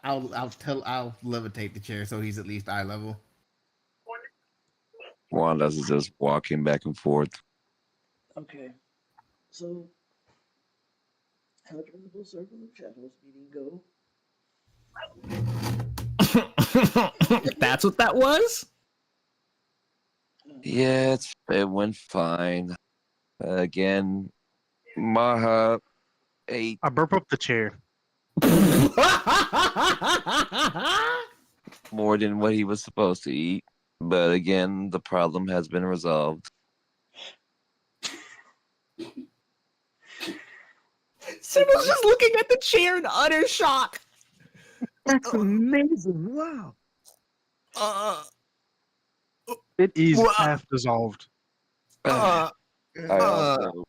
levitate the chair so he's at least eye level. Wanda's is just walking back and forth. Okay. So, how did the Circle of Shadows meeting go? That's what that was? Yeah, it went fine. Again, Maha ate I burp up the chair. more than what he was supposed to eat. But again, the problem has been resolved. Sybil's just looking at the chair in utter shock. That's amazing. Wow. It is Wha- half dissolved. I also,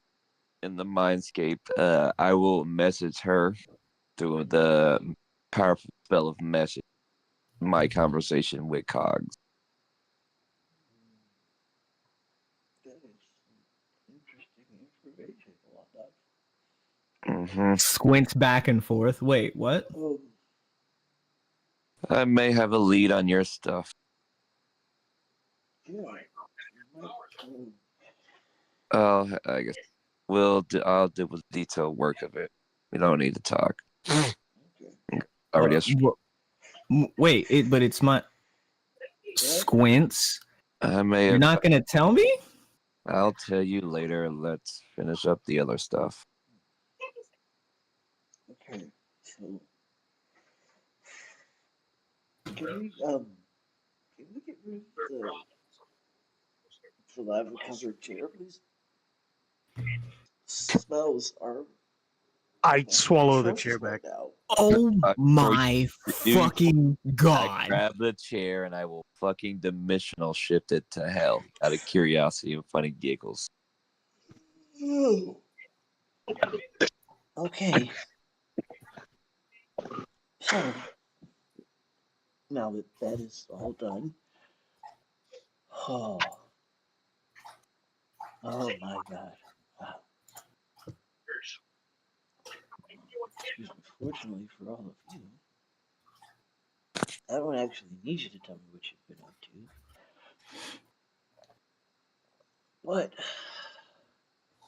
in the mindscape, I will message her through the powerful spell of message. My conversation with Cogs. That is some interesting information on that. Mm-hmm. Squints back and forth. Wait, what? I may have a lead on your stuff. Yeah. I guess I'll do with detailed work of it. We don't need to talk. Okay. Already. Wait, but it's my Squints. I may. You're Have, not gonna tell me? I'll tell you later. Let's finish up the other stuff. Okay. So, can we get rid of the saliva covered chair, please? Smells are I swallow the atrocious chair right back. now. Oh my fucking I god. grab the chair and I will fucking dimensional shift it to hell out of curiosity and funny giggles. Okay. So, now that that is all done, oh, oh my God. Wow. Excuse me. Fortunately for all of you, I don't actually need you to tell me what you've been up to. But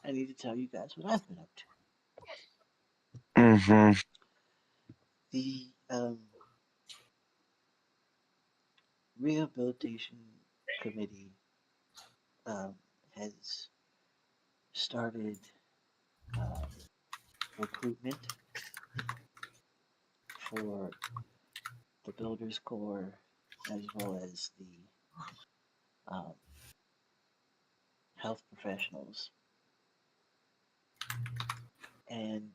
I need to tell you guys what I've been up to. Mm-hmm. The rehabilitation committee um, has started uh, recruitment for the Builders Corps as well as the um, health professionals. And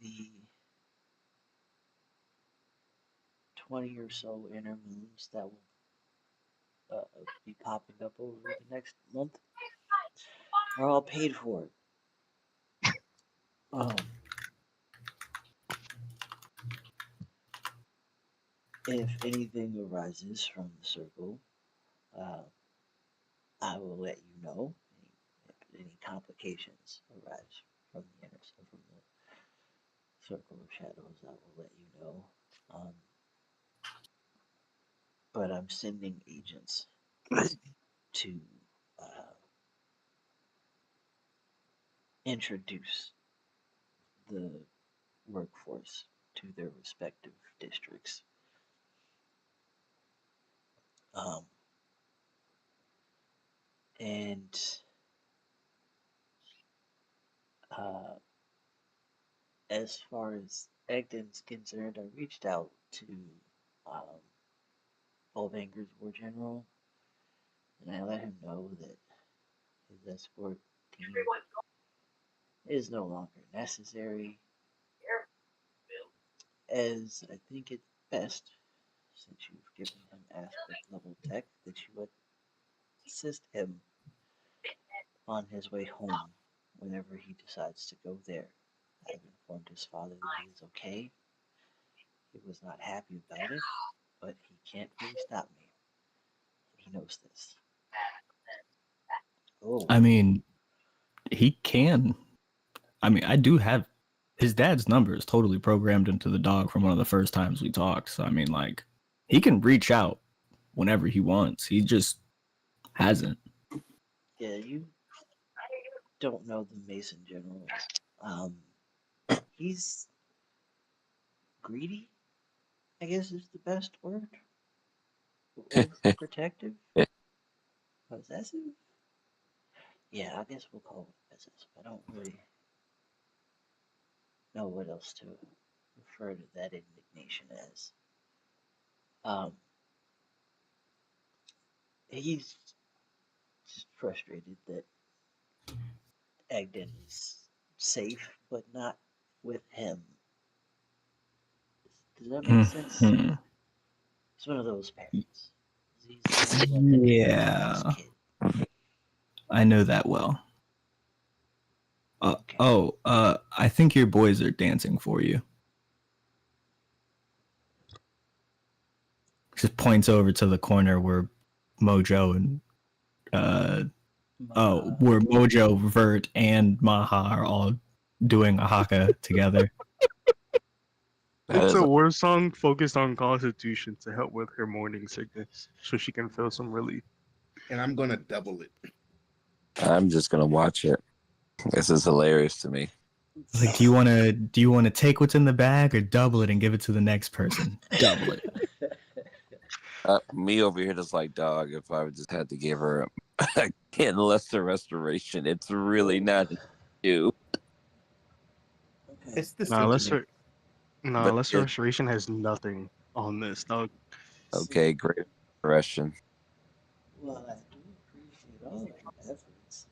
the 20 or so intermoons that will be popping up over the next month are all paid for. Um, if anything arises from the circle, uh, I will let you know. If any complications arise from the from the circle of shadows, I will let you know. Um, but I'm sending agents to uh, introduce the workforce to their respective districts. Um, and uh, as far as Egden's concerned, I reached out to um, Bolvanger's War General, and I let him know that his escort team is no longer necessary, as I think it's best, since you've given him aspect level tech, that you would assist him on his way home whenever he decides to go there. I've informed his father that he is okay. He was not happy about it, but he can't really stop me. He knows this. Oh, I mean, he can. I mean, I do have his dad's number is totally programmed into the dog from one of the first times we talked. So I mean, like, he can reach out whenever he wants. He just hasn't. yeah, you don't know the Mason General. Um, he's greedy, I guess is the best word. Overprotective? Possessive? Yeah, I guess we'll call it possessive. I don't really know what else to refer to that indignation as. Um, he's just frustrated that Egden is safe, but not with him. Does that make sense? Mhm. He's one of those parents. He's never let anyone touch his Yeah, kid. I know that well. Okay. I think your boys are dancing for you. Just points over to the corner where Mojo and uh Maha. where Mojo, Vert, and Maha are all doing a haka together. That It's is. a war song focused on Constitution to help with her morning sickness, so she can feel some relief. And I'm gonna double it. I'm just gonna watch it. This is hilarious to me. Like, do you wanna take what's in the bag or double it and give it to the next person? Double it. Me over here just like dog. If I would just had to give her a Ken Lester restoration, it's really not you. Okay. It's the Nah, sentiment. Nah, But Lesser it, Restoration has nothing on this, dog. See, okay, great expression. well, I do appreciate all of your efforts.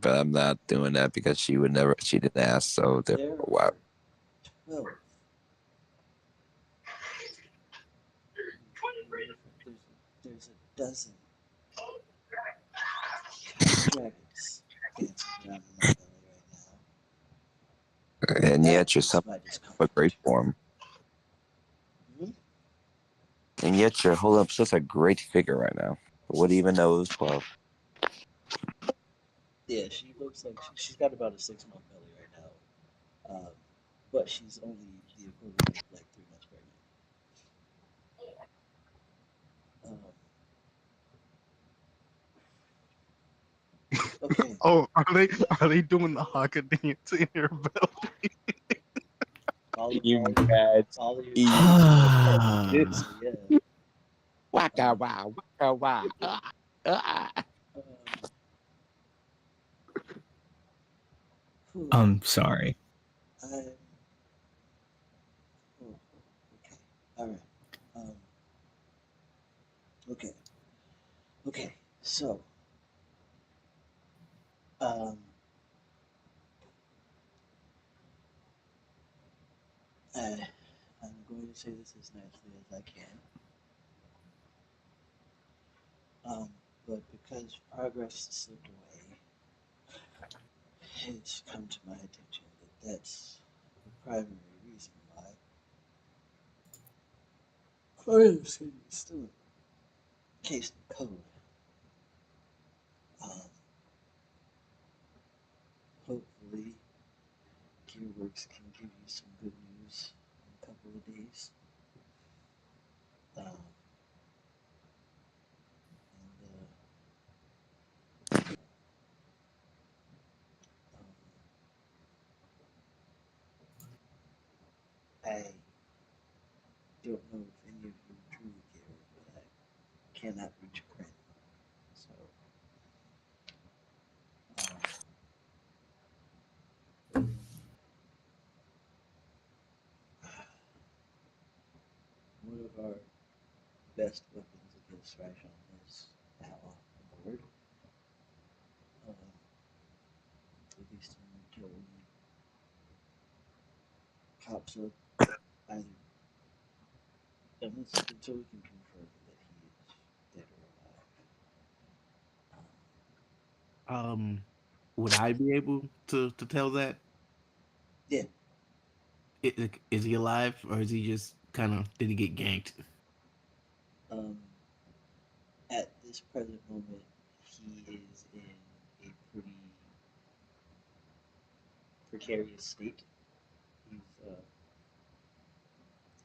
But I'm not doing that because she would never. She didn't ask, so There therefore, wow. are 12. There's a dozen dragons dancing around in my belly right now. And That yet you're is something my of a great discomfort. form. Hmm? And yet you're holding up such a great figure right now. What even knows 12? Yeah, she looks like she's got about a 6 month belly right now. But she's only the equivalent of like 3 months pregnant. Um, Oh, are they doing the haka dance in your belly? You guys all of your eat. jujitsu, yeah. Waka Um, wow, waka wow. Ah. um, whew, I'm sorry. I, oh, okay, all right. Um, okay, okay. So, um, I, I'm going to say this as nicely as I can. Um, but because progress slipped away, it's come to my attention that that's the primary reason why Claims is still case in code. Um, hopefully, Gearworks can give you some good news in a couple of days. Um, and um, I don't know if any of you truly care, but I cannot reach a print. So, one of our best weapons against Rashon is now off the board. Um, at least until he pops up, either until we can confirm that he is dead or alive. Um, would I be able to tell that? Yeah, Is he alive or is he just kind of did he get ganked? um, at this present moment, he is in a pretty precarious state.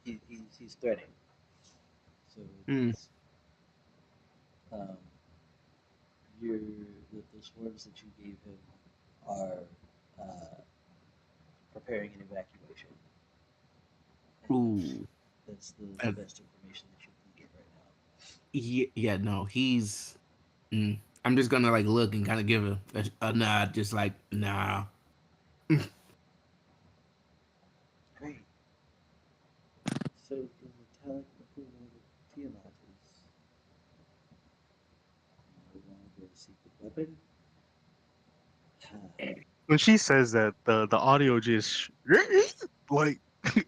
He's he's threatening. So Mm. it's um, your the swarms that you gave him are uh, preparing an evacuation, and Ooh. that's the Uh, best information that you can get right now. yeah, no, he's. I'm just gonna like look and kind of give a nod, just like nah. Great. So the metallic equivalent of Tiamat is no longer a secret weapon. When she says that, the audio just like,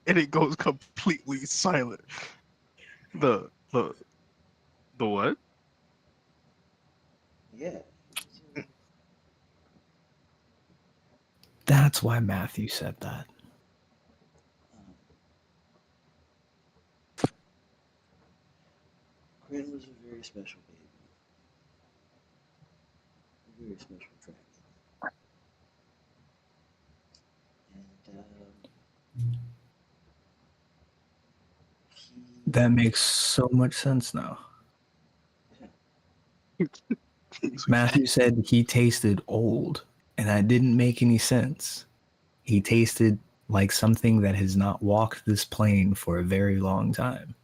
and it goes completely silent. The the the what? Yeah, That's why Matthew said that. um, Quinn was a very special baby, a very special dragon, and That he, makes so much sense now. yeah, Matthew said he tasted old, and that didn't make any sense. He tasted like something that has not walked this plane for a very long time.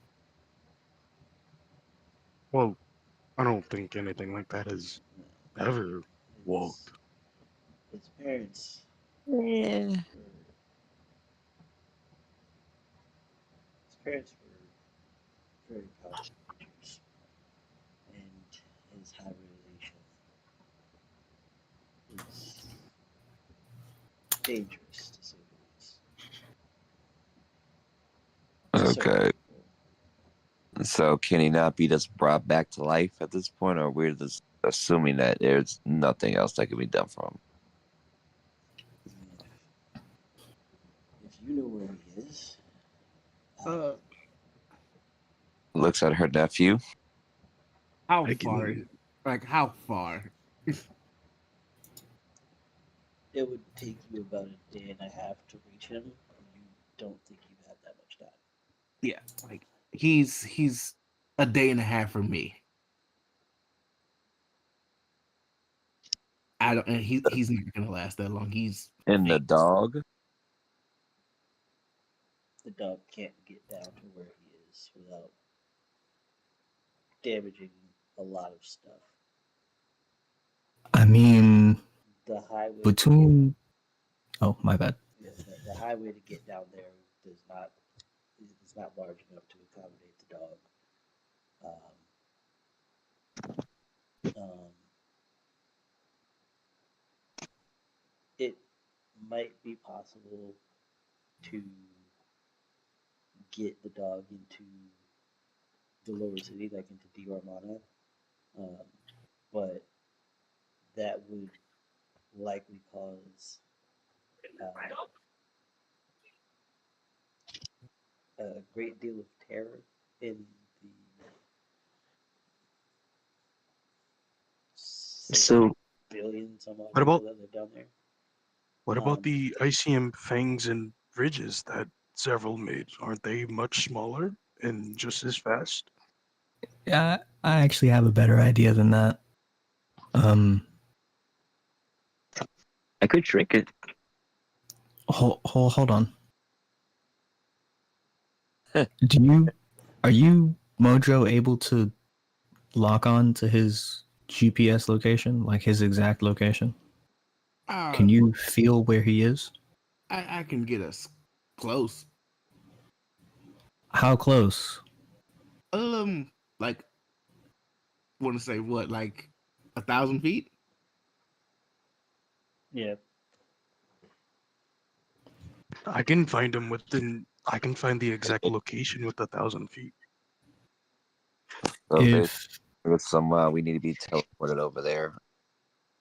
Well, I don't think anything like that has no, ever his walked. his parents Yeah. were his parents were very powerful creatures, and his hybridization is dangerous to say the least to certain Okay. people. So can he not be just brought back to life at this point, or we're just assuming that there's nothing else that can be done for him? I mean, if you know where he is, Uh, Looks at her nephew. how I far? can. Like how far? it would take you about a day and a half to reach him, and you don't think you have that much time. Yeah, like he's a day and a half from me. I don't, and he's not gonna last that long. He's And the dog. The dog can't get down to where he is without damaging a lot of stuff. I mean, The highway between. Oh, my bad. the highway to get down there is not large enough to accommodate the dog. Um, it might be possible to get the dog into the lower city, like into Diormona, but that would likely cause a great deal of terror in the So billion some odd What people about that live down there. what about Um, the ICM fangs and ridges that Zevril made? Aren't they much smaller and just as fast? Yeah, I actually have a better idea than that. Um, I could shrink it. hold on. Are you Mojo able to lock on to his GPS location, like his exact location? Can you feel where he is? I can get us close. How close? Like, want to say what, like 1,000 feet? yeah, I can find him within. I can find the exact location with 1,000 feet. So If with some, we need to be teleported over there.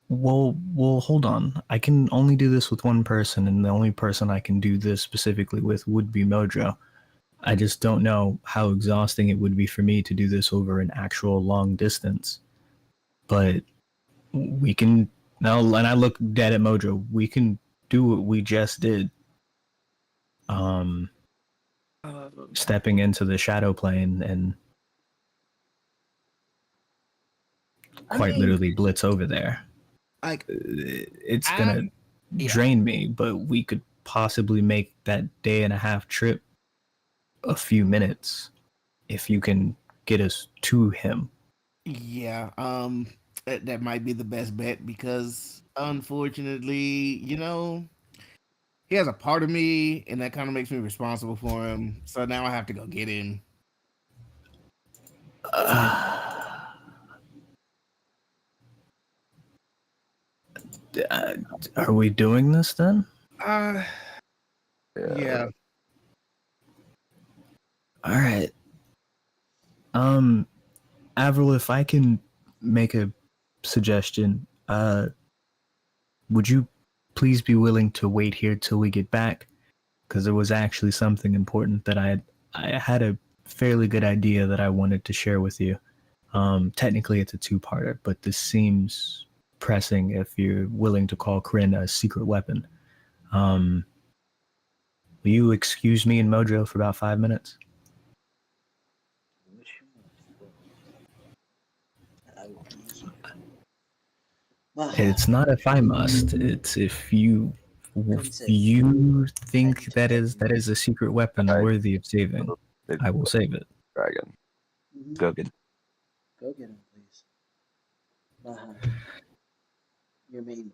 well, hold on. I can only do this with one person, and the only person I can do this specifically with would be Mojo. I just don't know how exhausting it would be for me to do this over an actual long distance. But we can now, and I look dead at Mojo. We can do what we just did. Stepping into the shadow plane and quite literally blitz over there. Like, It's gonna drain me, but we could possibly make that day and a half trip a few minutes if you can get us to him. yeah, that might be the best bet because unfortunately, he has a part of me, and that kind of makes me responsible for him. So now I have to go get him. Are we doing this then? Yeah. All right. Avril, if I can make a suggestion, would you please be willing to wait here till we get back? Because there was actually something important that I had a fairly good idea that I wanted to share with you. Technically, it's a two-parter, but this seems pressing if you're willing to call Kryn a secret weapon. Will you excuse me and Mojo for about 5 minutes? I will be here. It's not if I must. It's if you think that is a secret weapon worthy of saving, I will save it. Dragon. Mhm. Go get. Go get him, please. Maha, your main.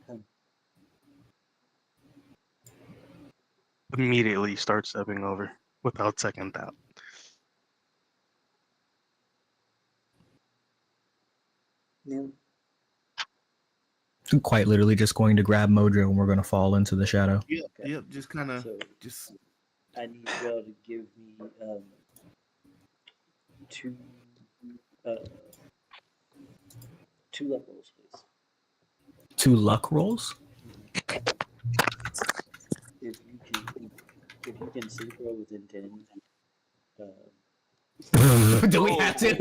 Come. Immediately start stepping over without second thought. No. Quite literally just going to grab Mojo and we're going to fall into the shadow. Yep. Okay. Yep. Just kind of, So just I need y'all to give me two two luck rolls, please. 2 luck rolls? If you can synchro within 10. Do we have to?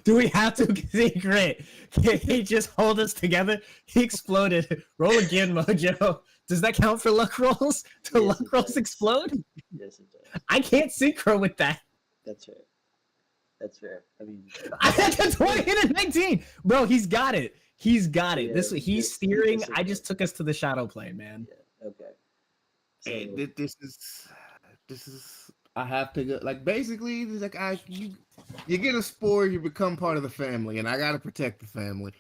Do we have to secret? Can he just hold us together? He exploded. Roll again, Mojo. Does that count for luck rolls? Do Yes, luck it rolls does. explode? Yes, it does. I can't synchro with that. That's right. That's fair. I mean, I had a 20 and a 19. Bro, he's got it. He's got it. Yeah, This we he's just steering. said I that. just took us to the shadow plane, man. Yeah. Okay. So Hey, this is I have to go. Like basically, it's like you get a spore, you become part of the family, and I gotta protect the family.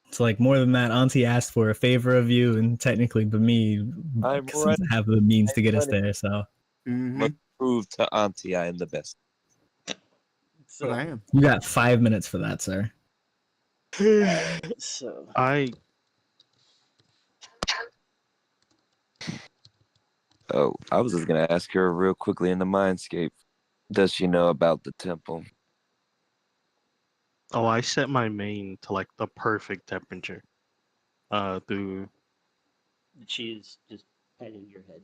It's like more than that. Auntie asked for a favor of you, and technically, but me I'm doesn't ready. have the means to get us ready. there. So Mm-hmm. Must prove to Auntie I am the best. But so I am. you got 5 minutes for that, sir. so I Oh, I was just gonna ask her real quickly in the mindscape. Does she know about the temple? I set my main to like the perfect temperature. Through she's just patting your head,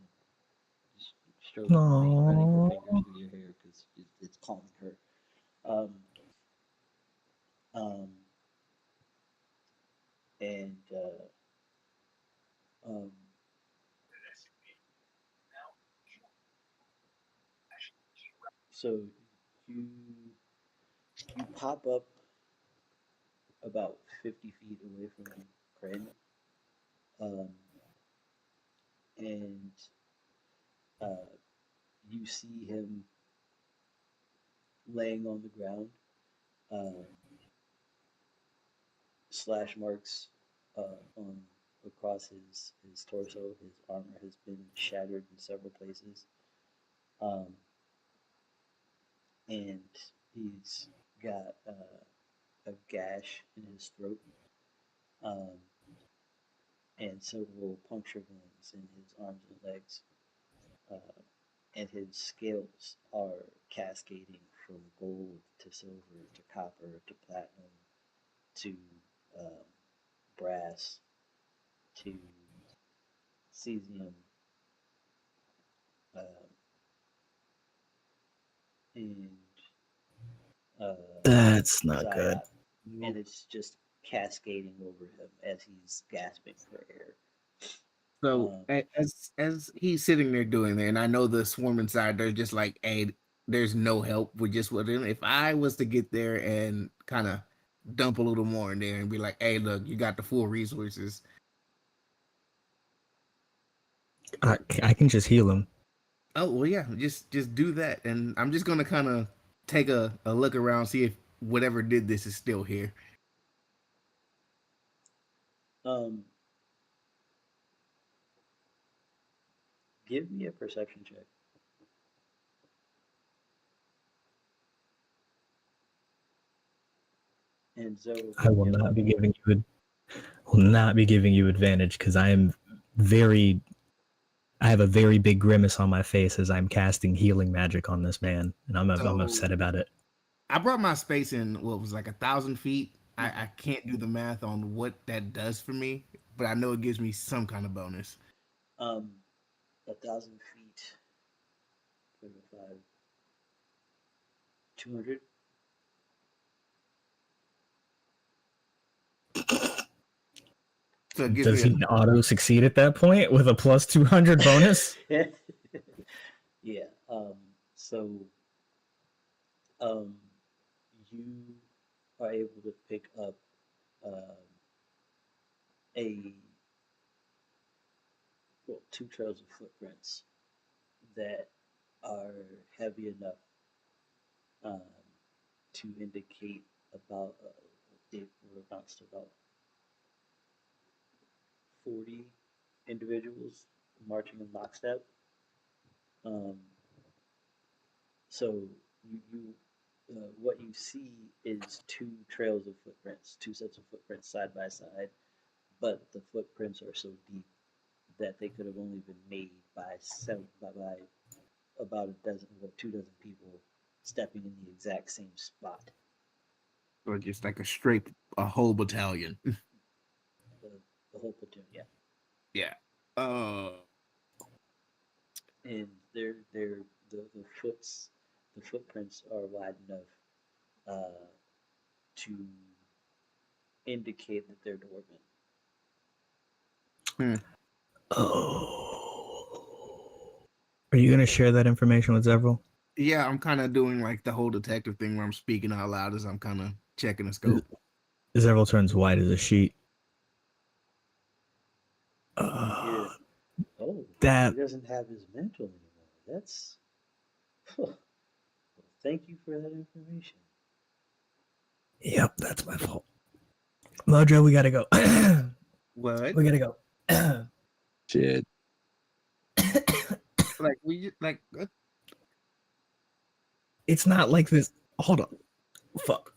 just stroking your mane, running her fingers through your hair because it's calming her. Um, um, and um, so you you pop up about 50 feet away from Crane, um, and uh, you see him laying on the ground, uh, slash marks on across his torso. His armor has been shattered in several places, um, and he's got a gash in his throat, um, and several puncture wounds in his arms and legs. Uh, and his scales are cascading from gold to silver to copper to platinum to um, brass to cesium, um, and That's not good. Zyot, and it's just cascading over him as he's gasping for air. So Um, as he's sitting there doing that, and I know the swarm inside, they're just like, hey, there's no help. We're just with him. If I was to get there and kind of dump a little more in there and be like, hey, look, you got the full resources. I can just heal him. Oh well, yeah, just do that, and I'm just gonna kind of take a look around, see if whatever did this is still here. um, give me a perception check. And Zoe, I will give me not be giving you will not be giving you advantage because I am very. I have a very big grimace on my face as I'm casting healing magic on this man, and I'm So upset about it. I brought my space in what was like 1,000 feet. I can't do the math on what that does for me, but I know it gives me some kind of bonus. 1,000 feet, 5, 200. So it gives Does me a he auto succeed at that point with a plus 200 bonus? Yeah. So um, you are able to pick up um, a well, two trails of footprints that are heavy enough um, to indicate about it amounts to about 40 individuals marching in lockstep. Um, so what you see is two trails of footprints, two sets of footprints side by side, but the footprints are so deep that they could have only been made by by about a dozen or 2 dozen people stepping in the exact same spot. or just like a whole battalion. The, the whole platoon, yeah. Yeah. Uh. And the the footprints are wide enough to indicate that they're dwarven. Hmm. Oh. Are you going to share that information with Zevril? Yeah, I'm kind of doing like the whole detective thing where I'm speaking out loud as I'm kind of checking the scope. Zevril turns white as a sheet. Yeah. Oh, That. he doesn't have his mental anymore. That's. Well, thank you for that information. Yep, that's my fault. Mojo, we gotta go. What? We gotta go. Shit. Like we like It's not like this. Hold on. Fuck.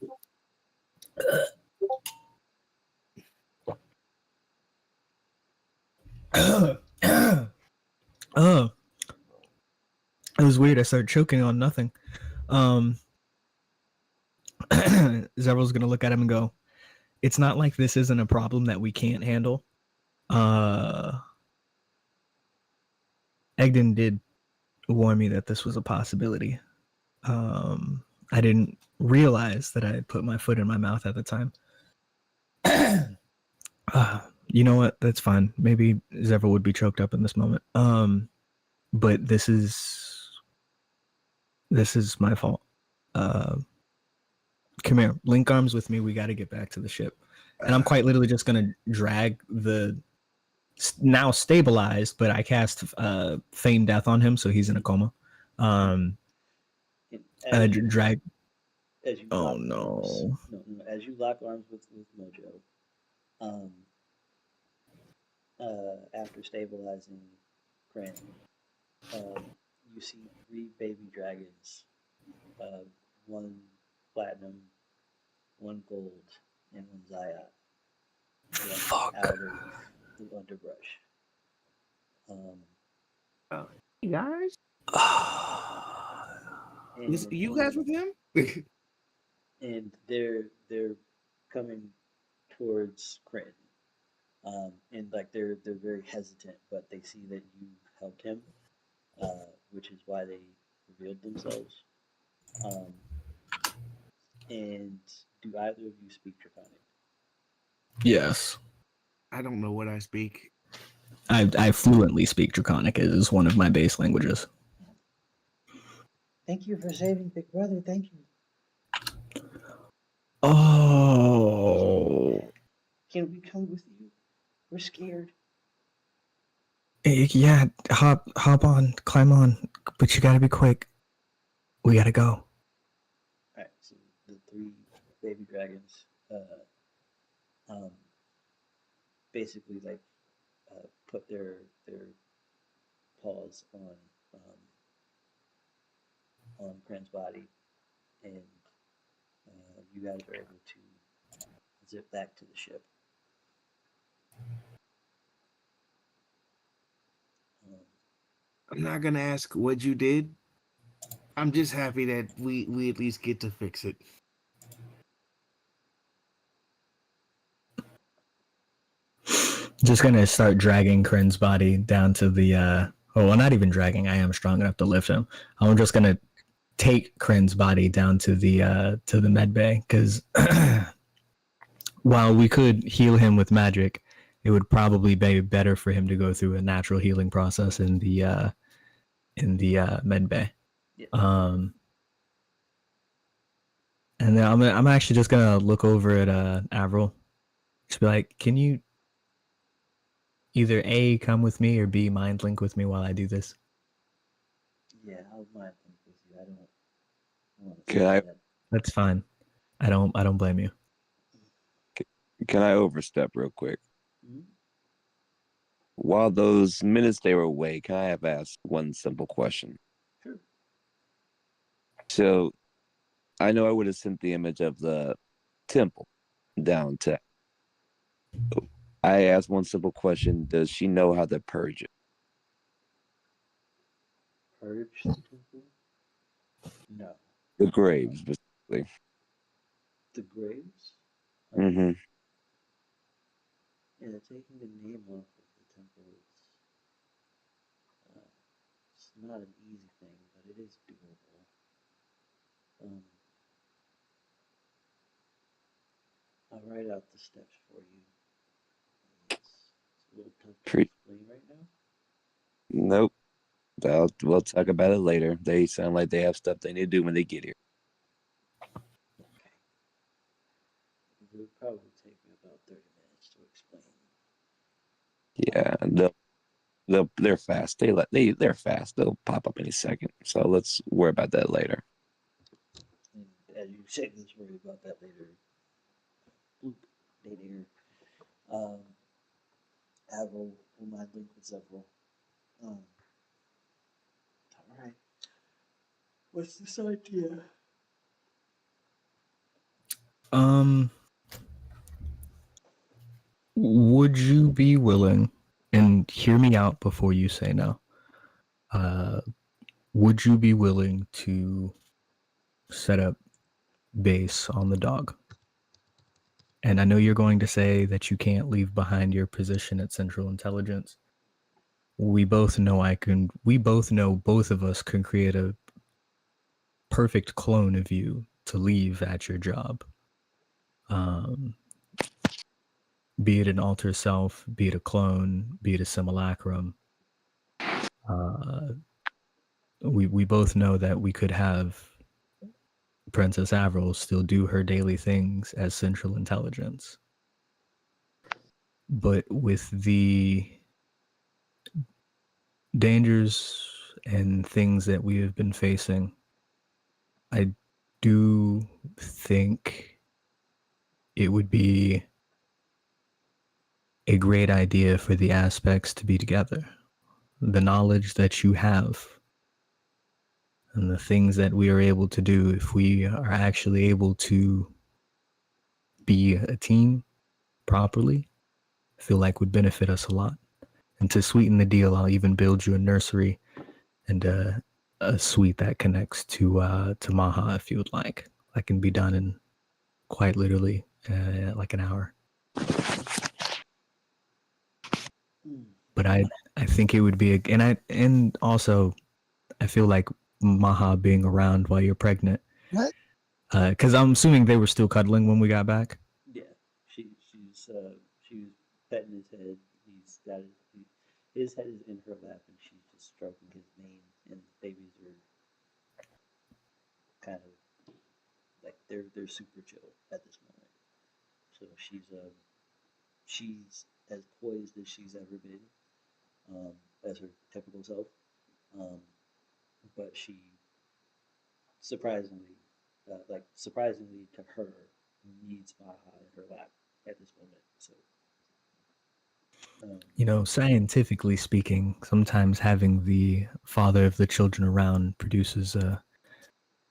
Oh, it was weird. I started choking on nothing. Zevril's gonna look at him and go, "It's not like this isn't a problem that we can't handle." Egden did warn me that this was a possibility. I didn't realize that I had put my foot in my mouth at the time. You know what? That's fine. Maybe Zevril would be choked up in this moment. But this is my fault. Come here, link arms with me. We got to get back to the ship, and I'm quite literally just gonna drag the now stabilized, but I cast feign death on him, so he's in a coma. And Drag. as you Oh lock no! arms, as you lock arms with Mojo, after stabilizing Cran, you see three baby dragons, one platinum, one gold, and one Zayat Fuck. out of the underbrush. hey guys. And, You guys with him? and they're coming towards Cran. And like they're very hesitant, but they see that you helped him, which is why they revealed themselves. Um, and do either of you speak Draconic? Yes. I don't know what I speak. I fluently speak Draconic. It is one of my base languages. Thank you for saving Big Brother. Thank you. Oh. Can we come with you? We're scared. Yeah, hop on, climb on, but you gotta be quick. We gotta go. All right. So the three baby dragons, um, basically like put their paws on Cran's body, and you guys are able to zip back to the ship. Um, I'm not gonna ask what you did. I'm just happy that we at least get to fix it. Just gonna start dragging Kren's body down to the well, not even dragging. I am strong enough to lift him. I'm just gonna take Kren's body down to the med bay, because while we could heal him with magic, it would probably be better for him to go through a natural healing process in the med bay. Yeah. And then I'm actually just gonna look over at Avril. Just be like, can you either A, come with me, or B, mind link with me while I do this? Yeah, I'll mind think with you. I don't want to Can say I that. That's fine. I don't blame you. can I overstep real quick? Mhm. While those minutes they were away, can I have asked one simple question? Sure. So I know I would have sent the image of the temple down to. I asked one simple question: does she know how to purge it? Purge the temple? No. The graves, basically. The graves? Mm-hmm. Yeah, taking the name off of the temple is it's not an easy thing, but it is doable. Um, I'll write out the steps for you. It's a little tough to explain right now. Nope. We'll talk about it later. They sound like they have stuff they need to do when they get here. It would probably take me about 30 minutes to explain. Yeah, they're fast. They're fast. They'll pop up any second. So let's worry about that later. And as you said, let's worry about that later. Bloop, dead air. Avril will mind link with Zevril. Alright. What's this idea? Would you be willing, and hear me out before you say no, would you be willing to set up base on the dog? And I know you're going to say that you can't leave behind your position at Central Intelligence. We both know both of us can create a perfect clone of you to leave at your job. Be it an alter self, be it a clone, be it a simulacrum. We both know that we could have Princess Avril still do her daily things as Central Intelligence. But with the dangers and things that we have been facing, I do think it would be a great idea for the aspects to be together. The knowledge that you have and the things that we are able to do, if we are actually able to be a team properly, I feel like would benefit us a lot. And to sweeten the deal, I'll even build you a nursery and a suite that connects to Maha if you would like. That can be done in quite literally like an hour. But I think it would be and also I feel like Maha being around while you're pregnant. What? Because I'm assuming they were still cuddling when we got back. Yeah, she was petting his head. His head is in her lap, and she's just stroking his mane. And the babies are kind of like they're super chill at this moment. So she's as poised as she's ever been, as her typical self. But she surprisingly, surprisingly to her, needs Maha in her lap at this moment. So, You know, scientifically speaking, sometimes having the father of the children around produces a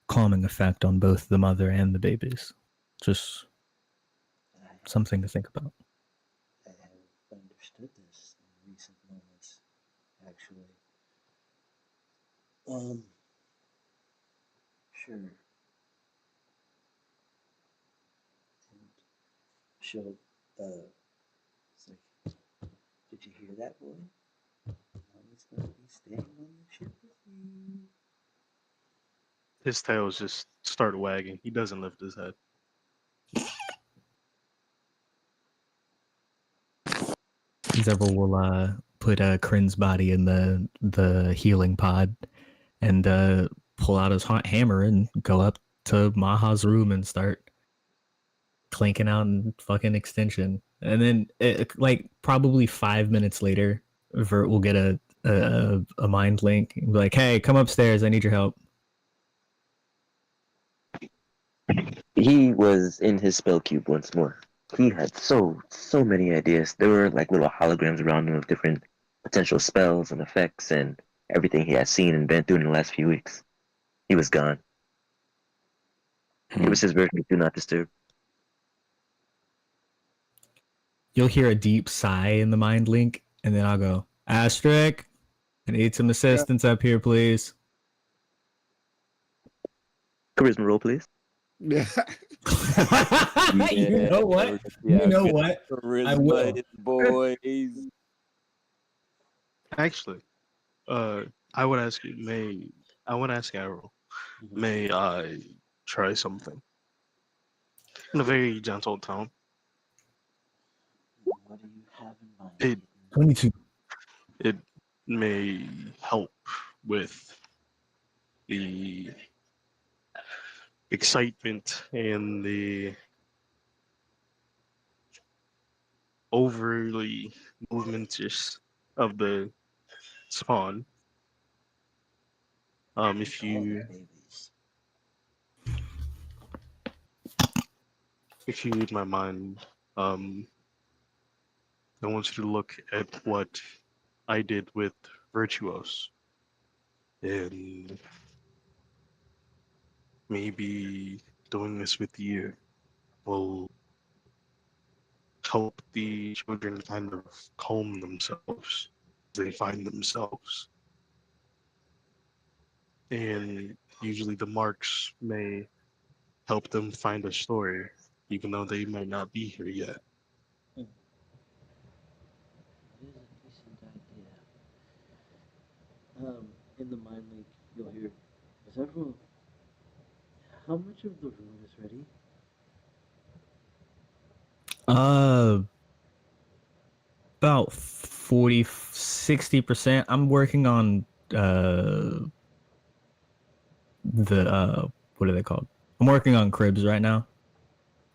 calming effect on both the mother and the babies. Just something to think about. I have understood this in recent moments, actually. Sure. And she'll, it's like, did you hear that, boy? Mommy's gonna be staying on the ship with you. His tails just start wagging. He doesn't lift his head. Zevril will put Kryn's body in the healing pod and pull out his hot hammer and go up to Maha's room and start clanking out in fucking extension. And then, like, probably 5 minutes later, Vert will get a mind link and be like, hey, come upstairs. I need your help. He was in his spell cube once more. He had so many ideas. There were like little holograms around him of different potential spells and effects and everything he had seen and been through in the last few weeks. He was gone. It was his version of Do Not Disturb. You'll hear a deep sigh in the mind link, and then I'll go, Asterisk, I need some assistance up here, please. Charisma roll, please. Yeah. You know what? You know what? I will. Boys. Actually, I would ask you, I would ask Arrow, may I try something? In a very gentle tone. What do you have in mind? It 22. it may help with the excitement and the overly movementous of the spawn. If All the you babies. if you read my mind, um, I want you to look at what I did with Virtuous, and maybe doing this with you will help the children kind of calm themselves. They find themselves, and usually the marks may help them find a story, even though they might not be here yet. Hmm. It is a decent idea. In the mind link, you'll hear, Zevril, how much of the room is ready? Uh, about 40, 60%. I'm working on the what are they called? I'm working on cribs right now.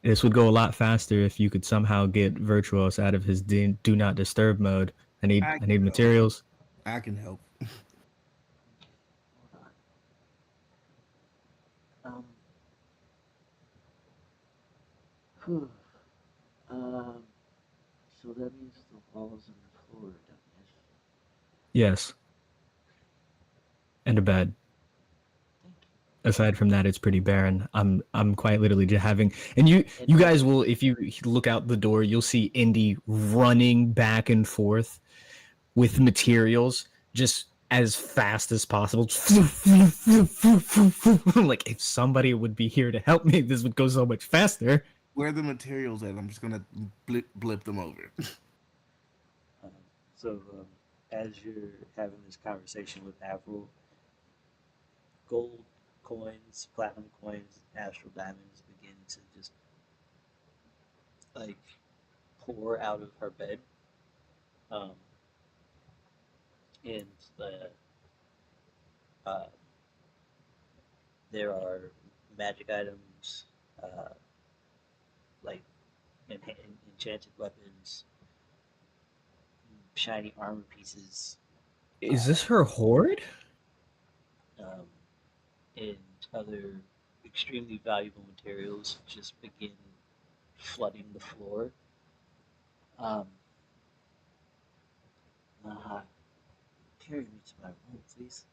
This would go a lot faster if you could somehow get Virtuos out of his do not disturb mode. I I can need help. materials. I can help. Hold on. Whew. Um, so that means the walls and the floor are done, yes? Yes, and a bed. Thank you. Aside from that, it's pretty barren. I'm quite literally just having, and And you what? guys will, if you look out the door, you'll see Indy running back and forth with materials just as fast as possible. Like if somebody would be here to help me, this would go so much faster. Where are the materials at? I'm just gonna blip them over. Um, so, as you're having this conversation with Avril, gold coins, platinum coins, astral diamonds begin to just like pour out of her bed. Um, and uh, there are magic items, uh, like enchanted weapons, shiny armor pieces, Is uh, this her horde? um, and other extremely valuable materials just begin flooding the floor. Um, Maha, carry me to my room, please.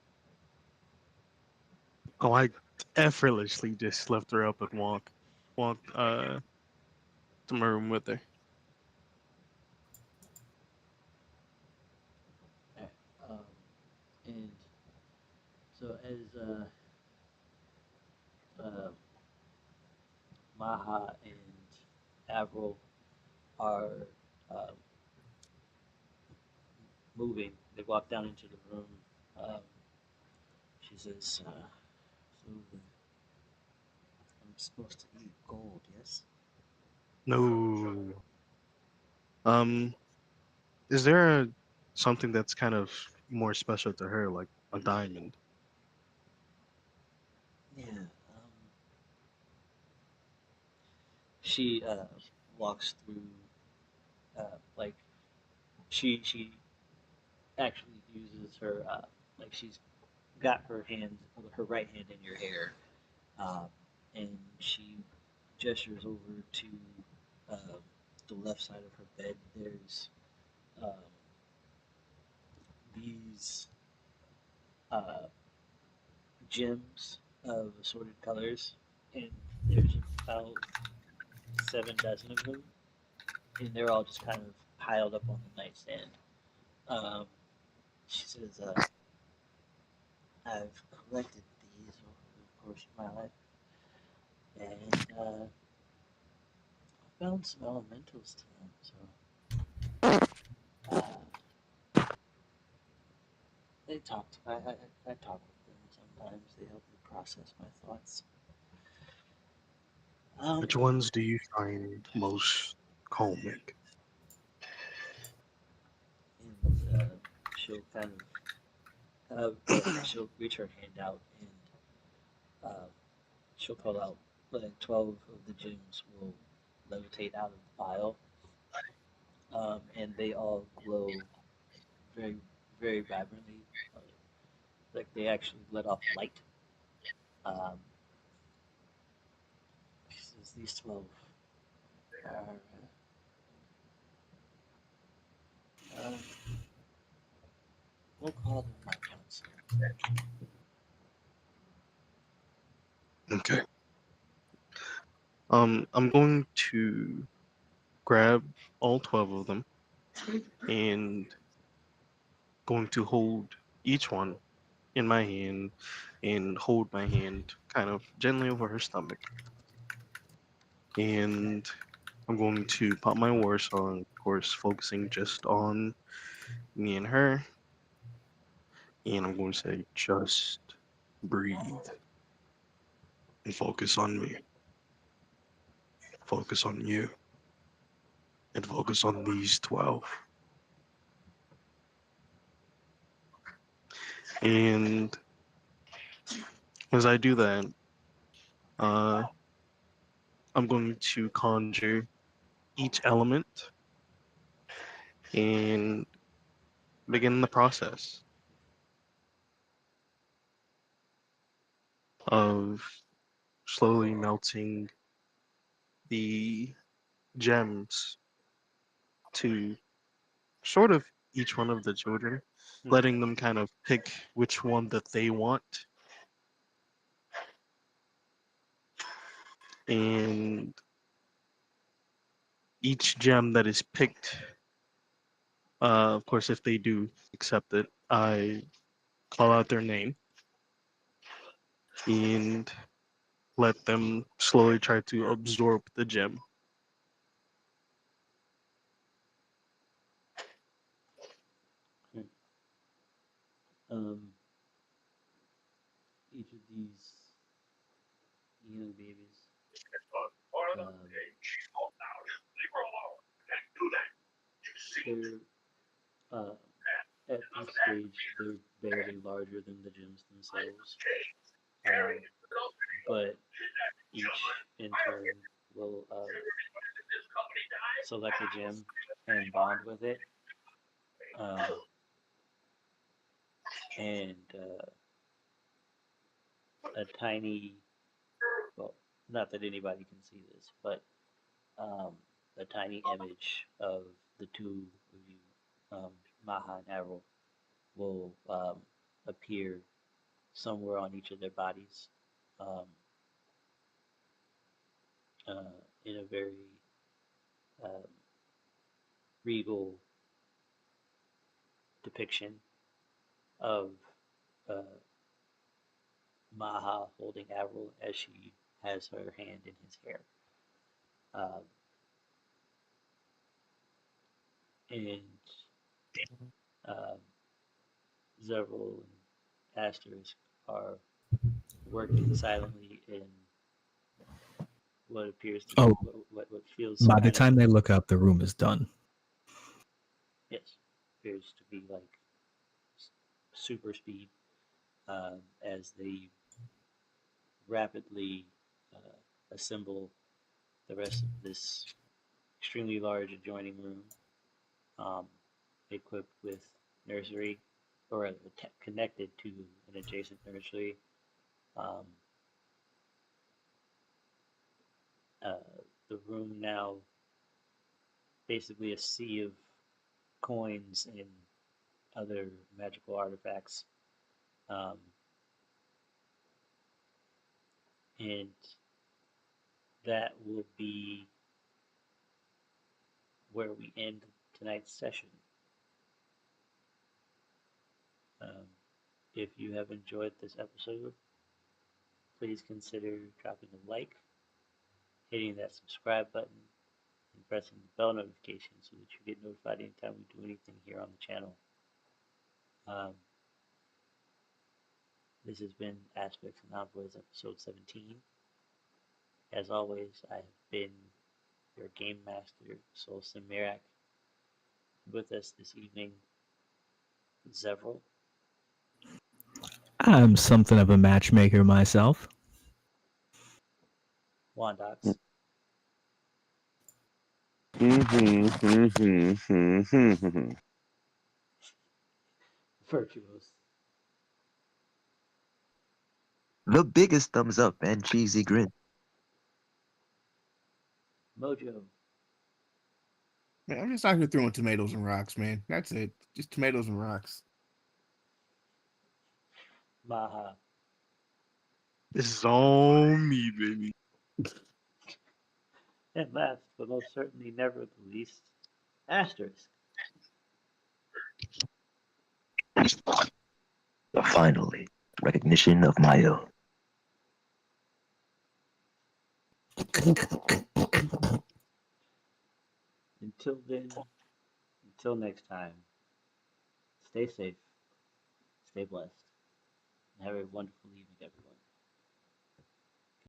Oh, I effortlessly just lift her up and walk to my room with her. Alright, and so as uh, Maha and Avril are um, moving, they walk down into the room. Um, she says, "So I'm supposed to eat gold, yes?" No. Um, is there something that's kind of more special to her, like a diamond? Yeah. She walks through, like she actually uses her like she's got her right hand in your hair, um, and she gestures over to um, the left side of her bed. There's um, these uh, gems of assorted colors, and there's about 7 dozen of them, and they're all just kind of piled up on the nightstand. Um, she says, "I've collected these over the course of my life, and I found some elementals to them. So they talk. I talk with them sometimes. They help me process my thoughts. Um, Which ones do you find most calming? and she'll kind of But she'll reach her hand out and um, she'll pull out like 12 of the gems will levitate out of the vial, and they all glow very, very vibrantly. Uh, like they actually let off light. Um, since these 12 are, uh, we'll call them my council. Okay. I'm going to grab all 12 of them and going to hold each one in my hand and hold my hand kind of gently over her stomach. And I'm going to pop my war song, of course, focusing just on me and her. And I'm going to say, just breathe and focus on me. Focus on you and focus on these 12. And as I do that, uh, I'm going to conjure each element and begin the process of slowly melting the gems to sort of each one of the children, letting them kind of pick which one that they want. And each gem that is picked, of course, if they do accept it, I call out their name and let them slowly try to absorb the gem. Um, each of these young babies, um, they're uh, at this stage they're barely larger than the gems themselves, um, but each in turn will select a gem and bond with it, um, and a tiny, well, not that anybody can see this, but um, a tiny image of the two of you, Maha and Avril, will appear somewhere on each of their bodies, um, in a very um, regal depiction of uh, Maha holding Avril as she has her hand in his hair. Um, and um, Zevril and Asterisk are working silently in what appears to Oh, what feels by the kind of, time they look up, the room is done. yes, appears to be like super speed, as they rapidly assemble the rest of this extremely large adjoining room, um, equipped with nursery, or connected to an adjacent nursery. Um, the room now basically a sea of coins and other magical artifacts, um, and that will be where we end tonight's session. Um, if you have enjoyed this episode, please consider dropping a like, hitting that subscribe button, and pressing the bell notification so that you get notified anytime we do anything here on the channel. Um, this has been Aspects and Envoys episode 17. As always, I have been your game master, Soulsym Mirak. With us this evening, Zevril I'm something of a matchmaker myself. Wondox. Virtuous. The biggest thumbs up and cheesy grin. Mojo. Man, I'm just out here throwing tomatoes and rocks, man. That's it. Just tomatoes and rocks. Maha. This is all me, baby. And last, but most certainly never the least, Asterisk. Finally, recognition of my own. Until then, until next time, stay safe, stay blessed, and have a wonderful evening, everyone.